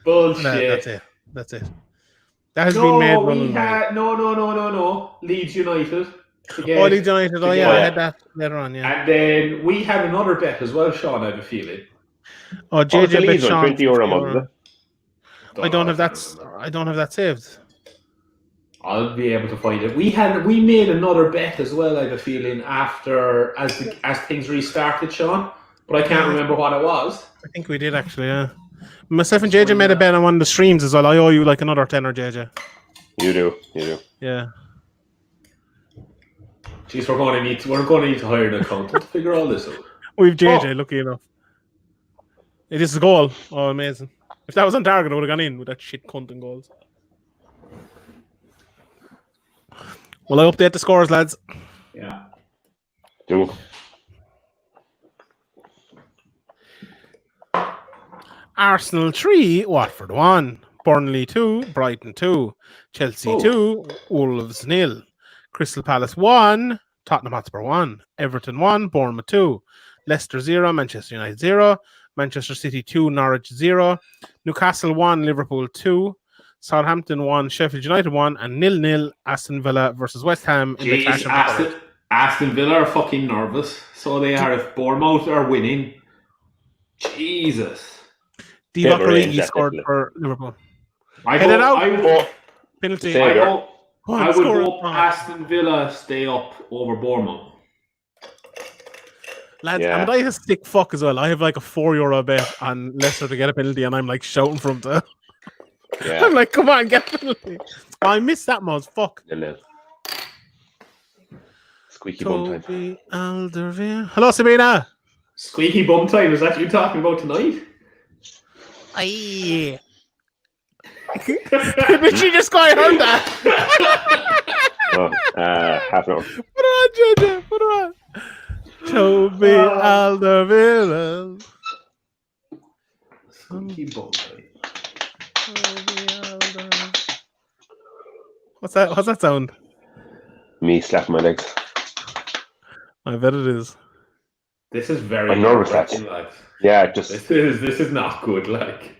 S5: Bullshit.
S1: That's it. That has been made.
S5: No. Leeds United.
S1: Oh, Leeds United. Oh, yeah, I had that later on. Yeah.
S5: And then we had another bet as well, Sean. I have a feeling.
S1: Oh, JJ bet Sean.
S3: €20 month.
S1: I don't have that saved.
S5: I'll be able to find it. We made another bet as well. I have a feeling after as things restarted, Sean. But I can't remember what it was.
S1: I think we did actually. Yeah. Myself and JJ made a bet on one of the streams as well. I owe you like another $10, JJ.
S3: You do.
S1: Yeah.
S5: Jeez, we're going to need to hire an accountant to figure all this out.
S1: We've JJ, lucky enough. It is a goal. Oh, amazing. If that was on target, I would have gone in with that shit cunt and goals. Well, I update the scores, lads.
S5: Yeah.
S3: Do.
S1: Arsenal 3, Watford 1, Burnley 2, Brighton 2, Chelsea 2, Wolves 0, Crystal Palace 1, Tottenham Hotspur 1, Everton 1, Bournemouth 2, Leicester 0, Manchester United 0, Manchester City 2, Norwich 0, Newcastle 1, Liverpool 2, Southampton 1, Sheffield United 1, and 0-0 Aston Villa versus West Ham in the Clash of
S5: Aston Villa are fucking nervous. So they are if Bournemouth are winning. Jesus.
S1: Divock Origi scored for Liverpool. Penalty.
S5: I would hope Aston Villa stay up over Bournemouth.
S1: Lads,
S3: Yeah.
S1: I'm a sick fuck as well. I have like a €4 bet on Leicester to get a penalty, and I'm like shouting from the.
S3: Yeah.
S1: I'm like, come on, get a penalty. Oh, I missed that, Moz. Fuck.
S3: 0-0. Squeaky bum time.
S1: Toby Alderweireld. Hello, Sabina.
S4: Squeaky bum time. Is that you talking about tonight?
S1: Aye. Did she just go? I heard that.
S3: Half an hour.
S1: Put her on, JJ. Put her on. Toby Alderweireld.
S4: Squeaky bum time.
S1: What's that? What's that sound?
S3: Me slapping my legs.
S1: I bet it is.
S4: This is very
S3: I'm nervous,
S4: nerve-wracking, lads.
S3: Yeah, just
S4: This is not good. Like,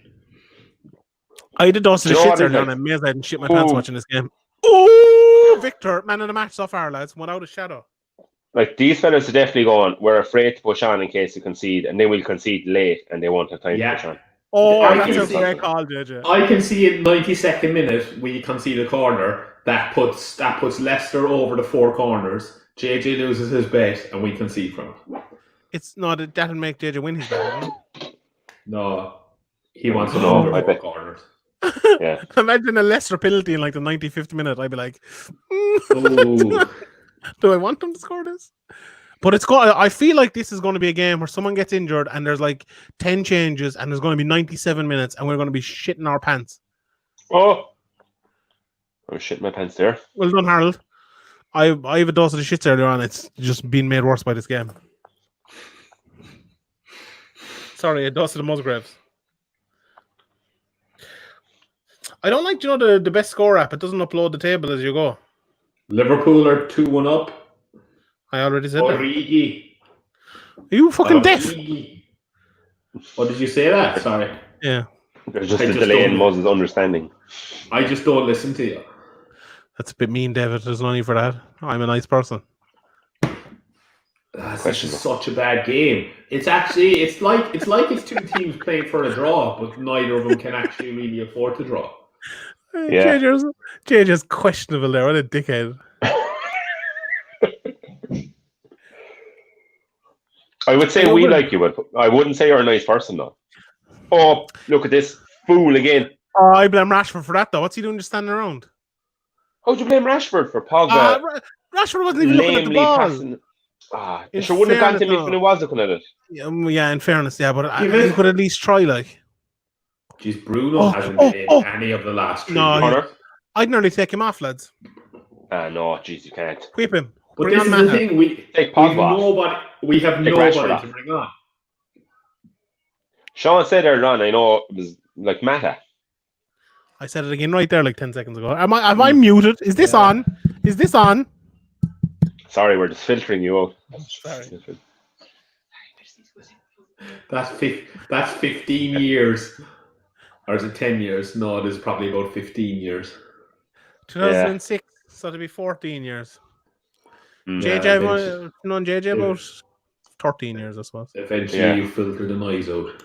S1: I did dose of
S3: Do
S1: the
S3: you know
S1: shits
S3: what
S1: earlier,
S3: it's
S1: and I'm amazed I didn't shit my pants
S3: Ooh.
S1: watching this game. Oh, Victor, man of the match so far, lads, without a shadow.
S3: like these fellas are definitely going. We're afraid to push on in case we concede, and then we'll concede late, and they won't have time
S4: Yeah.
S3: to push on.
S1: Oh,
S4: I
S1: that's
S4: can
S1: a
S4: see-
S1: great call, JJ.
S4: I can see in 92nd minute we concede a corner that puts Leicester over the 4 corners. JJ loses his bet and we concede from it.
S1: It's not that'll make JJ win his bet.
S4: No, he wants them
S3: No,
S4: over
S3: I
S4: 4
S3: bet.
S4: corners.
S3: Yeah.
S1: Imagine a Leicester penalty in like the 95th minute. I'd be like,
S4: Ooh.
S1: do I want them to score this? But it's got. I feel like this is going to be a game where someone gets injured and there's like 10 changes and there's going to be 97 minutes and we're going to be shitting our pants.
S3: Oh, I was shitting my pants there.
S1: Well done, Harold. I have a dose of the shits earlier on. It's just been made worse by this game. Sorry, a dose of the Musgraves. I don't like, the best score app. It doesn't upload the table as you go.
S4: Liverpool are 2-1 up.
S1: I already said that.
S4: Origi.
S1: Are you fucking deaf?
S4: Origi. Oh, did you say that? Sorry.
S1: Yeah,
S3: There's just
S4: I
S3: a
S4: just
S3: delay in
S4: don't-
S3: Moses' understanding.
S4: I just don't listen to you.
S1: that's a bit mean, David. There's no need for that. I'm a nice person.
S4: This is such a bad game. It's actually it's like it's 2 teams playing for a draw, but neither of them can actually really afford to draw.
S3: Yeah.
S1: JJ's questionable there. What a dickhead.
S3: I would say
S1: Yeah,
S3: we
S1: we're-
S3: like you, but I wouldn't say you're a nice person, though. Oh, look at this fool again.
S1: Oh, I blame Rashford for that, though. What's he doing just standing around?
S3: How'd you blame Rashford for Pogba
S1: Rashford wasn't even looking at the
S3: lamely
S1: ball.
S3: passing?
S1: In
S3: It sure wouldn't have gone to him
S1: fairness,
S3: if he was looking at it.
S1: Yeah, in fairness, yeah, but
S4: Give it-
S1: you could at least try, like.
S4: Jeez, Bruno
S1: Oh,
S4: hasn't
S1: oh,
S4: been
S1: oh.
S4: in any of the last 3
S1: No,
S4: games.
S3: Connor?
S1: I'd nearly take him off, lads.
S3: No, jeez, you can't.
S1: Whip him.
S4: But
S1: Bring
S4: this
S1: on
S4: is the
S1: Maher.
S4: thing, we
S3: Take
S4: have
S3: Pogba off.
S4: nobody
S3: Rashford
S4: to
S3: off.
S4: bring on.
S3: Sean said earlier on, I know it was like Mata.
S1: I said it again right there like 10 seconds ago. Am I muted? Is this on? Is this on?
S3: Sorry, we're just filtering you out.
S1: Sorry.
S4: That's 15 years. Or is it 10 years? No, it is probably about 15 years.
S1: 2006, so it'll be 14 years.
S3: Mm.
S1: JJ,
S4: Yeah,
S1: I've known JJ about 13 years, I suppose.
S4: Eventually,
S3: Yeah.
S4: you filter the noise out.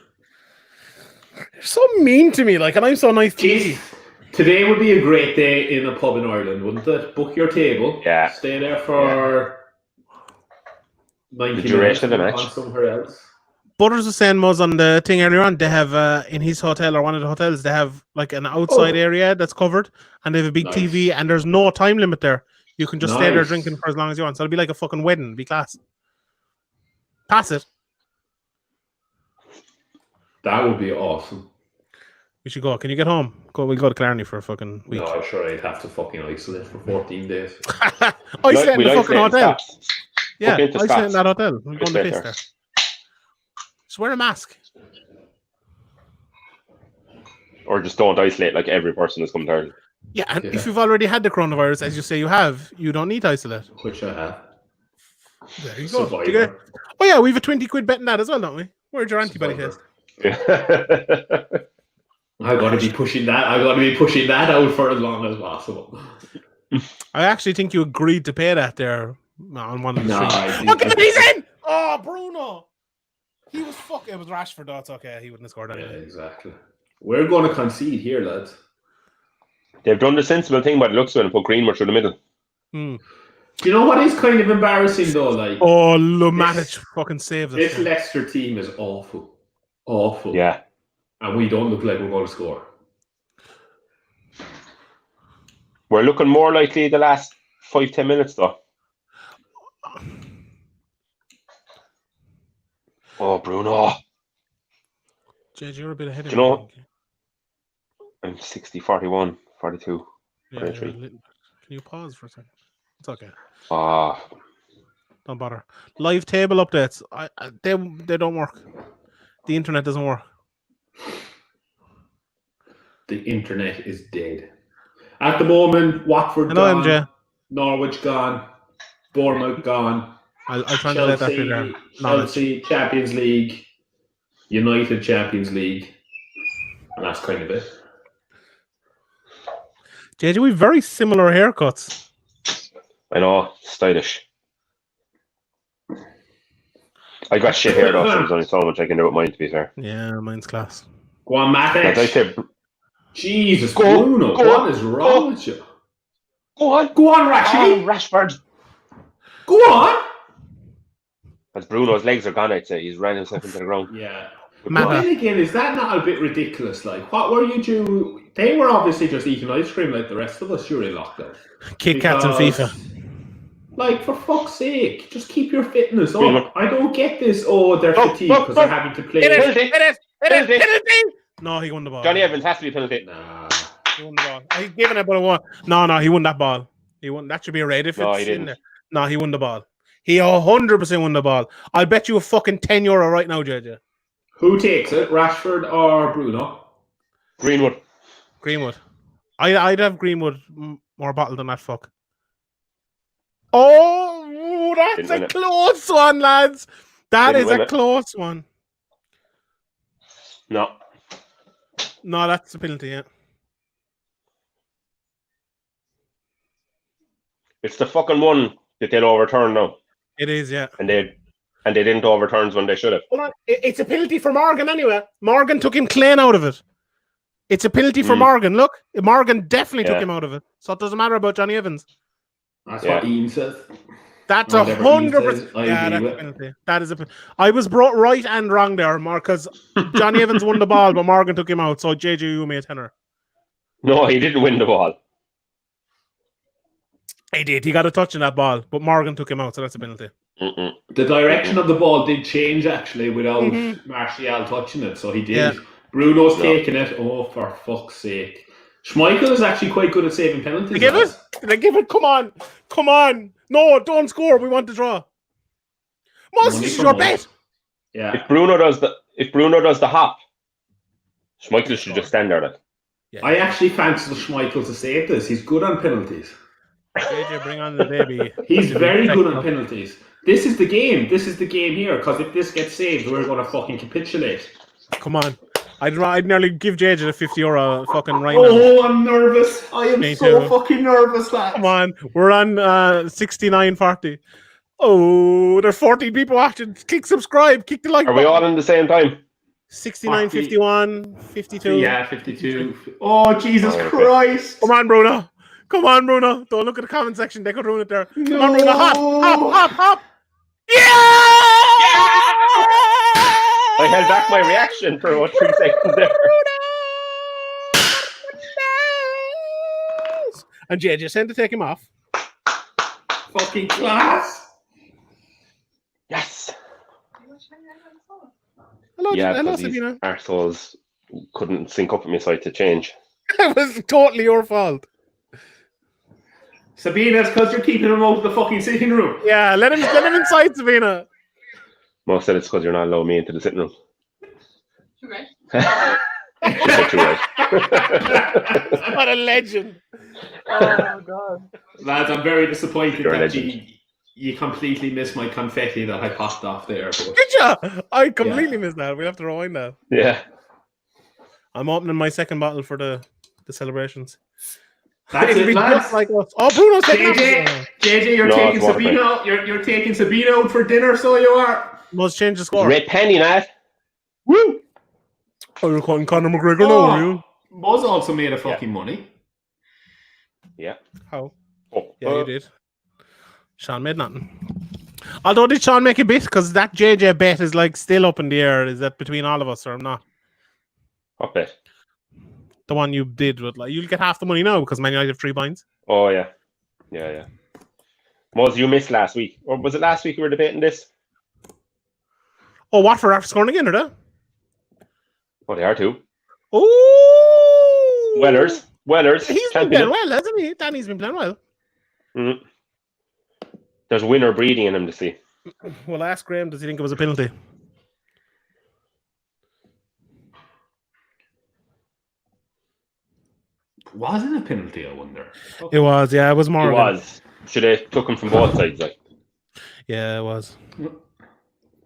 S1: You're so mean to me, like, and I'm so nice to you.
S4: Jeez, today would be a great day in a pub in Ireland, wouldn't it? Book your table.
S3: Yeah.
S4: Stay there for 90
S3: The duration
S4: minutes.
S3: of the
S4: move
S3: match.
S4: on somewhere else.
S1: Butters was saying, Muzz, on the thing earlier on, they have in his hotel or one of the hotels, they have like an outside area that's covered, and they have a big
S4: Nice.
S1: TV, and there's no time limit there. You can just stay there
S4: Nice.
S1: drinking for as long as you want. So it'll be like a fucking wedding. Be class. Pass it.
S4: That would be awesome.
S1: We should go. Can you get home? We'll go to Clarny for a fucking week.
S4: No, sure, I'd have to fucking isolate for 14 days.
S1: Isolate in
S3: We
S1: the
S3: like
S1: fucking
S3: Leighton
S1: hotel.
S3: Scots.
S1: Yeah,
S3: Book into
S1: isolate in
S3: Scots.
S1: that hotel. We're going to
S3: Isolate
S1: piss
S3: there.
S1: there. Just wear a mask.
S3: Or just don't isolate like every person that's coming to Ireland.
S1: Yeah, and
S4: Yeah.
S1: if you've already had the coronavirus, as you say you have, you don't need to isolate.
S4: Which I have.
S1: There you go.
S4: Survivor.
S1: Do you get- Oh yeah, we have a 20 quid bet in that as well, don't we? Where's your antibody test?
S4: I've got to be pushing that. I've got to be pushing that out for as long as possible.
S1: I actually think you agreed to pay that there on one of the
S4: No,
S1: streams.
S4: I think
S1: Okay, he's in! Oh, Bruno! He was fuck. It was Rashford, though. It's okay. He wouldn't have scored
S4: Yeah,
S1: anyway.
S4: exactly. We're going to concede here, lads.
S3: They've done the sensible thing by the looks of it and put Greenwood through the middle.
S1: Hmm.
S4: Do you know what is kind of embarrassing though? Like,
S1: Oh, Matic fucking saved us.
S4: this Leicester team is awful. Awful.
S3: Yeah.
S4: And we don't look like we're going to score.
S3: We're looking more likely the last 5-10 minutes, though. Oh, Bruno.
S1: JJ, you're a bit ahead of
S3: Do you
S1: me.
S3: know? I'm 60, 41, 42,
S1: Yeah,
S3: 43.
S1: can you pause for a second? It's okay.
S3: Ah,
S1: Don't bother. Live table updates. They don't work. The internet doesn't work.
S4: The internet is dead. At the moment, Watford
S1: Hello,
S4: gone,
S1: MJ.
S4: Norwich gone, Bournemouth gone,
S1: I'll translate that for you there.
S4: Chelsea Champions League, United Champions League, and that's kind of it.
S1: JJ, we have very similar haircuts.
S3: I know, stylish. I got shit hair though, so there's only so much I can do with mine, to be fair.
S1: Yeah, mine's class.
S4: Go on,
S3: As I
S4: Matic.
S3: say,
S4: Jesus,
S3: Go on,
S4: Bruno,
S3: go
S4: what
S3: on,
S4: is wrong with you?
S3: go on,
S4: Go on, Rashi.
S3: Rashford.
S4: Go on.
S3: As Bruno's legs are gone, I'd say he's ran himself into the ground.
S4: Yeah.
S1: Mata.
S4: But then again, is that not a bit ridiculous? Like, what were you doing? They were obviously just eating ice cream like the rest of us during lockdown.
S1: Kit Kats and
S4: Because,
S1: FIFA.
S4: Like, for fuck's sake, just keep your fitness up.
S3: Bruno.
S4: I don't get this, they're fatigued because they're having to play.
S3: Penalty.
S1: No, he won the ball.
S3: Johnny Evans has to be penalty.
S4: Nah.
S1: He won the ball. He's given it, but it won. No, he won that ball. He won. That should be a red if
S3: No,
S1: it's
S3: he
S1: in
S3: didn't.
S1: there. No, he won the ball. He 100% won the ball. I'll bet you a fucking €10 right now, JJ.
S4: Who takes it, Rashford or Bruno?
S3: Greenwood.
S1: Greenwood. I'd have Greenwood more bottled than that fuck. Oh, that's
S3: Didn't win
S1: a
S3: it.
S1: close one, lads. That
S3: Didn't
S1: is
S3: win
S1: a
S3: it.
S1: close one.
S3: No.
S1: No, that's a penalty, yeah.
S3: It's the fucking one that they'll overturn now.
S1: It is, yeah.
S3: And they didn't overturn when they should have.
S1: Hold on. It's a penalty for Morgan anyway. Morgan took him clean out of it. It's a penalty for Morgan. Look, Morgan definitely took him out of it. So it doesn't matter about Johnny Evans.
S4: That's what Ian says.
S1: That's
S4: Whatever Ian
S1: 100%.
S4: says, I
S1: Yeah,
S4: agree
S1: that's
S4: with.
S1: a penalty. That is a penalty. I was brought right and wrong there, Mark, because Johnny Evans won the ball, but Morgan took him out. So JJ, you owe me a tenner.
S3: No, he didn't win the ball.
S1: He did. He got a touch in that ball, but Morgan took him out, so that's a penalty.
S3: Mm-mm.
S4: The direction of the ball did change actually without Martial touching it, so he did.
S1: Yeah.
S4: Bruno's taking it. Oh, for fuck's sake. Schmeichel is actually quite good at saving penalties.
S1: Did they give it? Did they give it? Come on. Come on. No, don't score. We want to draw. Most is your bet.
S4: Yeah.
S3: If Bruno does the hop, Schmeichel should just stand there. Then.
S1: Yeah.
S4: I actually fancy Schmeichel to save this. He's good on penalties.
S1: JJ, bring on the baby.
S4: He's very good on penalties. This is the game. This is the game here, because if this gets saved, we're going to fucking capitulate.
S1: Come on. I'd nearly give JJ the €50 fucking right now.
S4: Oh, I'm nervous. I am
S1: Me
S4: so
S1: too.
S4: fucking nervous, lads.
S1: Come on. We're on 69.40. Oh, there's 14 people watching. Click subscribe. Click the like
S3: Are we all in the same time?
S1: 69.51, 52.
S4: Yeah, 52. Oh, Jesus
S3: Oh, okay.
S4: Christ.
S1: Come on, Bruno. Come on, Bruno. Don't look at the comment section. They could ruin it there. Come on, Bruno. Hop, hop, hop, hop. Yeah!
S3: I held back my reaction for about 3 seconds there.
S1: And JJ sent to take him off.
S4: Fucking class.
S3: Yes.
S1: Hello,
S3: Yeah,
S1: hello,
S3: because these
S1: Sabina.
S3: arseholes couldn't sync up with me, so I had to change.
S1: It was totally your fault.
S4: Sabina, it's because you're keeping him out of the fucking sitting room.
S1: Yeah, let him inside, Sabina.
S3: Mo said it's because you're not allowing me into the sitting room.
S6: Too right.
S3: She said too right.
S1: What a legend. Oh, God.
S4: Lads, I'm very disappointed
S3: You're a
S4: that
S3: legend.
S4: you completely missed my confetti that I popped off there. But
S1: Did ya? I completely missed that. We'll have to rewind that.
S3: Yeah.
S1: I'm opening my second bottle for the celebrations.
S4: that's
S1: It'll
S4: it,
S1: be
S4: lads.
S1: just like us. Oh, Bruno's taking
S4: JJ,
S1: off.
S4: JJ, you're
S3: No,
S4: taking
S3: it's water
S4: Sabina. You're taking Sabina out for dinner, so you are.
S1: Must change the score.
S3: Red penny, lad.
S1: Woo! Oh, you're calling Conor McGregor now, are you?
S4: Buzz also made a fucking money.
S3: Yeah.
S1: How?
S3: Oh,
S1: Yeah, you did. Sean made nothing. Although did Sean make a bit? Because that JJ bet is like still up in the air. Is that between all of us or not?
S3: What bet?
S1: The one you did with like you'll get half the money now because Man United have 3 points.
S3: Oh yeah. Moz, you missed last week. Or was it last week we were debating this?
S1: Oh, Watford after scoring again, are they?
S3: Oh, they are too.
S1: Oh,
S3: Wellers.
S1: He's been playing well, hasn't he? Danny's been playing well.
S3: Mm. There's winner breeding in him to see.
S1: Well, ask Graham, does he think it was a penalty?
S5: Was it a penalty, I wonder?
S1: It was, yeah, it was
S3: He
S1: Morgan.
S3: was. Should have took him from both sides, like.
S1: Yeah, it was.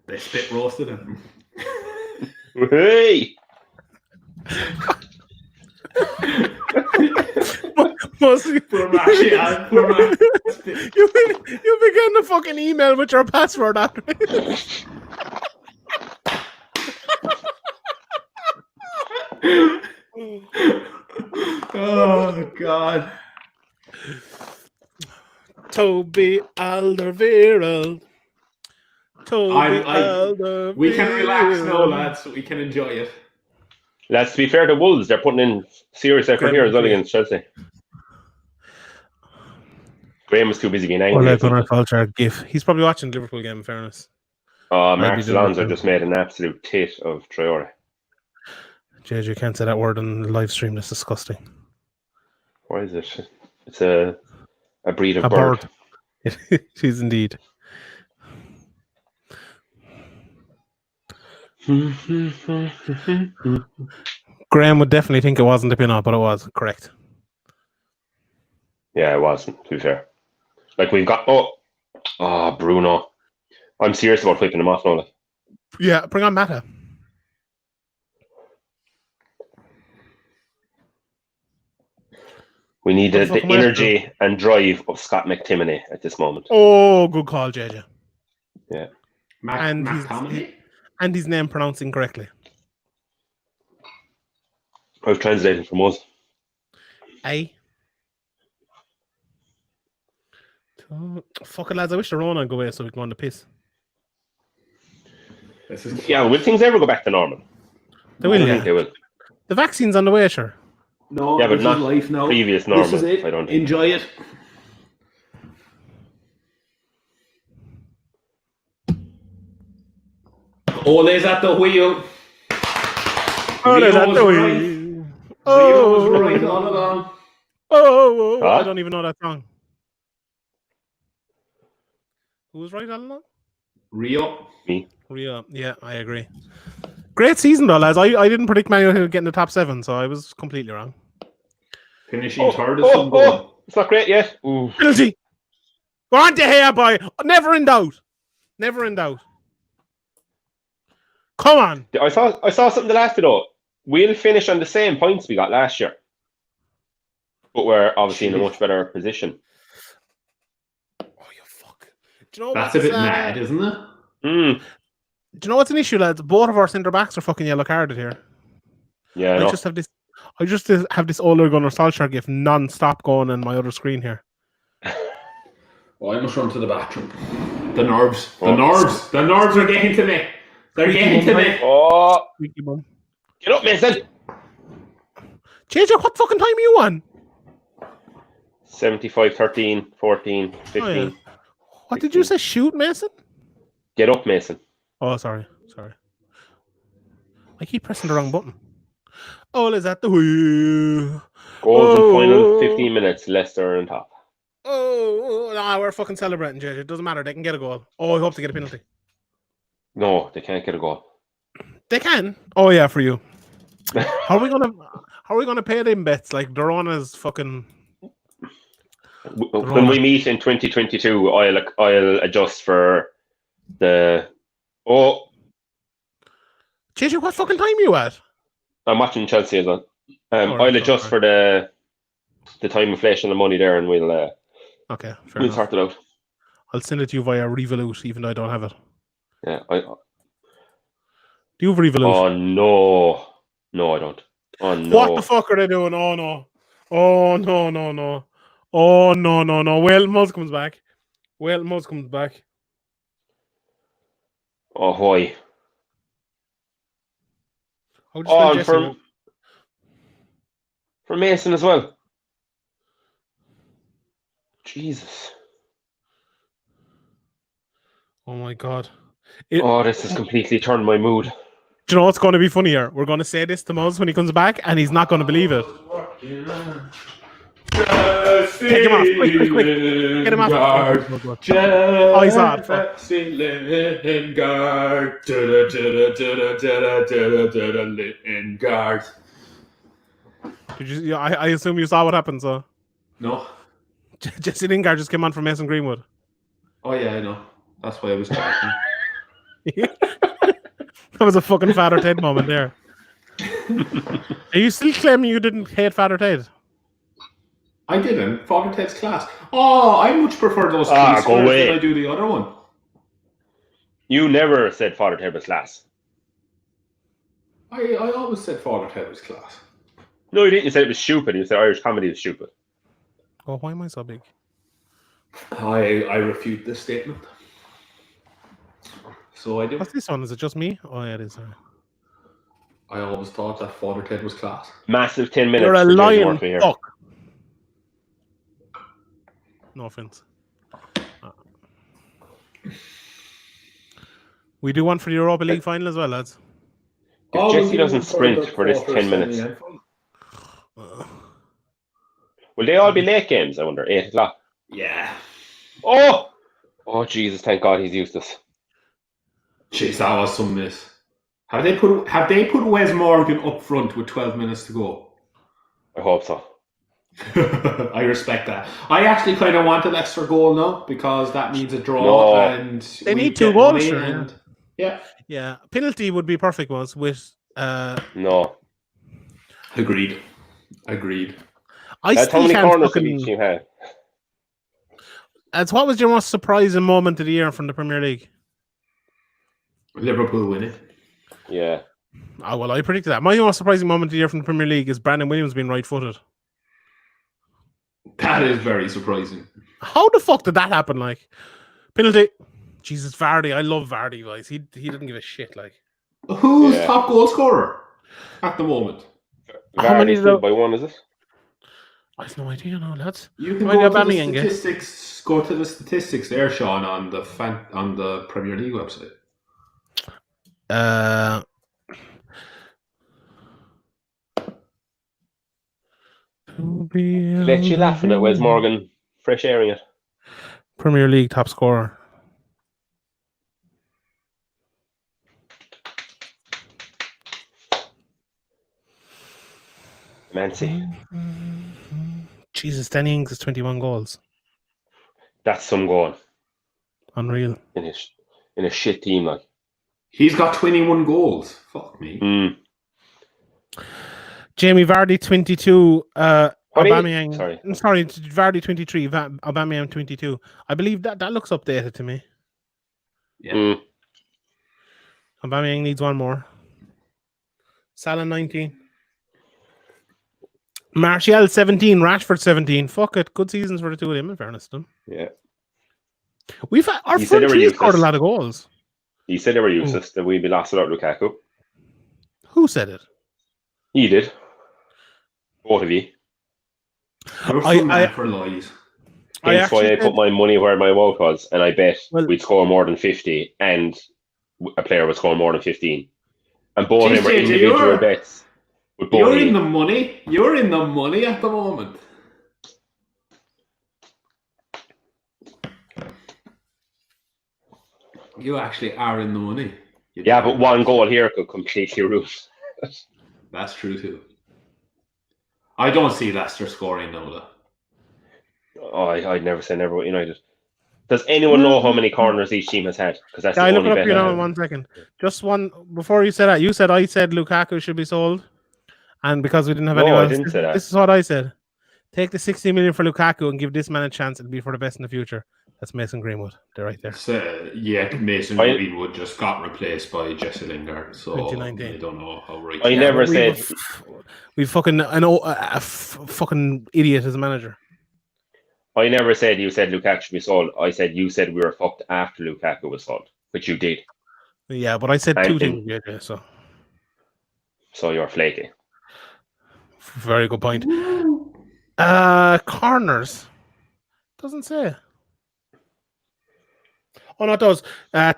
S5: They spit roasted him.
S3: Hey!
S1: Mostly,
S5: Poor Martial, poor Martial.
S1: you've been getting a fucking email with your password after it.
S5: Oh God.
S1: Toby Alderweireld. Toby Alderweireld.
S5: We can relax now, lads. We can enjoy it.
S3: Lads, to be fair to Wolves, they're putting in serious effort here as well against Chelsea. Graham was too busy being angry.
S1: Ole Gunnar Solskjaer gif. He's probably watching the Liverpool game, in fairness.
S3: Mark Alonso just made an absolute tit of Traore.
S1: JJ, you can't say that word on the live stream. That's disgusting.
S3: Why is it? It's a breed of
S1: A
S3: bird.
S1: It is indeed. Graham would definitely think it wasn't a pin-up, but it was correct.
S3: Yeah, it wasn't, to be fair. Like, we've got... Oh, Bruno. I'm serious about flipping him off now. Like.
S1: Yeah, bring on Mata.
S3: We need the energy and drive of Scott McTominay at this moment.
S1: Oh, good call, JJ.
S3: Yeah.
S1: And his name pronounced incorrectly.
S3: I was translating from us.
S1: Aye. Fuck it, lads. I wish the Rona would go away so we can go on the piss.
S3: Yeah, will things ever go back to normal?
S1: They will,
S3: I think they will.
S1: The vaccine's on the way, sure.
S5: No,
S3: yeah, but not
S5: life now.
S3: Previous normal.
S5: This is it.
S3: I don't think.
S5: Enjoy it. Ole's at the wheel.
S1: Ole's at the wheel.
S5: Rio was right all along.
S1: Oh, I don't even know that song. Who was right all along?
S5: Rio.
S3: Me.
S1: Rio. Yeah, I agree. Great season though, lads. I didn't predict Man United would get in the top 7, so I was completely wrong.
S5: Finishing third is some good.
S3: It's not great yet.
S1: Penalty. Go on to here, boy. Never in doubt. Never in doubt. Come on.
S3: I saw something the last though. We'll finish on the same points we got last year. But we're obviously in a much better position.
S1: Oh, you fuck. Do you know
S5: that's a bit mad, isn't it?
S3: Mm.
S1: Do you know what's an issue, lads? Both of our centre backs are fucking yellow carded here.
S3: Yeah,
S1: I just have this Ole Gunnar Solskjaer gif non-stop going on my other screen here.
S5: Oh, I must run to the bathroom. The nerves. The nerves are getting to me. They're getting to me.
S3: Oh, get up, Mason.
S1: JJ, what fucking time are you on?
S3: 75, 13, 14, 15.
S1: Oh, yeah. What did you say? Shoot, Mason?
S3: Get up, Mason.
S1: Oh, sorry. I keep pressing the wrong button. Ole's at the wheel.
S3: Goals in final 15 minutes. Leicester on top.
S1: Oh, no, we're fucking celebrating, JJ. It doesn't matter. They can get a goal. Oh, I hope to get a penalty.
S3: No, they can't get a goal.
S1: They can. Oh yeah, for you. How are we gonna pay them bets? Like Dorona's fucking.
S3: When we meet in 2022, I'll adjust for the. Oh,
S1: JJ, what fucking time are you at?
S3: I'm watching Chelsea as well. I'll adjust for the time inflation and money there, and we'll
S1: we'll
S3: sort it out.
S1: I'll send it to you via Revolut, even though I don't have it.
S3: Yeah,
S1: Do you have Revolut?
S3: Oh no, I don't. Oh no!
S1: What the fuck are they doing? Oh no! Oh no! Oh no! Well, Muzz comes back. Well, Mo's comes back.
S3: Oh, hoy.
S1: How do you spell
S3: Oh, and
S1: Jesse? Mo?
S3: for Mason as well. Jesus.
S1: Oh my god.
S3: Oh, this has completely turned my mood.
S1: Do you know what's going to be funny here? We're going to say this to Moz when he comes back, and he's not going to believe it. Take him off, quick. Get him off. Oh, he's on. Fuck.
S5: Jesse Lingard. Lingard.
S1: Did you? Yeah, I assume you saw what happened. So
S5: No.
S1: Jesse Lingard just came on from Mason Greenwood.
S5: Oh yeah, I know. That's why I was talking.
S1: That was a fucking Father Ted moment there. Are you still claiming you didn't hate Father Ted?
S5: I didn't. Father Ted's class. Oh, I much prefer those
S3: Ah,
S5: three
S3: go
S5: squares
S3: away.
S5: than I do the other one.
S3: You never said Father Ted was class.
S5: I always said Father Ted was class.
S3: No, you didn't. You said it was stupid. You said Irish comedy was stupid.
S1: Oh, why am I so big?
S5: I refute this statement. So I do.
S1: What's this one? Is it just me? Oh yeah, it is.
S5: I always thought that Father Ted was class.
S3: Massive 10 minutes.
S1: You're a
S3: for James
S1: lion.
S3: Murphy here.
S1: Fuck. No offense. We do one for the Europa League final as well, lads.
S3: If Jesse doesn't sprint for this 10 minutes, will they all be late games? I wonder. 8 o'clock.
S5: Yeah.
S3: Oh, Jesus! Thank God he's used this.
S5: Jeez, that was some miss. Have they put Wes Morgan up front with 12 minutes to go?
S3: I hope so.
S5: I respect that. I actually kind of want a Leicester goal now because that means a draw
S3: No.
S5: and
S1: They
S5: we
S1: need
S5: get
S1: 2 goals.
S5: money
S1: Sure,
S5: and yeah.
S1: yeah. Penalty would be perfect. Was with
S3: No.
S5: Agreed.
S1: I
S3: That's how
S1: still
S3: many
S1: can't
S3: corners did
S1: fucking.
S3: each team have?
S1: What was your most surprising moment of the year from the Premier League?
S5: Liverpool win it.
S3: Yeah.
S1: Oh, well, I predicted that. My most surprising moment of the year from the Premier League is Brandon Williams being right-footed.
S5: That is very surprising.
S1: How the fuck did that happen? Like, penalty. Jesus, Vardy. I love Vardy, guys. He didn't give a shit. Like,
S5: Who's
S3: Yeah.
S5: top goal scorer at the moment?
S1: How many
S3: Vardy still
S1: did-
S3: by 1, is it?
S1: I have no idea, no, lads.
S5: You can
S1: Why
S5: go
S1: did
S5: to the
S1: Aubameyang get?
S5: statistics. Go to the statistics there, Sean, on the Premier League website.
S3: Let you laughing at Wes Morgan fresh airing it.
S1: Premier League top scorer.
S3: Mancy.
S1: Jesus, Danny Ings has 21 goals.
S3: That's some going
S1: Unreal.
S3: in a shit team like.
S5: He's got 21 goals. Fuck me.
S1: Jamie Vardy 22.
S3: What
S1: Aubameyang.
S3: Sorry.
S1: Vardy 23. Aubameyang 22. I believe that looks updated to me.
S5: Yeah.
S1: Aubameyang needs one more. Salah 19. Martial 17. Rashford 17. Fuck it. Good seasons for the two of them, in fairness to them.
S3: Yeah.
S1: We've had, our
S3: You said they
S1: front
S3: were
S1: three scored a
S3: useless.
S1: lot of goals.
S3: He said they were useless, that we'd be lost without Lukaku.
S1: Who said it?
S3: He did. Both of you.
S5: You're
S1: I-
S5: so mad for lies.
S3: Hence why I put my money where my mouth was, and I bet
S1: Well-
S3: we'd score more than 50, and a player would score more than 15. And both of them were
S5: JJ,
S3: individual
S5: you're-
S3: bets. With both
S5: You're
S3: of
S5: in
S3: you.
S5: the money. You're in the money at the moment. You actually are in the money.
S3: Yeah, but one goal here could completely ruin.
S5: That's true too. I don't see Leicester scoring now, though.
S3: Oh, I'd never say never with United. Does anyone know how many corners each team has had? Because that's
S1: Yeah,
S3: the
S1: I look
S3: only
S1: it up
S3: bet
S1: here
S3: I
S1: now
S3: have.
S1: in 1 second. Just one before you said that. You said I said Lukaku should be sold, and because we didn't have
S3: No,
S1: anyone
S3: I
S1: else,
S3: didn't say that.
S1: this is what I said. Take the 60 million for Lukaku and give this man a chance. It'll be for the best in the future. That's Mason Greenwood. They're right there.
S5: So, yeah, Mason Greenwood just got replaced by Jesse Lingard, so
S1: 2019.
S5: I don't know how right.
S3: I never
S1: but
S3: said.
S1: we fucking fucking idiot as a manager.
S3: I never said you said Lukaku should be sold. I said you said we were fucked after Lukaku was sold, which you did.
S1: Yeah, but I said
S3: And-
S1: two things. JJ,
S3: So you're flaky.
S1: very good point. Corners doesn't say. Oh no, it does.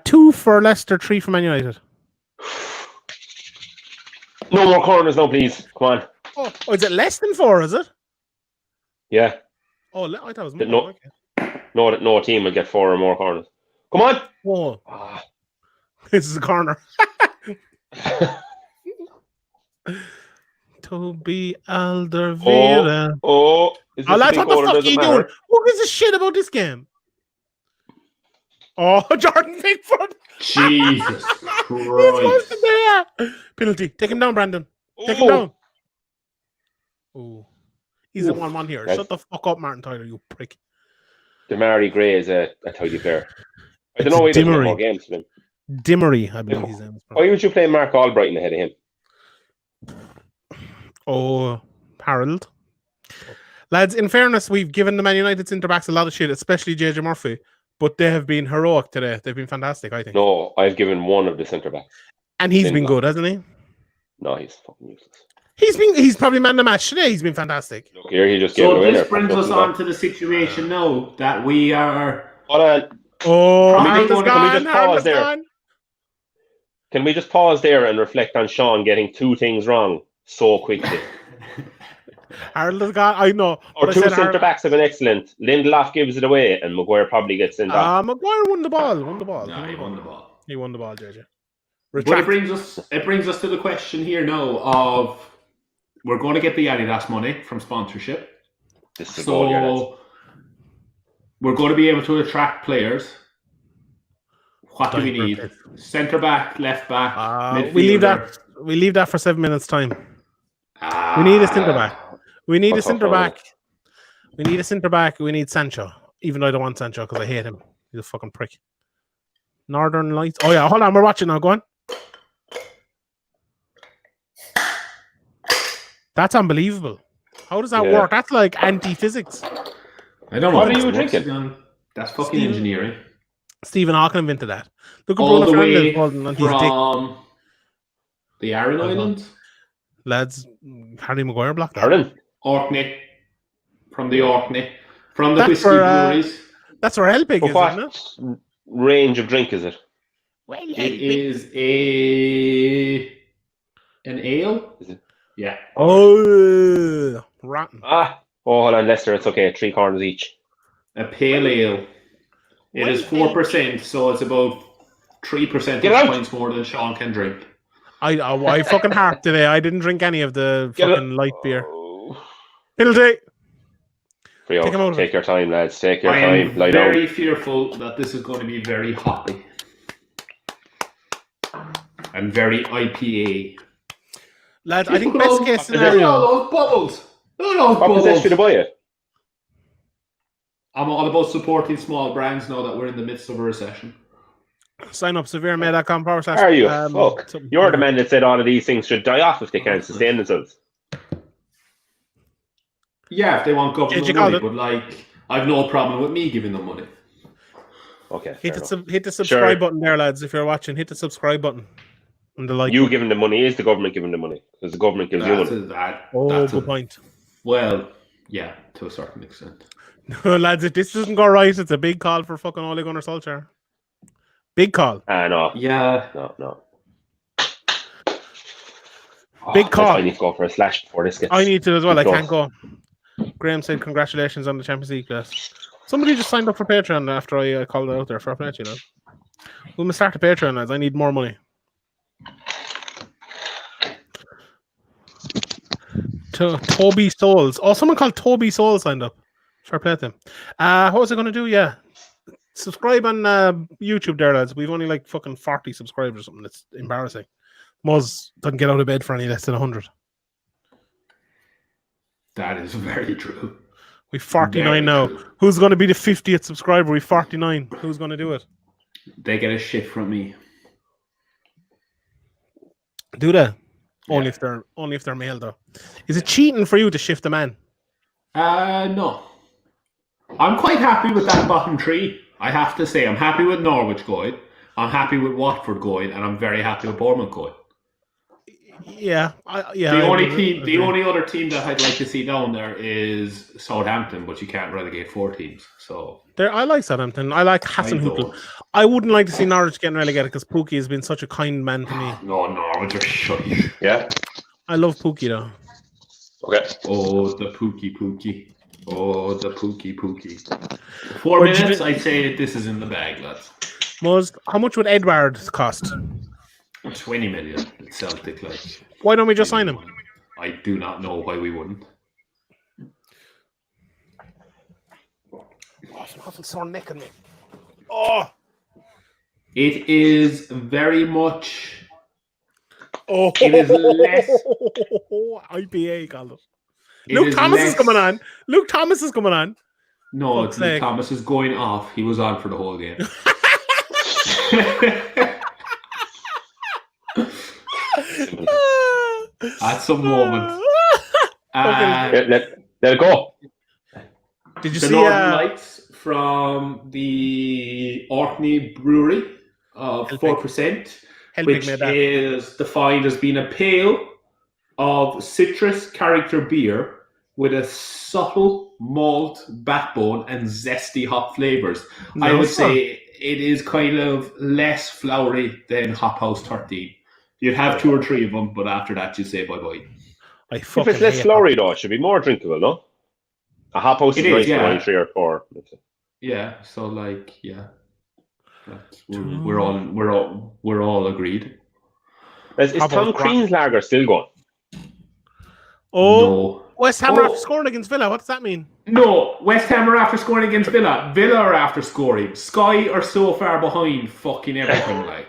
S1: 2 for Leicester, 3 for Man United.
S3: No more corners now, please. Come on.
S1: Oh, is it less than 4? Is it?
S3: Yeah.
S1: Oh, I thought it was more.
S3: No.
S1: Okay.
S3: No team will get 4 or more corners. Come on.
S1: Oh,
S3: Ah.
S1: this is a corner. Toby Alderweireld.
S3: Is this
S1: Oh,
S3: a
S1: lads,
S3: big
S1: what
S3: goal
S1: the
S3: or
S1: fuck are
S3: does it
S1: you
S3: matter?
S1: doing? Who gives a shit about this game? Oh, Jordan Pickford.
S5: Jesus
S1: He's close to
S5: Christ.
S1: there. Penalty. Take him down, Brandon. Take him
S3: Oh.
S1: down. Oh, he's at
S5: Oof.
S1: 1-1 here.
S3: That's-
S1: Shut the fuck up, Martin Tyler, you prick.
S3: Demary Gray is a tidy player. I
S1: It's
S3: don't know why he doesn't get
S1: Dimmery.
S3: more games than him.
S1: Dimmery, I believe his name is.
S3: Why would you play Mark Albrighton ahead of him?
S1: Oh, Harold. Lads, in fairness, we've given the Man United centre backs a lot of shit, especially JJ Murphy, but they have been heroic today. They've been fantastic, I think.
S3: No, I've given one of the centre backs.
S1: And he's been
S3: Lindelof.
S1: good, hasn't he?
S3: No, he's fucking useless.
S1: He's probably man of the match today. He's been fantastic.
S3: Look here, he just gave it
S5: So
S3: away there.
S5: this brings us on to the situation now that we are.
S3: Hold on.
S1: Oh,
S5: Can we
S1: Harold
S5: just-
S1: is
S5: can we
S1: gone.
S3: just
S1: Harold
S3: pause
S1: is
S3: there?
S1: gone.
S3: Can we just pause there and reflect on Sean getting 2 things wrong so quickly?
S1: Harold is gone. I know.
S3: Our
S1: but I
S3: 2
S1: said
S3: centre
S1: Harold-
S3: backs have been excellent. Lindelof gives it away, and Maguire probably gets sent off.
S1: Maguire won the ball. Won the ball.
S5: No, he won the ball.
S1: He won the ball, JJ.
S5: But it
S1: Retract.
S5: brings us to the question here now of we're going to get the Adidas money from sponsorship.
S3: This is a goal here, lads.
S5: So we're going to be able to attract players. What do we need? Centre back, left back, midfielder.
S1: We leave that for 7 minutes time. We need a centre back. We need a
S3: What's up,
S1: centre
S3: Ronald?
S1: back. We need a centre back. We need Sancho. Even though I don't want Sancho because I hate him. He's a fucking prick. Northern Lights. Oh yeah, hold on. We're watching now. Go on. That's unbelievable. How does that
S3: Yeah.
S1: work? That's like anti-physics.
S5: I don't know.
S3: What are
S5: how
S3: you
S5: it works.
S3: drinking?
S5: That's fucking
S1: Stephen-
S5: engineering.
S1: Stephen Hawking invented that. Look at
S5: All
S1: Bruno
S5: the way
S1: Fernandes holding on his dick.
S5: from the Aran
S1: Uh-huh.
S5: Islands.
S1: Lads, Harry Maguire blocked that.
S3: Ireland.
S5: Orkney. From the Orkney. From the
S1: That's
S5: whiskey
S1: for,
S5: breweries.
S1: That's where Helpig
S3: But
S1: is,
S3: what
S1: isn't it?
S3: range of drink is it?
S1: Well,
S5: It is an ale.
S3: Is it?
S5: Yeah.
S1: Oh, rotten.
S3: Oh, hold on, Leicester. It's okay. 3 corners each.
S5: A pale ale. It is 4%, so it's about 3%
S3: Get out.
S5: points more than Sean can drink.
S1: I fucking harped today. I didn't drink any of the
S3: Get
S1: fucking
S3: out.
S1: light beer.
S3: Oh.
S1: Penalty.
S3: Frio,
S1: Take him out of
S3: take your time, lads. Take your
S5: I
S3: time.
S5: am
S3: Lie down.
S5: very fearful that this is going to be very hoppy. And very IPA.
S1: Lads, I think
S5: Look at
S1: best
S5: all-
S1: case
S5: Look at
S1: scenario.
S5: all those bubbles. Look at those
S3: What possessed you to
S5: bubbles.
S3: buy it?
S5: I'm all about supporting small brands now that we're in the midst of a recession.
S1: Sign up severemay.com /
S3: Are you? Fuck.
S1: something.
S3: You're the man that said all of these things should die off if they can't sustain themselves.
S5: Yeah, if they want government
S1: you call
S5: money,
S1: it?
S5: but like, I've no problem with me giving them money.
S3: Okay.
S1: Hit
S3: fair enough.
S1: the subscribe
S3: Sure.
S1: button there, lads. If you're watching, hit the subscribe button. And the like.
S3: You giving the money is the government giving the money because the government gives you
S5: That's
S3: money.
S1: Good point.
S5: Well, yeah, to a certain extent.
S1: No, lads, if this doesn't go right, it's a big call for fucking Ole Gunnar Solskjaer. Big call.
S3: No,
S5: Yeah,
S3: no.
S1: Big call.
S3: I need to go for a slash before this gets.
S1: I need to as well. I
S3: too
S1: can't
S3: close.
S1: go. Graham said, "Congratulations on the Champions League, guys." Somebody just signed up for Patreon after I called it out there. For play, you know. We'll start a Patreon, lads. I need more money. To Toby Souls. Oh, someone called Toby Souls signed up. Fair play to him. What was I going to do? Yeah. Subscribe on YouTube there, lads. We've only like fucking 40 subscribers or something. It's embarrassing. Muzz doesn't get out of bed for any less than 100.
S5: that is very true.
S1: We've 49
S5: Very
S1: now.
S5: true.
S1: Who's going to be the 50th subscriber? We've 49. Who's going to do it?
S5: They get a shift from me.
S1: Do they? Only
S5: Yeah.
S1: if they're male though. Is it cheating for you to shift a man?
S5: No. I'm quite happy with that bottom three. I have to say, I'm happy with Norwich going. I'm happy with Watford going, and I'm very happy with Bournemouth going.
S1: Yeah,
S5: The
S1: I
S5: only
S1: would
S5: team,
S1: agree.
S5: the only other team that I'd like to see down there is Southampton, but you can't relegate 4 teams. So
S1: I like Southampton. I like Hassan
S5: I
S1: Hoopel.
S5: don't.
S1: I wouldn't like to see Norwich getting relegated because Pookie has been such a kind man to me.
S5: No, Norwich are shite.
S3: Yeah.
S1: I love Pookie though.
S3: Okay.
S5: Oh, the Pookie. Oh, the Pookie. 4
S1: Or do you
S5: minutes,
S1: do-
S5: I'd say this is in the bag, lads.
S1: How much would Edward cost?
S5: 20 million at Celtic, like.
S1: Why don't we just sign him?
S5: I do not know why we wouldn't.
S1: Awful sore neck on me. Oh,
S5: It is very much.
S1: oh,
S5: It is less.
S1: IPA, called it.
S5: It
S1: Luke
S5: is
S1: Thomas is
S5: less-
S1: coming on. Luke Thomas is coming on.
S5: No,
S1: Fuck's
S5: Luke
S1: sake.
S5: Thomas is going off. He was on for the whole game. At some moment.
S3: Let it go.
S1: Did you
S5: The
S1: see?
S5: Northern Lights from the Orkney Brewery of
S1: Helpig.
S5: 4%,
S1: Helpig
S5: which
S1: made that.
S5: is defined as being a pale of citrus character beer with a subtle malt backbone and zesty hop flavors. I would
S1: Nice
S5: say it is kind of less flowery than Hop House 13. You'd have 2 or 3 of them, but after that, you say bye-bye.
S1: I
S3: If
S1: fucking
S3: it's less
S1: hate
S3: flowery,
S1: hop.
S3: though, it should be more drinkable, no? A hop house is
S5: It is,
S3: nice for
S5: yeah.
S3: only 3 or 4.
S5: Yeah, so like, yeah. We're all agreed.
S3: Is
S1: Hop
S3: Tom
S1: house
S3: Crean's lager still going?
S1: Oh,
S5: No.
S1: West Ham are
S5: Oh.
S1: after scoring against Villa. What does that mean?
S5: No, West Ham are after scoring against Villa. Villa are after scoring. Sky are so far behind fucking everything, like.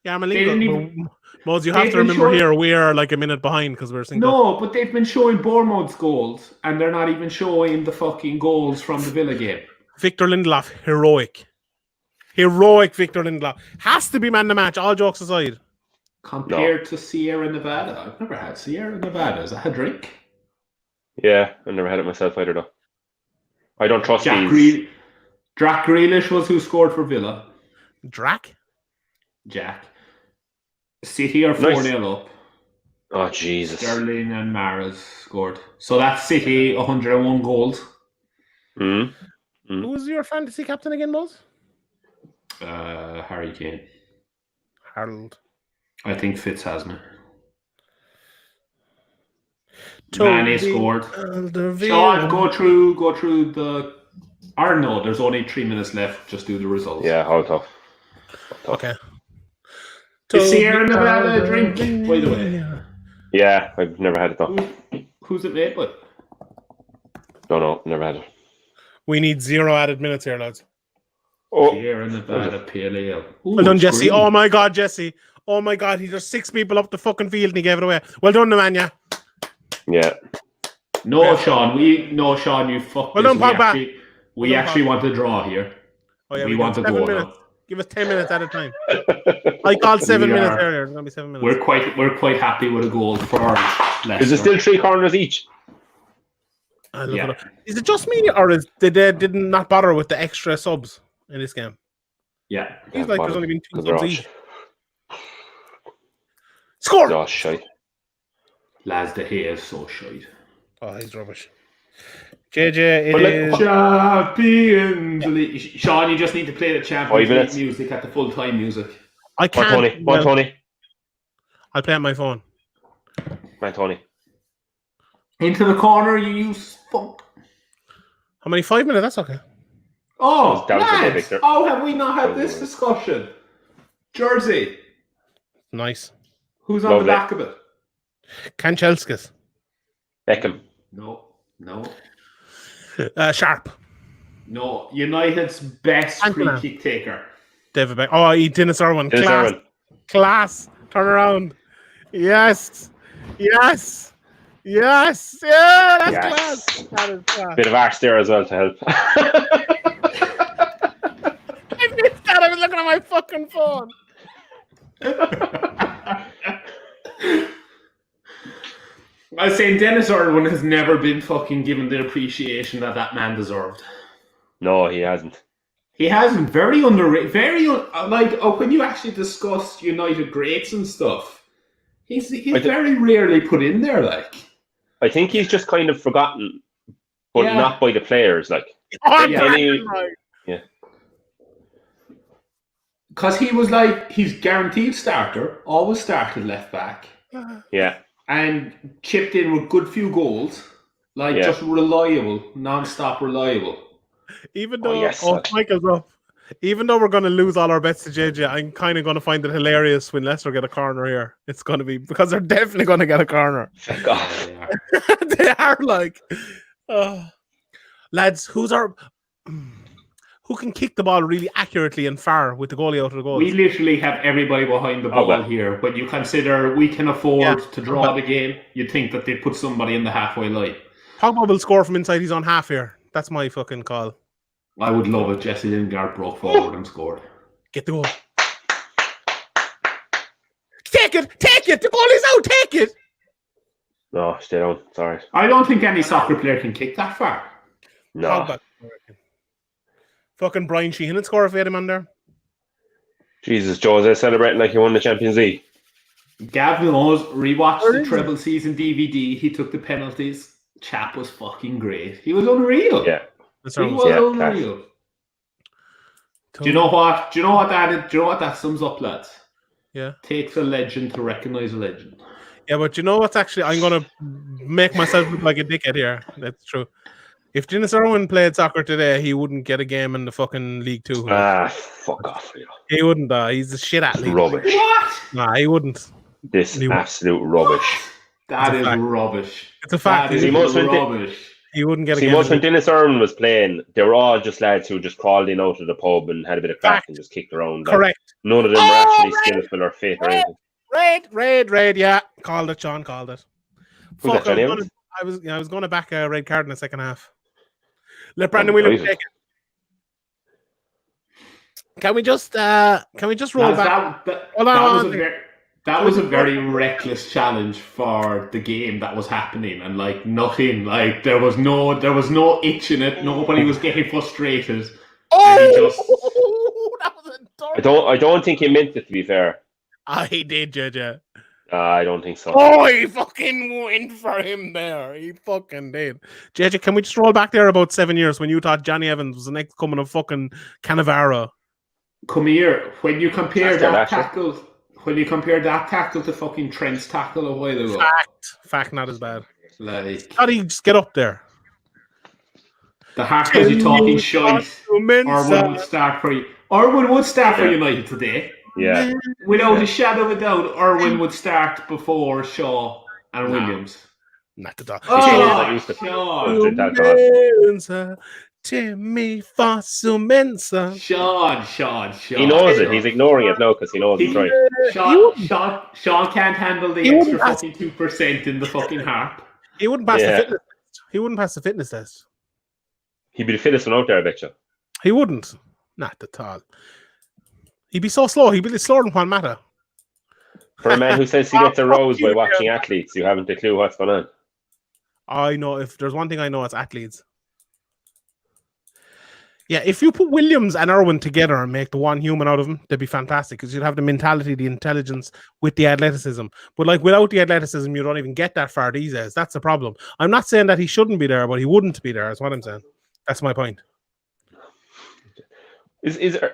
S1: Yeah,
S5: They didn't even-
S1: Moz, you have
S5: they've
S1: to
S5: been
S1: remember
S5: showing-
S1: here we are like a minute behind because we're single.
S5: No, but they've been showing Bournemouth's goals, and they're not even showing the fucking goals from the Villa game.
S1: Victor Lindelof, heroic. Heroic Victor Lindelof. Has to be man of the match, all jokes aside.
S5: Compared to Sierra Nevada. I've never had Sierra Nevada. Is that a drink?
S3: Yeah, I never had it myself either, though. I don't trust
S5: Jack
S3: these.
S5: Grealish was who scored for Villa.
S1: Drac?
S5: Jack. City are 4-0 up.
S3: Oh, Jesus.
S5: Sterling and Mahrez scored. So that's City, 101 goals.
S3: Mm.
S1: Who's your fantasy captain again, Moz?
S5: Harry Kane.
S1: Harold.
S5: I think Fitz has me.
S1: Toby
S5: Mane scored.
S1: Alderweireld.
S5: Sean, go through the. Or no, there's only 3 minutes left. Just do the results.
S3: Yeah, how tough.
S1: Okay.
S5: Is Sierra Nevada a drink, by the way?
S3: Yeah, I've never had it, though.
S5: Who's it made with?
S3: Don't know, never had it.
S1: We need 0 added minutes here, lads.
S3: Oh,
S5: Sierra Nevada Pale Ale. Ooh,
S1: Well done,
S5: it's
S1: Jesse.
S5: green.
S1: Oh my God, Jesse. Oh my God, he just 6 people up the fucking field and he gave it away. Well done, Nemanja.
S3: yeah.
S5: No, Sean, you fucked
S1: Well
S5: this.
S1: done, Pogba.
S5: We actually want to draw here.
S1: Oh yeah,
S5: We want
S1: do
S5: to
S1: 7
S5: go
S1: minutes.
S5: now.
S1: Give us 10 minutes at a time. I called 7
S5: We
S1: minutes
S5: are-
S1: earlier. It's gonna be 7 minutes.
S5: We're quite happy with a goal for Leicester.
S3: Is it still 3 corners each?
S1: I look
S5: Yeah.
S1: it up. Is it just me, or did they didn't not bother with the extra subs in this game?
S5: Yeah.
S1: Seems like there's only been 2
S3: Because they're
S1: subs
S3: all
S1: each. Score!
S3: Oh, shite.
S5: Lads, the hair is so shite.
S1: Oh, he's rubbish. JJ,
S3: But
S1: it is.
S5: Champions League. Sean, you just need to play the
S3: 5
S5: Champions
S3: minutes.
S5: League music at the full time music.
S1: I
S3: One
S1: can't.
S3: Tony. One Tony.
S1: I'll play on my phone.
S3: One Tony.
S5: Into the corner, you use funk.
S1: How many? 5 minutes? That's okay.
S5: Oh,
S3: That was a bit,
S5: lads,
S3: Victor.
S5: how have we not had this discussion? Jersey,
S1: Nice.
S5: who's on
S3: Lovely.
S5: the back of it?
S1: Kanchelskis.
S3: Beckham.
S5: No.
S1: Sharp.
S5: No, United's best
S1: Cantona.
S5: free kick taker.
S1: David Beck. Oh, Dennis Irwin.
S3: Dennis
S1: Class.
S3: Irwin.
S1: Class. Turn around. Yes. Yes. Yes. Yeah, that's
S3: Yes.
S1: class. That is class.
S3: Bit of arse there as well to help.
S1: I missed that. I was looking at my fucking phone.
S5: I was saying Dennis Irwin has never been fucking given the appreciation that man deserved.
S3: No, he hasn't.
S5: He hasn't. Very underrated. When you actually discuss United greats and stuff, he's very rarely put in there. Like,
S3: I think he's just kind of forgotten, but
S5: Yeah.
S3: not by the players. Like, yeah.
S5: because he was he's guaranteed starter, always started left back,
S3: Yeah.
S5: and chipped in with good few goals. Just reliable, non-stop reliable.
S1: Even though
S3: yes,
S1: Michael's up. Even though we're going to lose all our bets to JJ, I'm kind of going to find it hilarious when Leicester get a corner here. It's going to be because they're definitely going to get a corner.
S3: Fuck off.
S1: They are like, lads, who can kick the ball really accurately and far with the goalie out of the goal?
S5: We literally have everybody behind the ball here. When you consider we can afford to draw the game, you'd think that they'd put somebody in the halfway line.
S1: Pogba will score from inside his own half here. That's my fucking call.
S5: I would love if Jesse Lingard broke forward and scored.
S1: Get the goal. Take it! The ball is out! Take it!
S3: No, stay down. Sorry.
S5: I don't think any soccer player can kick that far.
S3: No.
S1: Pogba. Fucking Brian Sheehan would score if we had him on there.
S3: Jesus, Jose celebrating like he won the Champions League.
S5: Gav knows, rewatched the treble season DVD. He took the penalties. Chap was fucking great. He was unreal.
S3: Yeah.
S5: He was unreal. Do you know what that sums up, lads?
S1: Yeah.
S5: Takes a legend to recognize a legend.
S1: Yeah, but you know what's actually... I'm going to make myself look like a dickhead here. That's true. If Dennis Irwin played soccer today, he wouldn't get a game in the fucking League Two.
S3: Fuck off.
S1: He wouldn't. He's a shit athlete.
S3: Rubbish.
S5: What?
S1: Nah, he wouldn't.
S3: Absolute rubbish.
S5: That is rubbish.
S1: It's a fact.
S5: That is rubbish.
S1: He wouldn't get a
S3: See,
S1: game.
S3: most when Dennis Irwin was playing, they were all just lads who just crawled in out of the pub and had a bit of crack and just kicked around.
S1: Correct.
S3: None of them were actually skillful or fit or anything.
S1: Red, yeah. Called it, Sean, called it.
S3: Who's that, Johnny Evans?
S1: I was going to back a red card in the second half. Let Brandon Williams take it. Can we just roll back?
S5: That was a very reckless challenge for the game that was happening, and nothing, there was no itch in it. Nobody was getting frustrated.
S1: That was a
S3: I don't think he meant it, to be fair.
S1: He did, JJ.
S3: I don't think so.
S1: Oh, he fucking went for him there. He fucking did. JJ, can we just roll back there about 7 years when you thought Johnny Evans was the next coming of fucking Cannavaro?
S5: Come here. When you compare that tackle to fucking Trent's tackle a while ago.
S1: Fact, not as bad.
S5: How
S1: do you just get up there?
S5: The heart was you talking shite. Irwin would start for you. Irwin would start for United today.
S3: Yeah.
S5: Without a shadow of a doubt, Irwin would start before Shaw and Williams.
S1: Not at all.
S5: Sean.
S1: Timmy Fosumensa.
S5: Sean.
S3: He knows it. He's ignoring it now because he knows it's right.
S5: Sean can't handle the extra fucking 2% in the fucking harp.
S1: He wouldn't pass the fitness test. He wouldn't pass the fitness test.
S3: He'd be the fittest one out there, I bet you.
S1: He wouldn't. Not at all. He'd be so slow. He'd be slower than Juan Mata.
S3: For a man who says he gets aroused by watching athletes, you haven't a clue what's going on.
S1: I know. If there's one thing I know, it's athletes. Yeah, if you put Williams and Irwin together and make the one human out of them, they'd be fantastic because you'd have the mentality, the intelligence with the athleticism. But without the athleticism, you don't even get that far these days. That's the problem. I'm not saying that he shouldn't be there, but he wouldn't be there. Is what I'm saying. That's my point.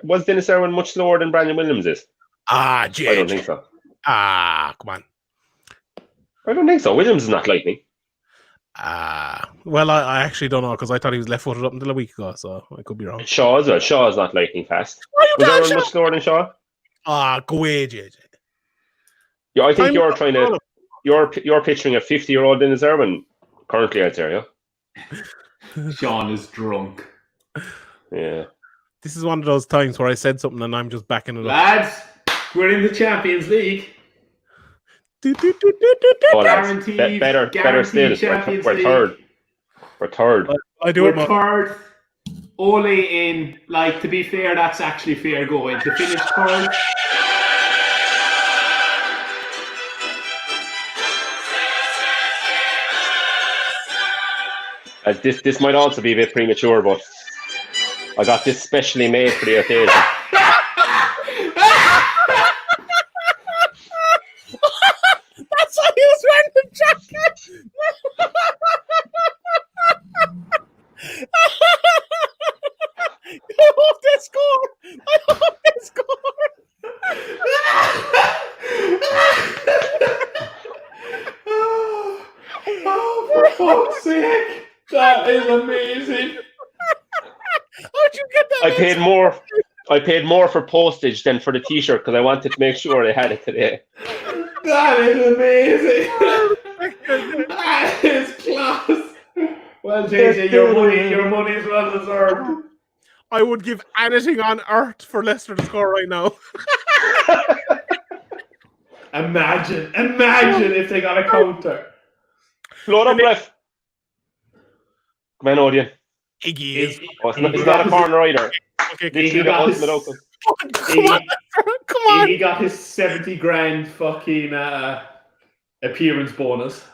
S3: Was Dennis Irwin much slower than Brandon Williams is?
S1: Jay.
S3: I don't think so.
S1: Come on.
S3: I don't think so. Williams is not lightning.
S1: Well, I actually don't know because I thought he was left-footed up until a week ago, so I could be wrong.
S3: Shaw as well. Shaw is not lightning fast. Was Irwin much slower than Shaw?
S1: Go away, JJ.
S3: Yeah, I think you're picturing a 50-year-old Dennis Irwin currently out there, yeah?
S5: Sean is drunk.
S3: Yeah.
S1: This is one of those times where I said something and I'm just backing it up.
S5: Lads, we're in the Champions League.
S3: Guaranteed. Better still. We're third. We're third.
S5: We're third. Ole in. To be fair, that's actually fair going. To finish third.
S3: This might also be a bit premature, but I got this specially made for the occasion.
S1: That's why he was wearing the jacket. I hope they score. I hope they score.
S4: Oh, for fuck's sake! That is amazing.
S1: How'd you get that?
S3: I paid more for postage than for the T-shirt because I wanted to make sure they had it today.
S4: That is amazing. That is class. Well, JJ, your money is well deserved.
S1: I would give anything on earth for Leicester to score right now.
S4: Imagine if they got a counter.
S3: Float up, ref. Come on, Odeon.
S1: Iggy is.
S3: Oh, it's not a corner either.
S1: Okay,
S3: Literally the ultimate outcome.
S1: Come on.
S4: He got his 70 grand fucking appearance bonus.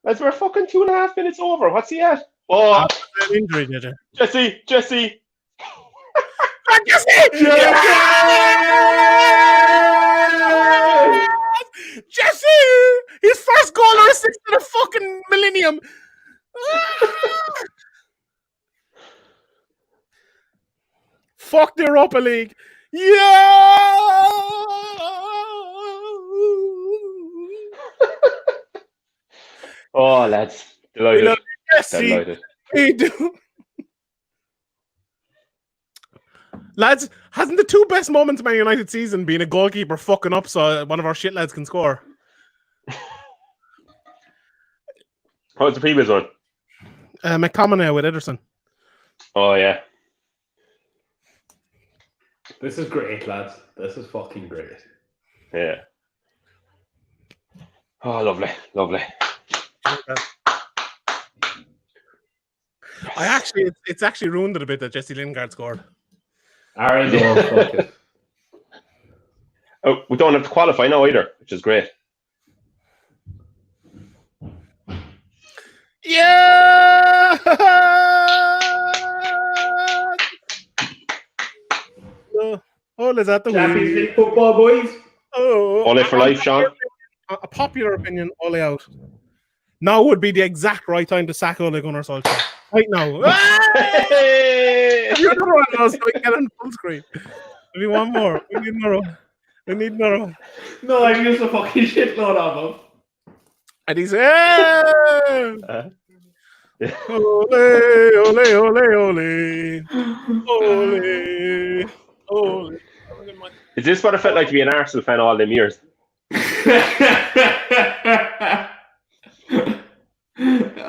S3: As we're fucking 2.5 minutes over. What's he at? Oh,
S1: Injury, did you?
S3: Jesse!
S1: Jesse! Jesse! His first goal or assist in a fucking millennium. Fuck the Europa League. Yeah!
S3: Oh, lads. Delighted.
S1: Jesse.
S3: Delighted.
S1: We do. Lads, hasn't the two best moments of Man United season been a goalkeeper fucking up so one of our shit lads can score?
S3: What was the previous one?
S1: McTominay with Ederson.
S3: Oh, yeah.
S4: This is great, lads. This is fucking great.
S3: Yeah. Oh, lovely. Lovely.
S1: It's actually ruined it a bit that Jesse Lingard scored.
S4: Aaron, no, fuck it.
S3: Oh, we don't have to qualify now either, which is great.
S1: Yeah! Oh, is that the
S4: Champions League football, boys?
S1: Oh,
S3: Ole for life, Sean.
S1: A popular opinion, Ole out. Now would be the exact right time to sack Ole Gunnar Solskjaer. Right now.
S3: Hey!
S1: You're the one else, so we can get on full screen. We need one more. We need another one.
S4: No, I used a fucking shitload of them.
S1: And he's ole, ole, ole, ole, ole.
S3: Is this what it felt like to be an Arsenal fan all them years?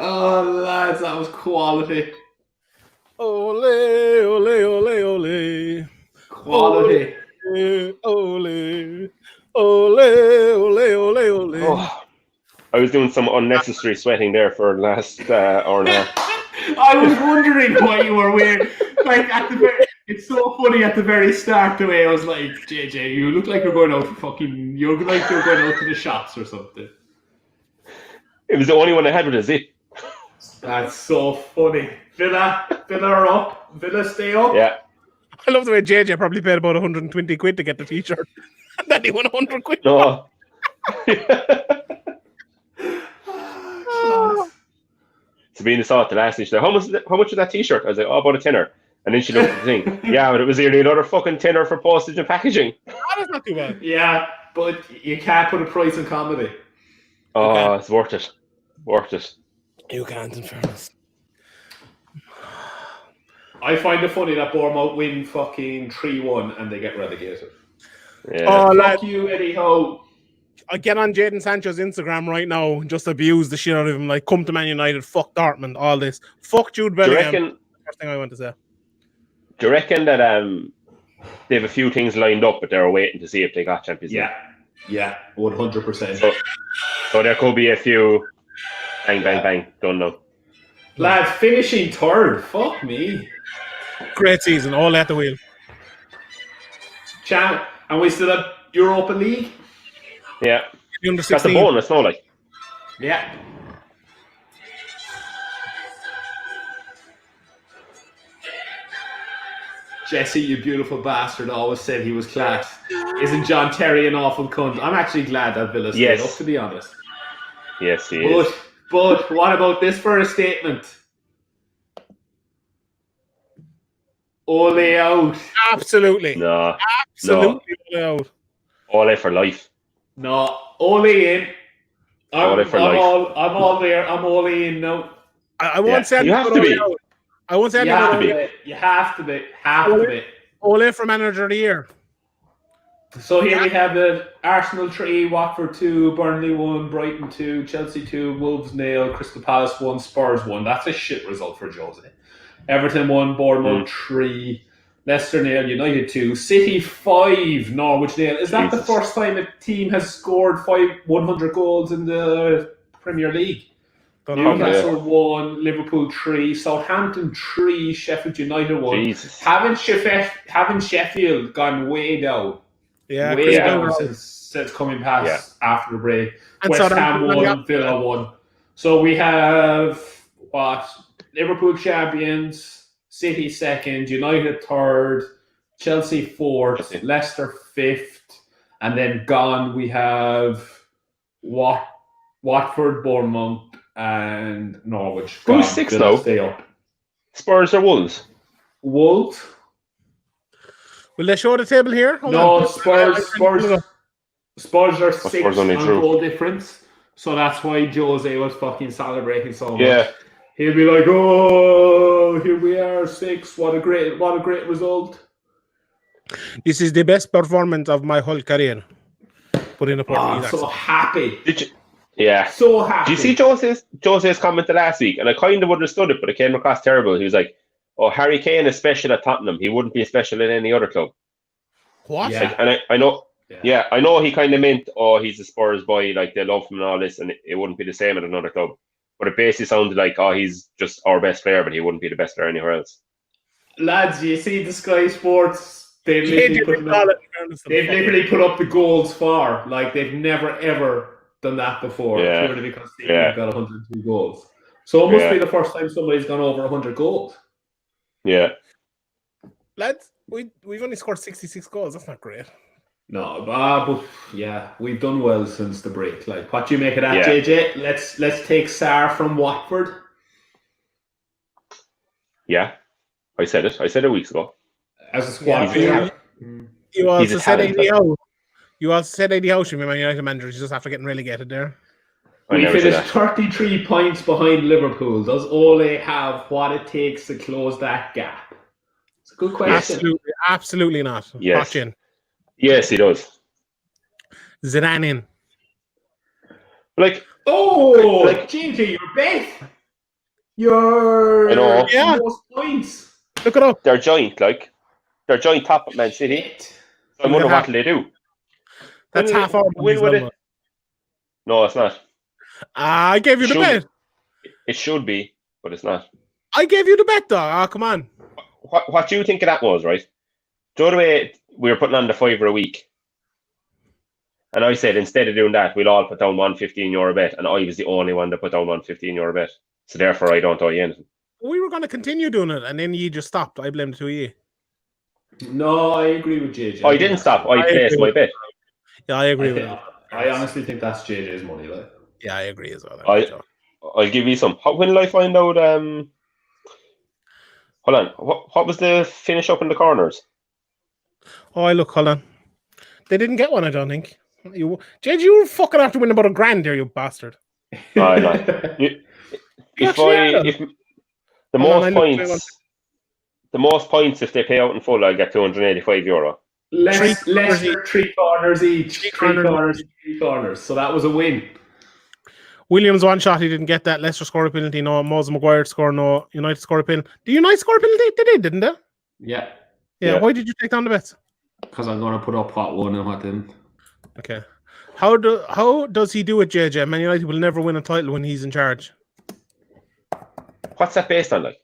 S4: Oh, lads, that was quality.
S1: Ole, ole, ole, ole.
S4: Quality.
S1: Ole, ole, ole, ole, ole.
S3: Oh, I was doing some unnecessary sweating there for the last hour and a half.
S4: I was wondering why you were weird. Like at the very, it's so funny at the very start the way I was like, JJ, you look like you're going out you're going out to the shops or something.
S3: It was the only one I had with a zip.
S4: That's so funny. Villa are up. Villa stay up.
S3: Yeah.
S1: I love the way JJ probably paid about 120 quid to get the t-shirt. And then he won 100 quid.
S3: No. Sabina saw it the last day. She's like, how much is that t-shirt? I was like, oh, about a tenner. And then she looked at the thing. Yeah, but it was nearly another fucking tenner for postage and packaging.
S1: That's not too bad.
S4: Yeah, but you can't put a price on comedy.
S3: Oh, it's worth it. Worth it.
S1: You can't, in fairness.
S4: I find it funny that Bournemouth win fucking 3-1 and they get relegated.
S3: Yeah.
S1: Oh,
S4: Fuck you, Eddie Howe.
S1: I get on Jadon Sancho's Instagram right now and just abuse the shit out of him. Like, come to Man United, fuck Dortmund, all this. Fuck Jude Bellingham. First thing I want to say.
S3: Do you reckon that they have a few things lined up, but they're waiting to see if they got Champions League?
S4: Yeah, 100%.
S3: So there could be a few bang, bang, bang. Don't know.
S4: Lads, finishing third. Fuck me.
S1: Great season, all at the wheel.
S4: Chat, and we still have Europa League?
S3: Yeah.
S1: The under
S3: That's a
S1: 16.
S3: bonus, no? Like.
S4: Yeah. Jesse, you beautiful bastard, always said he was class. Isn't John Terry an awful cunt? I'm actually glad that Villa stayed
S3: Yes.
S4: up, to be honest.
S3: Yes, he is.
S4: But what about this for a statement? Ole out.
S1: Absolutely.
S3: No.
S1: Absolutely out.
S3: Ole for life.
S4: No, Ole in.
S3: Ole for life.
S4: I'm all there. I'm all in now.
S1: I won't say
S3: you
S1: anything
S3: have
S1: about
S3: to
S1: Ole
S3: be.
S1: out. I won't say
S4: You
S1: anything about
S4: have to
S1: Ole.
S4: be. You have to be. Have to be.
S1: Ole for manager of the year.
S4: So here we have the Arsenal 3, Watford 2, Burnley 1, Brighton 2, Chelsea 2, Wolves 0, Crystal Palace 1, Spurs 1. That's a shit result for Jose. Everton 1, Bournemouth 3, Leicester 0, United 2, City 5, Norwich 0. Is that the first time a team has scored 100 goals in the Premier League? Newcastle 1, Liverpool 3, Southampton 3, Sheffield United 1.
S3: Jesus.
S4: Haven't Sheffield gone way down?
S1: Yeah,
S4: Way down since coming past after the break.
S1: And
S4: West Ham 1, Villa 1. So we have Liverpool champions, City 2nd, United 3rd, Chelsea 4th, Leicester 5th, and then gone we have Watford, Bournemouth, and Norwich.
S3: Who's 6th now?
S4: Stay up.
S3: Spurs or Wolves?
S4: Wolves.
S1: Will they show the table here?
S4: No, Spurs are 6
S3: only
S4: on
S3: drew.
S4: goal difference. So that's why Jose was fucking celebrating so much.
S3: Yeah.
S4: He'll be like, "Oh, here we are, 6. What a great result."
S1: This is the best performance of my whole career. Put in a
S4: I'm so happy.
S3: Did you? Yeah.
S4: So happy.
S3: Did you see Jose's comment the last week? And I kind of understood it, but it came across terrible. He was like, "Oh, Harry Kane is special at Tottenham. He wouldn't be special in any other club."
S1: What?
S4: Yeah.
S3: Like, and I know. Yeah, I know he kind of meant, "Oh, he's a Spurs boy. Like they love him and all this, and it wouldn't be the same at another club." But it basically sounded like, "Oh, he's just our best player, but he wouldn't be the best player anywhere else."
S4: Lads, you see the Sky Sports? They've literally put up the goals for. Like they've never ever done that before.
S3: Yeah.
S4: Purely because they've got 102 goals. So it must be the first time somebody's gone over 100 goals.
S3: Yeah.
S1: Lads, we've only scored 66 goals. That's not great.
S4: No, but yeah, we've done well since the break. Like, what do you make of that, JJ? Let's take Sarr from Watford.
S3: Yeah, I said it weeks ago.
S4: As a squad player.
S1: You also said Eddie Howe. You also said Eddie Howe should be Man United manager just after getting relegated there.
S4: We finished 33 points behind Liverpool. Does Ole have what it takes to close that gap? It's a good question.
S1: Absolutely not.
S3: Yes.
S1: In.
S3: Yes, he does.
S1: Zidane in.
S3: Like,
S4: JJ, you're best. You're most points.
S1: Look it up.
S3: They're joint top at Man City. So I wonder what they do.
S1: That's half our money.
S3: No, it's not.
S1: I gave you the bet.
S3: It should be, but it's not.
S1: I gave you the bet, dog. Oh, come on.
S3: What do you think of that was, right? Do you know the way we were putting on the €5 a week? And I said, instead of doing that, we'll all put down €115 bet. And I was the only one that put down €115 bet. So therefore, I don't owe you anything.
S1: We were going to continue doing it, and then you just stopped. I blame it to you.
S4: No, I agree with JJ.
S3: I didn't stop. I placed my bet.
S1: Yeah, I agree with
S4: that. I honestly think that's JJ's money. Like.
S1: Yeah, I agree as well.
S3: I'll give you some. When did I find out? Hold on. What was the finish up in the corners?
S1: Oh, hold on. They didn't get one, I don't think. JJ, you were fucking after winning about $1,000 there, you bastard.
S3: If the most points if they pay out in full, I'll get €285.
S4: Leicester 3 corners each. 3 corners. So that was a win.
S1: Williams one shot, he didn't get that. Leicester scored a penalty. No, Moses Maguire scored. No, United scored a penalty. Did United score a penalty? They did, didn't they?
S4: Yeah.
S1: Why did you take down the bets?
S5: Because I'm going to put up what won and what didn't.
S1: Okay. How does he do it, JJ? Man United will never win a title when he's in charge.
S3: What's that based on, like?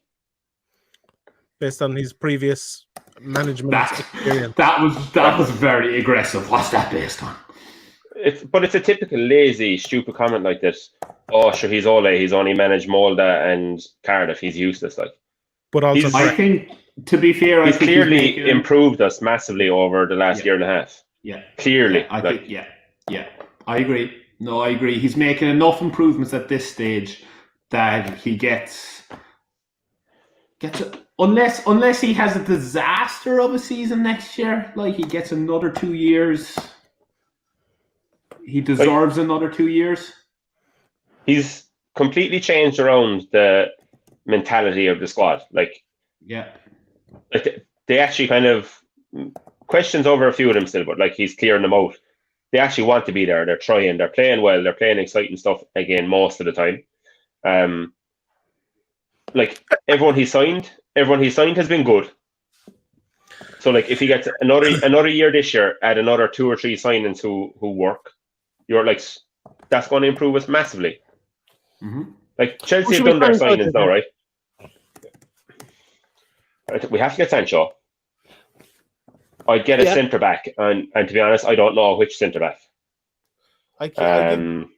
S1: Based on his previous management experience.
S5: That was very aggressive. What's that based on?
S3: But it's a typical lazy, stupid comment like this. Oh, sure, he's Ole. He's only managed Molde and Cardiff. He's useless, like.
S1: But also,
S5: I think To be fair, I
S3: He's
S5: think
S3: clearly
S5: he's making
S3: improved us massively over the last
S5: Yeah.
S3: year and a half.
S5: Yeah,
S3: Clearly,
S5: yeah, I
S3: like,
S5: think I agree. No, I agree. He's making enough improvements at this stage that he gets unless he has a disaster of a season next year, like he gets another 2 years. He deserves another 2 years.
S3: he's completely changed around the mentality of the squad. Like
S5: Yeah.
S3: they actually kind of questions over a few of them still, but like he's clearing them out. They actually want to be there. They're trying. They're playing well. They're playing exciting stuff again most of the time. Like everyone he signed has been good. So like if he gets another year this year, add another 2 or 3 signings who work, you're like that's going to improve us massively.
S5: Mm-hmm.
S3: Like Chelsea have done their signings now, right? We have to get Sancho. I'd get a centre back, and to be honest, I don't know which centre back.
S1: I give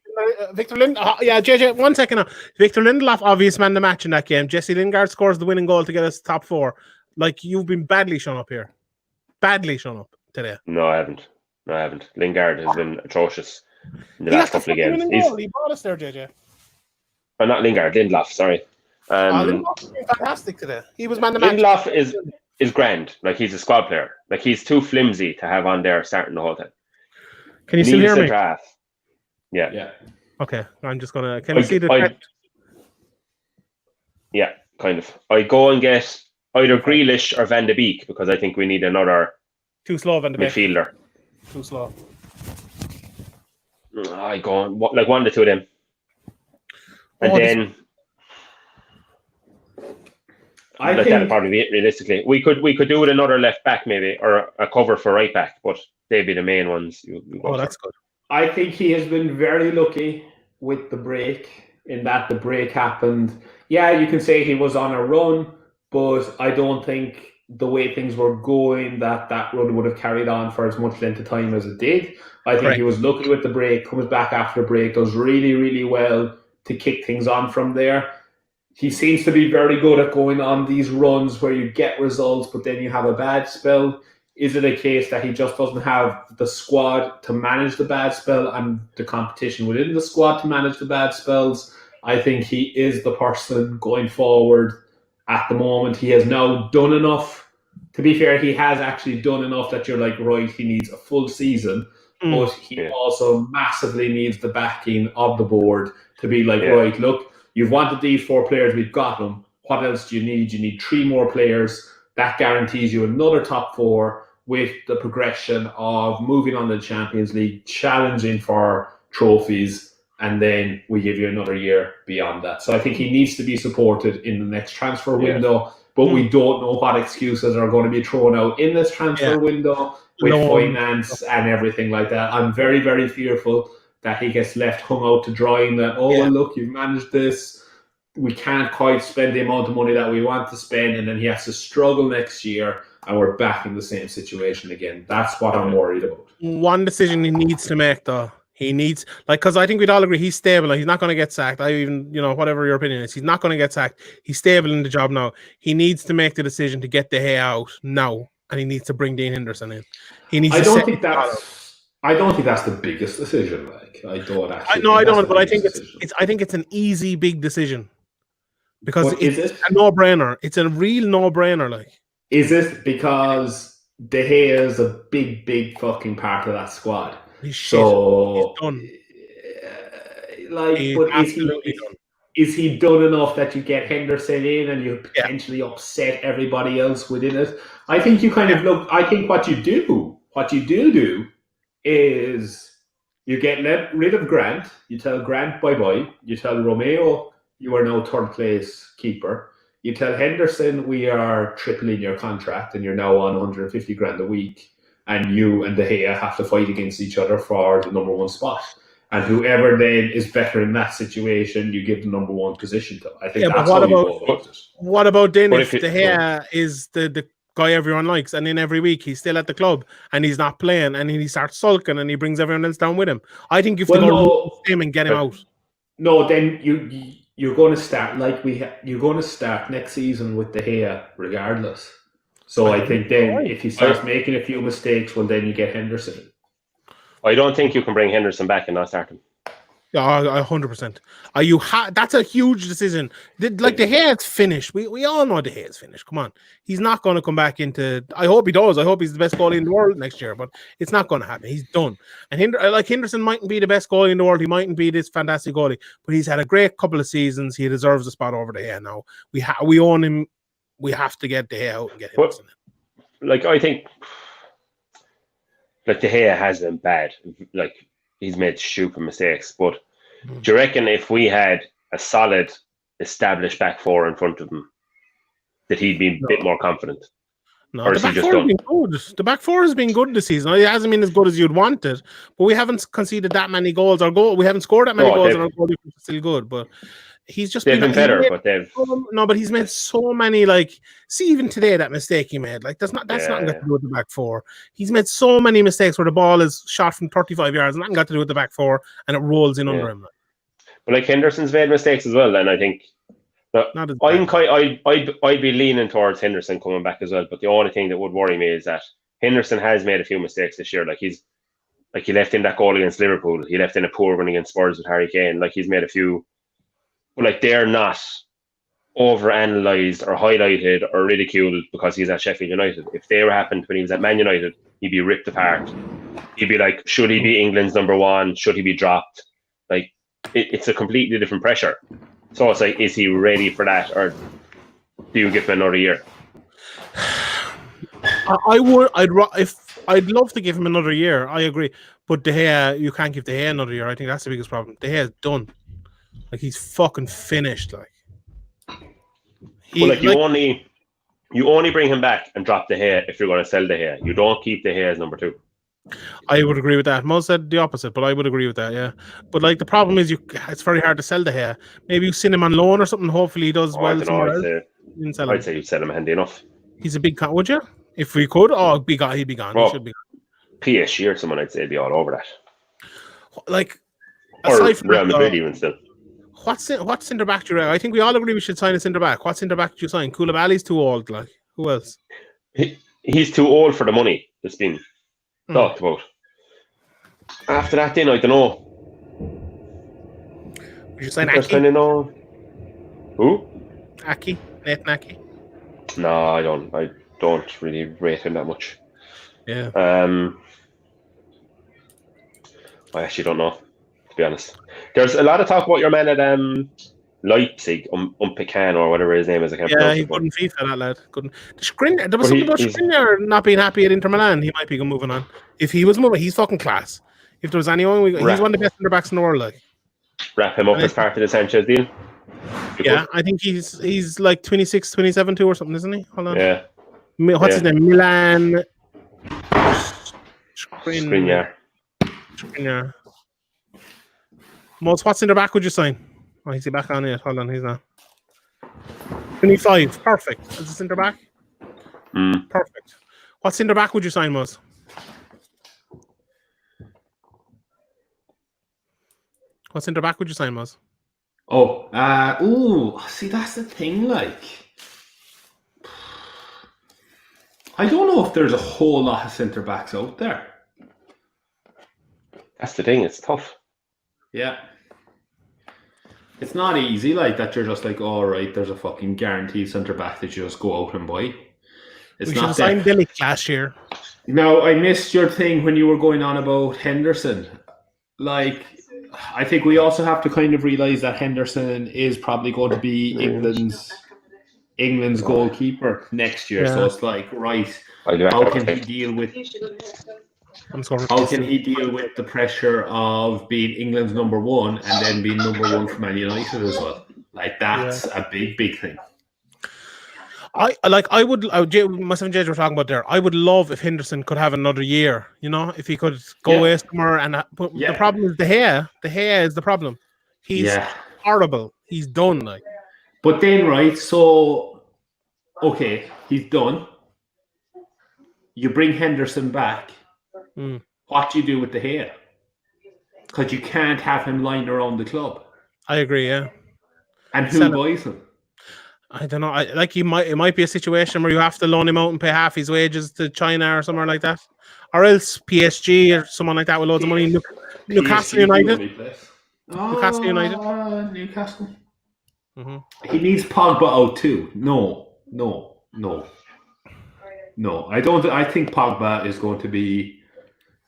S1: Victor Lindelof. Yeah, JJ. 1 second now. Victor Lindelof, obvious man of the match in that game. Jesse Lingard scores the winning goal to get us top 4. Like you've been badly shown up here. Badly shown up today.
S3: No, I haven't. Lingard has been atrocious in the last couple of games.
S1: He brought us there, JJ.
S3: Not Lingard, Lindelof. Sorry.
S1: Lindelof has been fantastic today. He was man of the match.
S3: Lindelof is grand. Like he's a squad player. Like he's too flimsy to have on there starting the whole time.
S1: Can you still hear me?
S3: Yeah.
S5: Yeah.
S1: Okay, I'm just gonna. Can you see the?
S3: Yeah, kind of. I go and get either Grealish or Van de Beek because I think we need another
S1: too slow Van de Beek
S3: midfielder.
S1: Too slow.
S3: I go on like one of the two of them, and then I think that'll probably be it. Realistically, we could do with another left back maybe or a cover for right back, but they'd be the main ones.
S1: That's good.
S5: I think he has been very lucky with the break in that the break happened. Yeah, you can say he was on a run, but I don't think the way things were going that run would have carried on for as much length of time as it did. I think he was lucky with the break, comes back after the break, does really, really well to kick things on from there. He seems to be very good at going on these runs where you get results, but then you have a bad spell. Is it a case that he just doesn't have the squad to manage the bad spell and the competition within the squad to manage the bad spells? I think he is the person going forward at the moment. He has now done enough. To be fair, he has actually done enough that you're like, right, he needs a full season, but he also massively needs the backing of the board to be like, right, look, you've wanted these 4 players, we've got them. What else do you need? You need 3 more players. That guarantees you another top 4 with the progression of moving on to the Champions League, challenging for trophies, and then we give you another year beyond that. So I think he needs to be supported in the next transfer window, but we don't know what excuses are going to be thrown out in this transfer window with finance and everything like that. I'm very, very fearful that he gets left hung out to dry and that, well, look, you've managed this. We can't quite spend the amount of money that we want to spend, and then he has to struggle next year, and we're back in the same situation again. That's what I'm worried about.
S1: One decision he needs to make, though. He needs, because I think we'd all agree he's stable. He's not going to get sacked. Whatever your opinion is, he's not going to get sacked. He's stable in the job now. He needs to make the decision to get De Gea out now, and he needs to bring Dean Henderson in. He needs. I don't think
S5: that's the biggest decision. Like I don't.
S1: But I think it's an easy big decision. Because it's a no-brainer. It's a real no-brainer. Like,
S5: is it because De Gea is a big, big fucking part of that squad?
S1: He's done.
S5: Is he done enough that you get Henderson in and you potentially upset everybody else within it? I think you kind of look. I think what you do is you get rid of Grant. You tell Grant bye-bye. You tell Romeo, you are now 3rd place keeper. You tell Henderson, we are tripling your contract and you're now on 150 grand a week. And you and De Gea have to fight against each other for the number 1 spot. And whoever then is better in that situation, you give the number 1 position to. I think that's how you go about it.
S1: What about then if De Gea is the guy everyone likes, and then every week he's still at the club and he's not playing and he starts sulking and he brings everyone else down with him? I think you have to go him and get him out.
S5: No, then you're going to start you're going to start next season with De Gea regardless. So I think then if he starts making a few mistakes, well, then you get Henderson.
S3: I don't think you can bring Henderson back and not start him.
S1: Yeah, 100%. That's a huge decision. Like De Gea's finished. We all know De Gea's finished. Come on, he's not going to come back into. I hope he does. I hope he's the best goalie in the world next year. But it's not going to happen. He's done. And Henderson mightn't be the best goalie in the world. He mightn't be this fantastic goalie. But he's had a great couple of seasons. He deserves a spot over De Gea now. We own him. We have to get De Gea out and get Henderson.
S3: Like I think, like De Gea has been bad. Like. He's made stupid mistakes, but do you reckon if we had a solid, established back four in front of him, that he'd be a bit more confident?
S1: No, the back four has been good. The back four has been good this season. It hasn't been as good as you'd want it, but we haven't conceded that many goals. We haven't scored that many goals, and our goal difference is still good. But he's just
S3: been better.
S1: But he's made so many. Like, see, even today that mistake he made. Like, that's nothing got to do with the back four. He's made so many mistakes where the ball is shot from 35 yards, nothing got to do with the back four, and it rolls in under him.
S3: But like Henderson's made mistakes as well, and I think. I'd be leaning towards Henderson coming back as well, but the only thing that would worry me is that Henderson has made a few mistakes this year. Like he left in that goal against Liverpool, he left in a poor one against Spurs with Harry Kane. Like he's made a few, but like they're not overanalyzed or highlighted or ridiculed because he's at Sheffield United. If they were happened when he was at Man United, he'd be ripped apart. He'd be like, should he be England's number one? Should he be dropped? Like it's a completely different pressure. So it's like, is he ready for that, or do you give him another year?
S1: I'd love to give him another year. I agree, but De Gea, you can't give De Gea another year. I think that's the biggest problem. De Gea's done. Like he's fucking finished. Like
S3: you only bring him back and drop De Gea if you're going to sell De Gea. You don't keep De Gea as number two.
S1: I would agree with that. Mo said the opposite, but I would agree with that. Yeah, but like the problem is, it's very hard to sell De Gea. Maybe you send him on loan or something. Hopefully, he does well.
S3: I'd say you'd sell him handy enough.
S1: He's a big. Would you? If we could, he'd be gone. He should be gone.
S3: PSG or someone, I'd say, would be all over that.
S1: Like,
S3: or Real Madrid even still.
S1: What centre back do you reckon? I think we all agree we should sign a centre back. What centre back do you sign? Koulibaly's too old. Like, who else?
S3: He's too old for the money that's been talked about. After that, then I don't know.
S1: Would you sign Aki?
S3: Who?
S1: Aki? Nathan Aki?
S3: No, I don't. I don't really rate him that much.
S1: Yeah.
S3: I actually don't know, to be honest. There's a lot of talk about your man at Leipzig, Umpecan or whatever his name is. I can't pronounce it.
S1: He couldn't FIFA, that lad. Couldn't. There was something about Skriniar not being happy at Inter Milan. He might be moving on. If he was moving, he's fucking class. If there was anyone, he's one of the best centre backs in the world. Like,
S3: wrap him up as part of the Sanchez deal.
S1: I think he's like 26, 27 too or something, isn't he? Hold on.
S3: Yeah.
S1: What's his name? Milan.
S3: Skriniar.
S1: Most what centre back would you sign? Oh, he's back on it. Hold on, he's not. 25. Perfect. As a centre back? Perfect. What centre back would you sign, Moz? What centre back would you sign, Moz?
S5: See, that's the thing, like. I don't know if there's a whole lot of centre backs out there.
S3: That's the thing, it's tough.
S5: Yeah. It's not easy like that. You're just like, all right, there's a fucking guaranteed centre back that you just go out and buy.
S1: We should have signed Delic last year.
S5: No, I missed your thing when you were going on about Henderson. Like, I think we also have to kind of realise that Henderson is probably going to be England's goalkeeper next year. Yeah. So it's like, right, how can he deal with the pressure of being England's number one and then being number one for Man United as well? Like, that's a big thing.
S1: Myself and Jay were talking about there. I would love if Henderson could have another year. You know, if he could go away somewhere. But the problem is De Gea. De Gea is the problem. He's horrible. He's done. Like,
S5: but then so okay, he's done. You bring Henderson back. What do you do with De Gea? Because you can't have him lying around the club.
S1: I agree. Yeah.
S5: And who buys him?
S1: I don't know. It might be a situation where you have to loan him out and pay half his wages to China or somewhere like that, or else PSG or someone like that with loads of money. Newcastle
S5: PSG is the
S1: United.
S5: only place.
S1: Newcastle United.
S5: Newcastle.
S1: Hmm.
S5: He needs Pogba out too. No. I don't. I think Pogba is going to be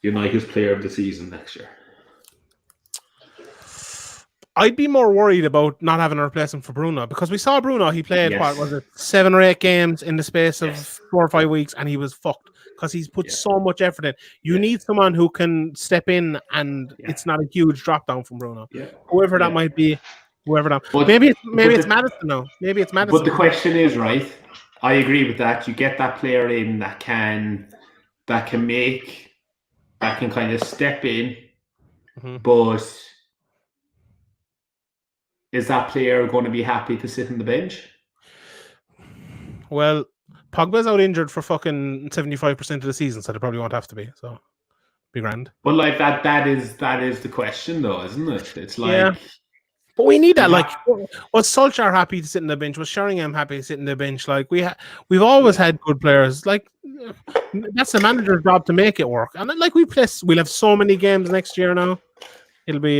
S5: United's player of the season next year.
S1: I'd be more worried about not having a replacement for Bruno, because we saw Bruno. He played
S5: Yes.
S1: what was it, 7 or 8 games in the space of
S5: Yes.
S1: 4 or 5 weeks, and he was fucked because he's put
S5: Yeah.
S1: so much effort in. You
S5: Yeah.
S1: need someone who can step in, and
S5: Yeah.
S1: it's not a huge drop down from Bruno.
S5: Yeah.
S1: Whoever that might be, whoever that.
S5: But-
S1: maybe it's
S5: but
S1: Madison now. Maybe it's Madison.
S5: But the question is, right? I agree with that. You get that player in that can kind of step in,
S1: Mhm.
S5: but is that player going to be happy to sit on the bench?
S1: Well, Pogba's out injured for fucking 75% of the season, so they probably won't have to be. So, be grand.
S5: But like that is the question, though, isn't it? It's like,
S1: Yeah. But we need that.
S5: Yeah.
S1: Like, was Solskjaer happy to sit on the bench? Was Sheringham happy to sit on the bench? Like, we've always had good players. Like, that's the manager's job to make it work. And then, like, we'll have so many games next year now. It'll be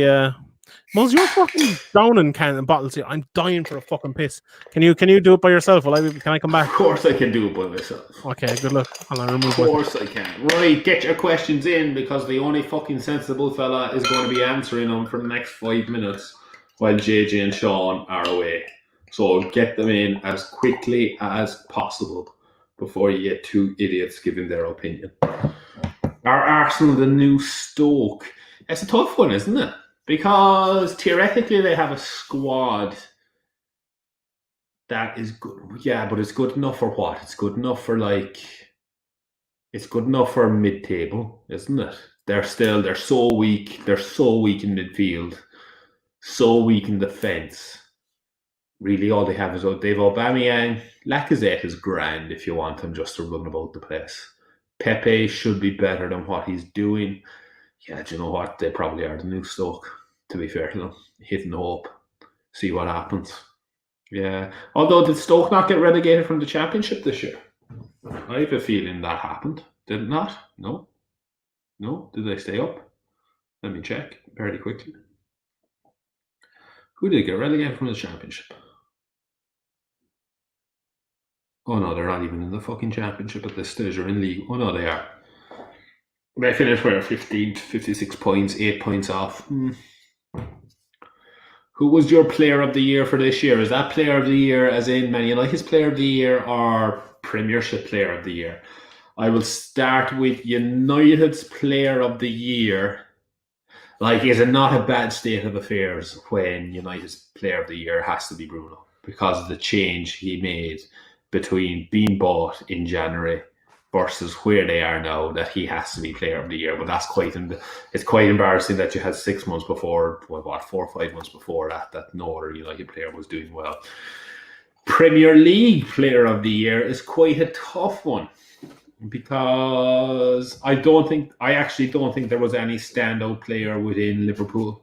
S1: Muzz, you're fucking drowning bottles here. I'm dying for a fucking piss. Can you do it by yourself? Can I come
S5: of
S1: back?
S5: course I can do it by myself.
S1: Okay, good luck. Hold on, remove
S5: Of
S1: my...
S5: course I can. Right, get your questions in, because the only fucking sensible fella is going to be answering them for the next 5 minutes while JJ and Sean are away. So get them in as quickly as possible before you get 2 idiots giving their opinion. Are Arsenal the new Stoke? It's a tough one, isn't it? Because theoretically they have a squad that is good. Yeah, but it's good enough for what? It's good enough for mid-table, isn't it? They're so weak. They're so weak in midfield, so weak in defence. Really, all they have is they've Aubameyang. Lacazette is grand if you want him just to run about the place. Pepe should be better than what he's doing. Yeah, do you know what? They probably are the new Stoke, to be fair to them. Hitting hope. See what happens. Yeah. Although, did Stoke not get relegated from the Championship this year? I have a feeling that happened. Did it not? No? Did they stay up? Let me check very quickly. Who did get relegated from the Championship? Oh no, they're not even in the fucking Championship at this stage. They're in League. Oh no, they are. They finished where? 15th, 56 points, 8 points off. Who was your player of the year for this year? Is that player of the year as in Man United's player of the year or Premiership player of the year? I will start with United's player of the year. Like, is it not a bad state of affairs when United's player of the year has to be Bruno because of the change he made between being bought in January versus where they are now, that he has to be player of the year? But that's it's quite embarrassing that you had 6 months before, 4 or 5 months before that no other United player was doing well. Premier League player of the year is quite a tough one, because I actually don't think there was any standout player within Liverpool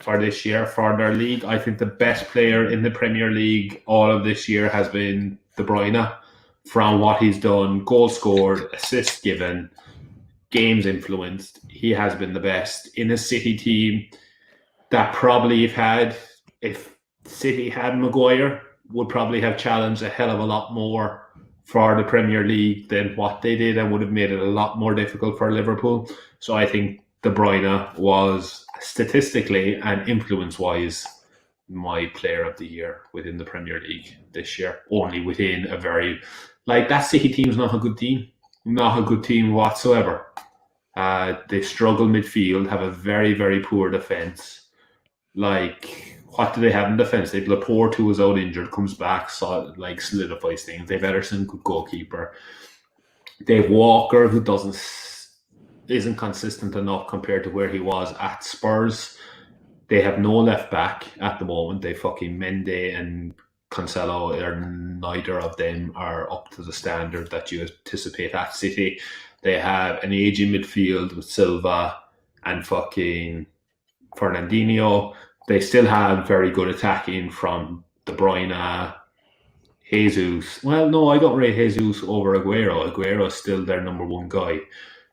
S5: for this year for their league. I think the best player in the Premier League all of this year has been De Bruyne. From what he's done, goals scored, assists given, games influenced, he has been the best in a City team that probably if City had Maguire, would probably have challenged a hell of a lot more for the Premier League than what they did, and would have made it a lot more difficult for Liverpool. So I think De Bruyne was statistically and influence-wise my player of the year within the Premier League this year. Only within a very... that City team's not a good team. Not a good team whatsoever. They struggle midfield, have a very, very poor defence. What do they have in defence? They've Laporte, who was out injured, comes back, solidifies things. They've Ederson, good goalkeeper. They've Walker, who isn't consistent enough compared to where he was at Spurs. They have no left back at the moment. They fucking Mendy and Cancelo, neither of them are up to the standard that you anticipate at City. They have an aging midfield with Silva and fucking Fernandinho. They still have very good attacking from De Bruyne, Jesus. Well, no, I don't rate Jesus over Aguero. Aguero's still their number one guy.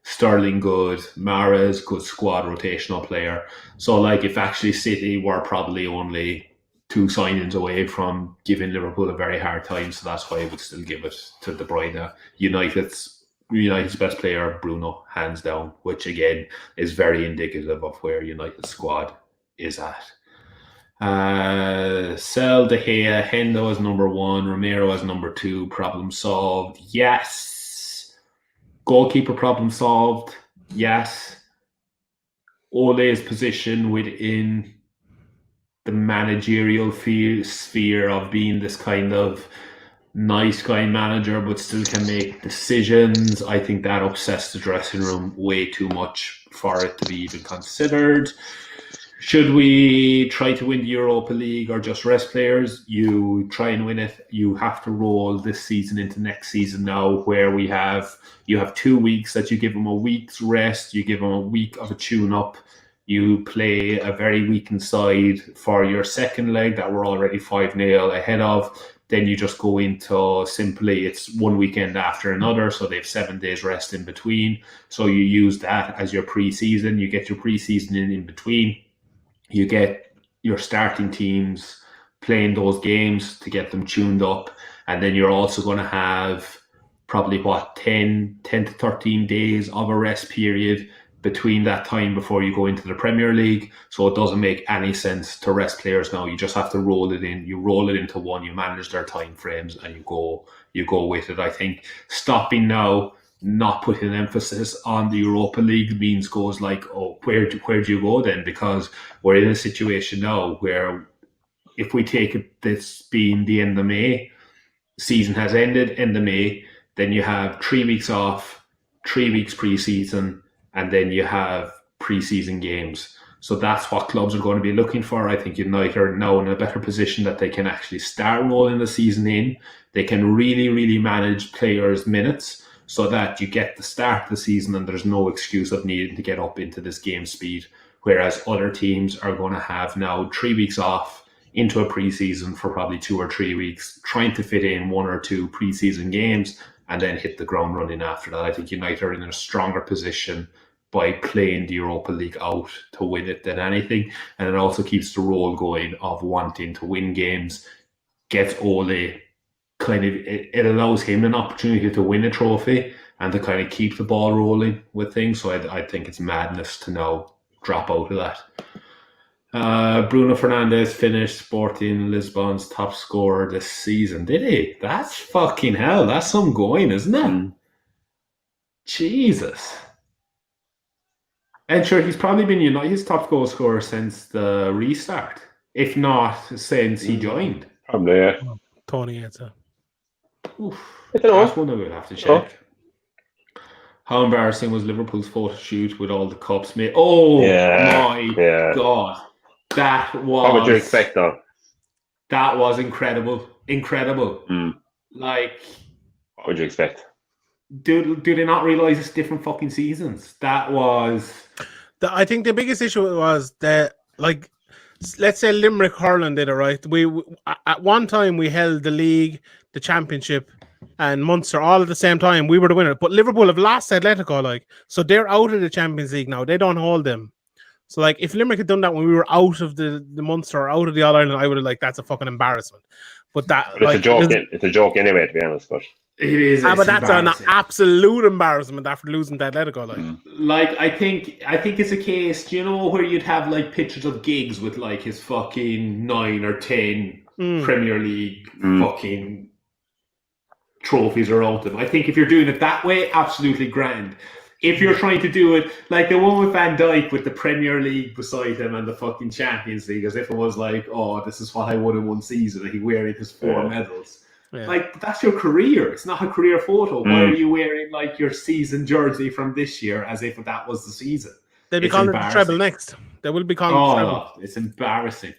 S5: Sterling good, Mahrez good squad rotational player. So like if actually City were probably only 2 signings away from giving Liverpool a very hard time, so that's why I would still give it to De Bruyne. United's best player, Bruno, hands down, which again is very indicative of where United's squad is at. Sell De Gea, Hendo as number 1, Romero as number 2, problem solved. Yes. Goalkeeper problem solved. Yes. Ole's position within the managerial sphere of being this kind of nice guy manager but still can make decisions. I think that upsets the dressing room way too much for it to be even considered. Should we try to win the Europa League or just rest players? You try and win it. You have to roll this season into next season now, where you have 2 weeks that you give them a week's rest. You give them a week of a tune-up. You play a very weakened side for your second leg that we're already 5-0 ahead of. Then you just go into simply it's one weekend after another, so they have 7 days rest in between. So you use that as your pre-season. You get your pre-season in between. You get your starting teams playing those games to get them tuned up. And then you're also going to have probably, 10 to 13 days of a rest period between that time before you go into the Premier League. So it doesn't make any sense to rest players now. You just have to roll it in. You roll it into one, you manage their time frames, and you go with it. I think stopping now, not putting an emphasis on the Europa League means goes like, oh, where do you go then? Because we're in a situation now where if we take it, this being the end of May, season has ended, end of May, then you have 3 weeks off, 3 weeks pre-season, and then you have pre-season games. So that's what clubs are going to be looking for. I think United are now in a better position that they can actually start rolling the season in. They can really, really manage players' minutes so that you get the start of the season and there's no excuse of needing to get up into this game speed. Whereas other teams are going to have now 3 weeks off into a pre-season for probably 2 or 3 weeks, trying to fit in 1 or 2 pre-season games and then hit the ground running after that. I think United are in a stronger position by playing the Europa League out to win it than anything. And it also keeps the roll going of wanting to win games, gets Ole kind of, it allows him an opportunity to win a trophy and to kind of keep the ball rolling with things. So I think it's madness to now drop out of that. Bruno Fernandes finished Sporting Lisbon's top scorer this season. Did he? That's fucking hell. That's some going, isn't it? Jesus. And sure, he's probably been United's top goal scorer since the restart, if not since he joined.
S3: Probably, yeah.
S1: Tony answer.
S5: Oof.
S3: I don't know.
S5: That's one I would have to check. How embarrassing was Liverpool's photo shoot with all the cups made? Oh my God. That was...
S3: What would you expect, though?
S5: That was incredible. Incredible. Like...
S3: What would you expect?
S5: Do they not realise it's different fucking seasons? That was...
S1: I think the biggest issue was that, like, let's say Limerick hurling did it, right? We at one time we held the league, the championship, and Munster all at the same time. We were the winner, but Liverpool have lost Atletico, like, so they're out of the Champions League now. They don't hold them. So, like, if Limerick had done that when we were out of the Munster or out of the All Ireland, I would have like, that's a fucking embarrassment. But
S3: it's a joke. It's a joke anyway, to be honest. But
S5: it is.
S1: But that's an absolute embarrassment after losing to Atletico.
S5: Like, I think it's a case, you know, where you'd have like pictures of Giggs with like his fucking 9 or 10 Premier League fucking trophies around him. I think if you're doing it that way, absolutely grand. If you're trying to do it like the one with Van Dijk with the Premier League beside him and the fucking Champions League, as if it was like, oh, this is what I won in one season, and he wearing his 4 medals. Yeah. Like, that's your career. It's not a career photo. Why are you wearing like your season jersey from this year as if that was the season?
S1: They'll be calling it the treble next. They will be calling it the treble.
S5: It's embarrassing.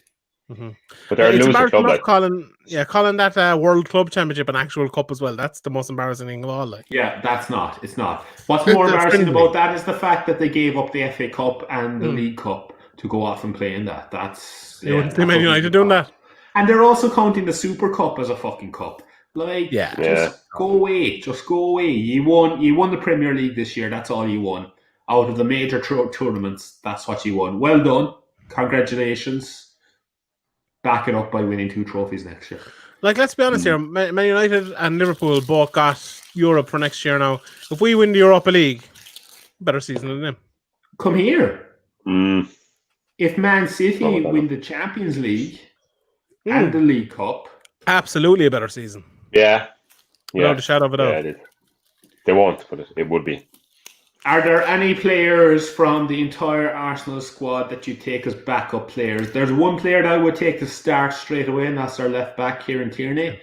S3: But they're a loser club, like.
S1: calling that World Club Championship an actual cup as well. That's the most embarrassing thing of all. Like,
S5: yeah, that's not. It's not. What's more embarrassing about that is the fact that they gave up the FA Cup and the League Cup to go off and play in that. That's
S1: Man United doing that,
S5: and they're also counting the Super Cup as a fucking cup. Like,
S1: Yeah.
S5: just go away. Just go away. You won the Premier League this year. That's all you won. Out of the major tournaments, that's what you won. Well done. Congratulations. Back it up by winning 2 trophies next year.
S1: Like, let's be honest here. Man United and Liverpool both got Europe for next year now. If we win the Europa League, better season than them.
S5: Come here.
S3: Mm.
S5: If Man City
S3: Oh,
S5: win the Champions League and the League Cup,
S1: absolutely a better season.
S3: Yeah.
S1: Without a shadow of a doubt.
S3: Yeah, it is. They won't, but it would be.
S5: are there any players from the entire Arsenal squad that you take as backup players? There's one player that I would take to start straight away, and that's our left back, Kieran Tierney.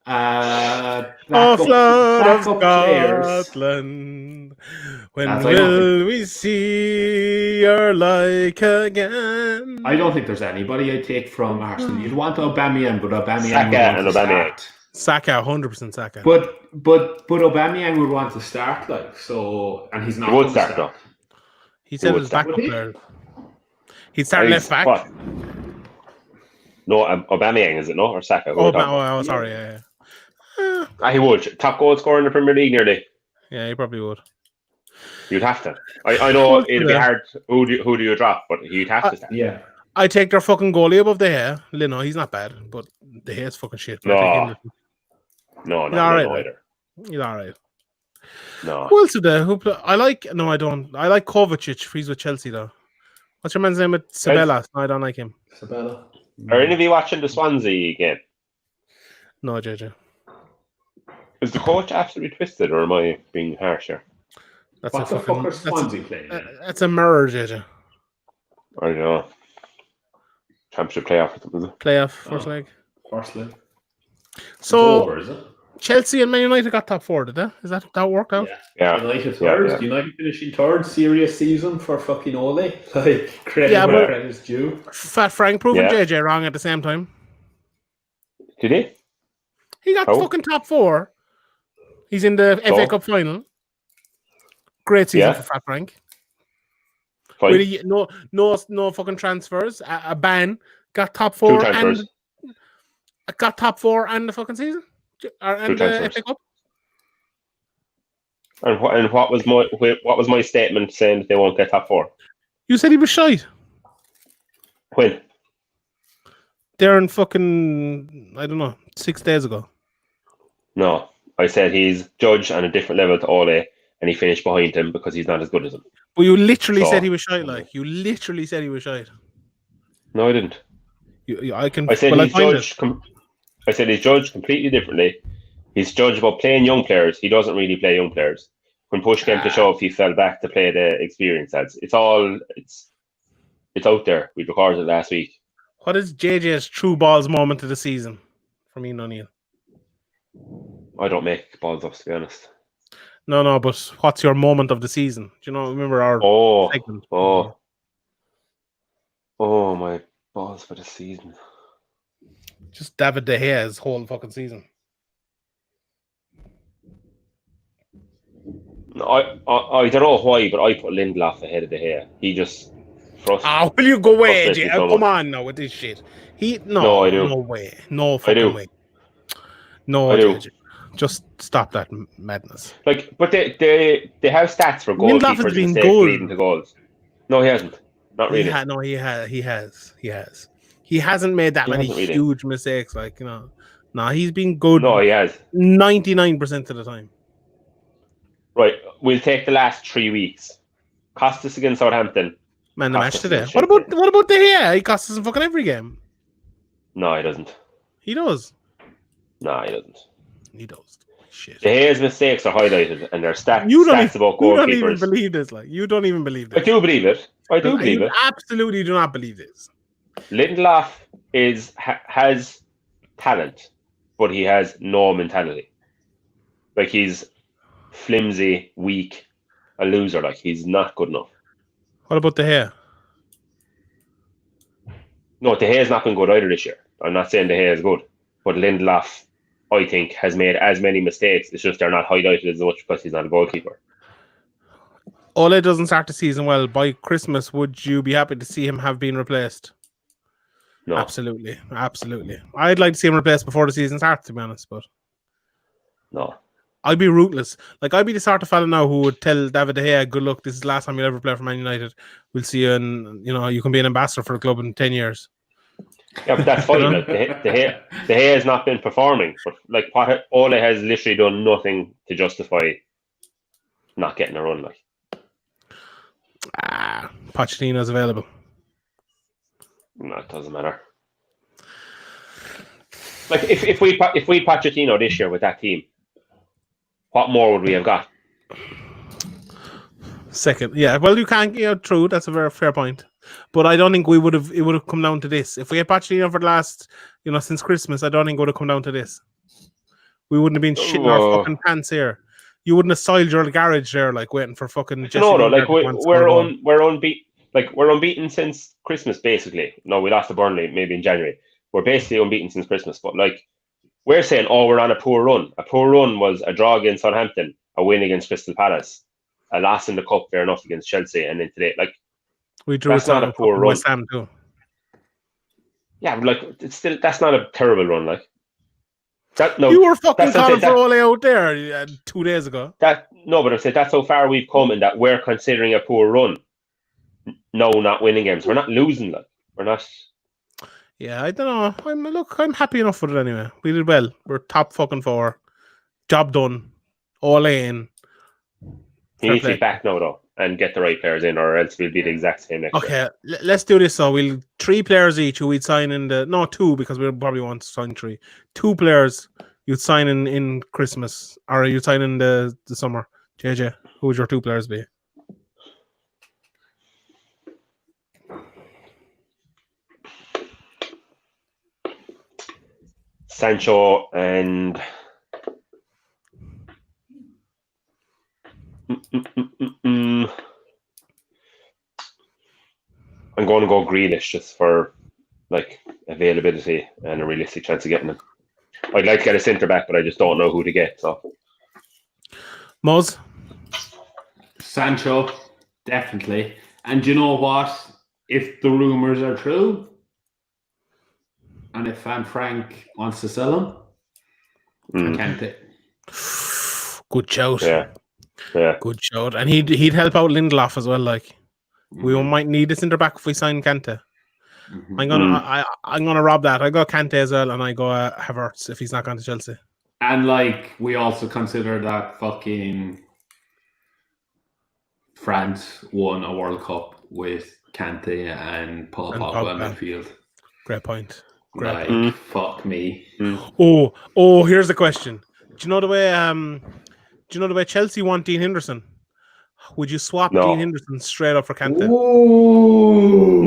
S5: Backup players.
S1: Scotland, when
S5: That's-
S1: will we see your like again?
S5: I don't think there's anybody I'd take from Arsenal. You'd want Aubameyang, but Aubameyang
S3: Saka
S5: would want
S3: and
S5: to
S3: Aubameyang.
S5: start.
S1: Saka, 100% Saka.
S5: But Aubameyang would want to start, like, so, and he's not.
S3: He would
S5: going to
S3: start, though.
S1: He said
S3: would
S1: his
S3: start.
S1: backup
S5: Would he?
S1: player. He'd start left back.
S3: What? No, Aubameyang, is it, no? Or Saka? Who are we talking
S1: Sorry, yeah.
S3: about? He would. Top goal scorer in the Premier League nearly.
S1: Yeah, he probably would.
S3: You'd have to. I know it'd be hard. Who do you drop? But he'd have to start.
S5: Yeah.
S1: I take their fucking goalie above De Gea. Lino, he's not bad, but De Gea's fucking shit. But I take him.
S3: No,
S1: He's all right,
S3: either.
S1: He's all right.
S3: No.
S1: Who else is there? I like. No, I don't. I like Kovacic. He's with Chelsea though. What's your man's name with Sabella? No, I don't like him.
S5: Sabella.
S3: Are any of you watching the Swansea game?
S1: No, JJ.
S3: Is the coach absolutely twisted, or am I being harsh here?
S1: That's
S5: What
S1: a
S5: the fuck
S1: fucking.
S5: are Swansea playing?
S1: That's a mirror, JJ.
S3: I don't know. Championship playoff or something, is it?
S1: Playoff first leg.
S5: Firstly.
S1: So
S5: Over, is it?
S1: Chelsea and Man United got top 4, did they? Is that worked out?
S3: Yeah.
S5: United third.
S3: Yeah.
S5: United finishing third. Serious season for fucking Ole. Like, credit
S1: Yeah,
S5: where
S1: but-
S5: credit is due.
S1: Fat Frank proving
S3: Yeah.
S1: JJ wrong at the same time.
S3: Did he?
S1: He got
S3: Oh.
S1: fucking top 4. He's in the FA
S3: So?
S1: Cup final. Great season
S3: Yeah.
S1: for Fat Frank.
S3: Fine.
S1: Really, no fucking transfers. A ban. Got top 4
S3: Two transfers.
S1: and got top 4 and the fucking season. And the
S3: transfers.
S1: FA Cup.
S3: And what was my statement saying that they won't get top 4?
S1: You said he was shite.
S3: When?
S1: Darren fucking, I don't know, 6 days ago.
S3: No, I said he's judged on a different level to Ole, and he finished behind him because he's not as good as him.
S1: But you literally
S3: So-
S1: said he was shite. Like you literally said he was shite.
S3: No, I didn't.
S1: I can.
S3: I said
S1: well,
S3: he's
S1: I find
S3: judged. I said he's judged completely differently. He's judged about playing young players. He doesn't really play young players. When push came to shove, he fell back to play the experienced lads. It's out there. We recorded it last week.
S1: What is JJ's true balls moment of the season from Ian O'Neill?
S3: I don't make balls up, to be honest.
S1: No, but what's your moment of the season? Do you know? Remember our segment?
S3: Oh, my balls for the season.
S1: Just David De Gea's whole fucking season.
S3: No, I don't know why, but I put Lindelof ahead of De Gea. He just frustrates.
S1: Will you go away,
S3: frustrates me
S1: AJ?
S3: so
S1: Come
S3: much.
S1: on now with this shit.
S3: No, I do.
S1: No way. No
S3: I
S1: fucking
S3: do.
S1: way. No,
S3: I do.
S1: JJ. Just stop that madness.
S3: Like, but they have stats for
S1: Lindelof has
S3: goalkeepers
S1: been
S3: mistakes
S1: good.
S3: leading to goals. No, he hasn't. Not really.
S1: He has. He hasn't made that
S3: He
S1: many
S3: hasn't really.
S1: huge mistakes. Like, no, he's been good
S3: No, he has.
S1: 99% of the time.
S3: Right, we'll take the last 3 weeks. Costas against Southampton.
S1: Man, the match
S3: Costas
S1: today.
S3: is
S1: What
S3: shit.
S1: about De Gea? He costs us in fucking every game.
S3: No, he doesn't.
S1: He does.
S3: No, he doesn't.
S1: He does. Shit.
S3: De Gea's mistakes are highlighted, and their stats about
S1: You don't even
S3: goalkeepers.
S1: believe this. Like, you don't even believe
S3: I
S1: this.
S3: do believe it. I do believe
S1: You
S3: it.
S1: absolutely do not believe this.
S3: Lindelof has talent, but he has no mentality. Like, he's flimsy, weak, a loser. Like, he's not good enough.
S1: What about De Gea?
S3: No, De Gea's not been good either this year. I'm not saying De Gea is good, but Lindelof, I think, has made as many mistakes. It's just they're not highlighted as much because he's not a goalkeeper.
S1: Ole doesn't start the season well. By Christmas, would you be happy to see him have been replaced?
S3: No.
S1: Absolutely. I'd like to see him replaced before the season starts, to be honest. But
S3: No.
S1: I'd be ruthless. Like, I'd be the sort of fella now who would tell David De Gea, good luck, this is the last time you'll ever play for Man United. We'll see you, and you can be an ambassador for the club in 10 years.
S3: Yeah, but that's fine. Like, De Gea has not been performing, but like Ole has literally done nothing to justify not getting a run. Like,
S1: Pochettino's available.
S3: no, it doesn't matter. Like, if we Pochettino this year with that team, what more would we have got?
S1: Second, yeah. Well, you can't. True. That's a very fair point. But I don't think we would have. It would have come down to this. If we had Pochettino for the last, since Christmas, I don't think it would have come down to this. We wouldn't have been shitting our fucking pants here. You wouldn't have soiled your garage there, like waiting for fucking.
S3: Like we're unbeaten. Like, we're unbeaten since Christmas, basically. No, we lost to Burnley maybe in January. We're basically unbeaten since Christmas. But like, we're saying, we're on a poor run. A poor run was a draw against Southampton, a win against Crystal Palace, a loss in the cup fair enough against Chelsea, and then today, like,
S1: we drew.
S3: That's not a poor run.
S1: West Ham too.
S3: Yeah, but like, that's not a terrible run. Like, that no,
S1: you were fucking calling for Ole out there 2 days ago.
S3: But I said that's how far we've come, and that we're considering a poor run. No, not winning games. We're not losing. Like, we're not.
S1: Yeah, I don't know. I'm happy enough with it anyway. We did well. We're top fucking 4. Job done. All in.
S3: He needs to be back now, though, and get the right players in, or else we'll be the exact same next year.
S1: Okay, let's do this. So we'll 3 players each who we'd sign in the... No, 2, because we'll probably want to sign 3. 2 players you'd sign in Christmas, or you'd sign in the summer. JJ, who would your 2 players be?
S3: Sancho and I'm going to go Grealish just for like availability and a realistic chance of getting him. I'd like to get a centre back, but I just don't know who to get. So,
S1: Moz?
S5: Sancho, definitely. And you know what? If the rumours are true, and if Van Frank wants to sell him, Kante.
S1: Good shout.
S3: Yeah.
S1: Good shout. And he'd help out Lindelof as well. Like, we might need a centre back if we sign Kante. I'm gonna rob that. I go Kante as well, and I go Havertz if he's not gone to Chelsea.
S5: And like, we also consider that fucking France won a World Cup with Kante and Paul Pogba in midfield.
S1: Great point.
S5: Fuck me.
S1: Oh, here's the question. Do you know the way Chelsea want Dean Henderson? Would you swap Dean Henderson straight up for Kante?
S5: Ooh.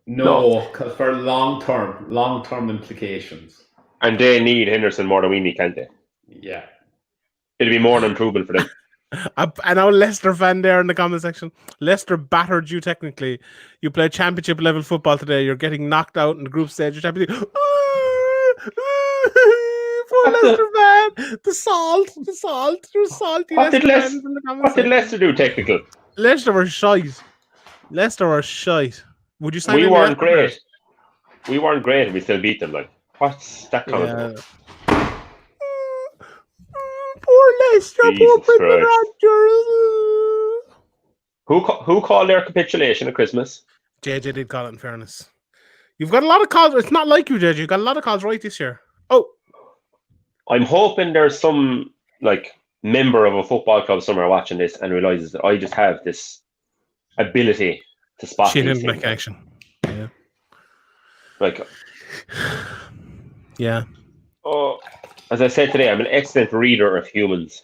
S3: No,
S5: because for long-term implications.
S3: And they need Henderson more than we need Kante.
S5: Yeah.
S3: It'll be more than improvement for them.
S1: I know Leicester fan there in the comment section. Leicester battered you technically. You play championship level football today. You're getting knocked out in the group stage of Champions League. Poor Leicester fan. The salt. You're salty.
S3: What did Leicester do technical?
S1: Leicester were shite. Would you sign
S3: We weren't great. We weren't great and we still beat them. Like, what's that kind of
S1: Poor Leicester, poor Brendan Rodgers.
S3: Who called their capitulation at Christmas?
S1: JJ did call it, in fairness. You've got a lot of calls. It's not like you, JJ. You've got a lot of calls right this year. Oh.
S3: I'm hoping there's some like member of a football club somewhere watching this and realizes that I just have this ability to spot
S1: She
S3: these
S1: didn't
S3: things.
S1: make action. Yeah.
S3: Like,
S1: yeah.
S3: Oh, as I said today, I'm an excellent reader of humans.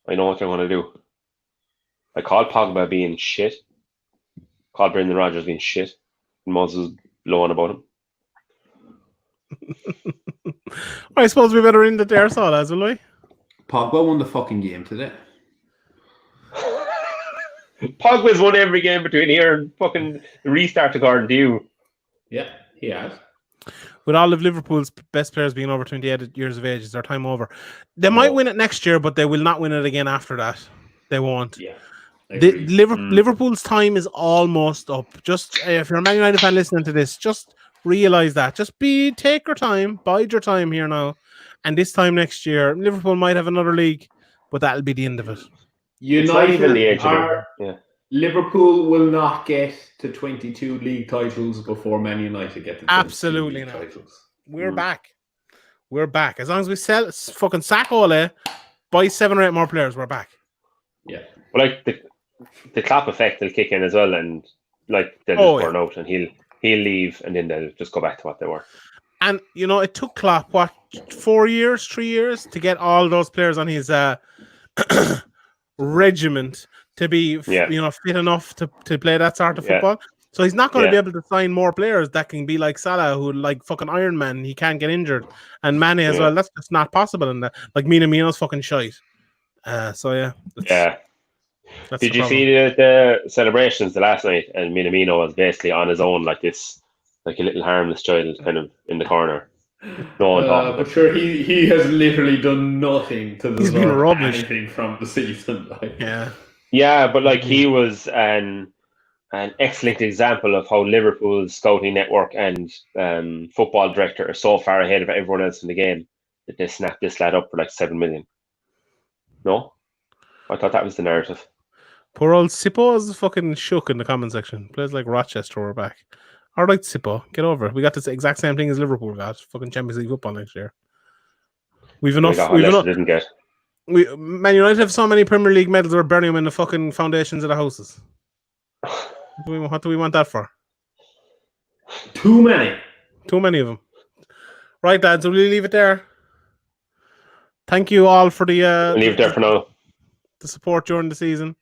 S3: I know what they're going to do. I called Pogba being shit. Called Brendan Rodgers being shit. And Moses blowing about him.
S1: I suppose we better end it there, so lads, will we?
S5: Pogba won the fucking game today.
S3: Pogba's won every game between here and fucking restart according to you.
S5: Yeah, he has.
S1: With all of Liverpool's best players being over 28 years of age, is their time over? They might win it next year, but they will not win it again after that. They won't.
S5: Yeah.
S1: Liverpool's time is almost up. Just if you're a Man United fan listening to this, just realize that. Just take your time, bide your time here now, And this time next year, Liverpool might have another league, but that'll be the end of it.
S3: It's not even the
S4: United
S3: age of
S4: are.
S3: it. Yeah.
S4: Liverpool will not get to 22 league titles before Man United get to 22
S1: Absolutely
S4: league
S1: not.
S4: titles.
S1: We're back. We're back. As long as we fucking sack Ole, buy 7 or 8 more players, we're back.
S4: Yeah.
S3: But like the Klopp effect will kick in as well, and like they'll just burn out, and he'll leave, and then they'll just go back to what they were.
S1: And it took Klopp 3 years to get all those players on his regiment to be fit enough to play that sort of football. So he's not going to be able to sign more players that can be like Salah, who like fucking Iron Man, he can't get injured, and Mane as well. That's just not possible. And like Minamino's fucking shite.
S3: Did you see the celebrations the last night? And Minamino was basically on his own, like this, like a little harmless child, kind of in the corner. No one talking.
S4: But sure, he has literally done nothing to deserve anything from the season. Like.
S3: Yeah, but like he was an excellent example of how Liverpool's scouting network and football director are so far ahead of everyone else in the game that they snapped this lad up for like 7 million. No? I thought that was the narrative.
S1: Poor old Sippo is fucking shook in the comment section. Players like Rochester were back. All right, Sippo, get over it. We got this exact same thing as Liverpool got. Fucking Champions League football next year. We've enough.
S3: Didn't get.
S1: Man United have so many Premier League medals, we're burning them in the fucking foundations of the houses. What do we want that for?
S4: Too many.
S1: Too many of them. Right, lads, will we leave it there? Thank you all for the
S3: leave it there for now.
S1: The support during the season.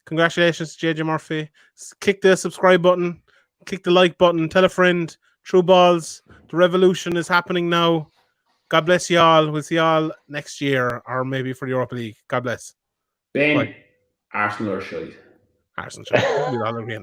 S1: Congratulations to JJ Murphy. Click the subscribe button. Click the like button. Tell a friend. True balls. The revolution is happening now. God bless you all. We'll see you all next year, or maybe for the Europa League. God bless.
S4: Ben, Arsenal are shite.
S1: Arsenal shite. We'll all agree on that.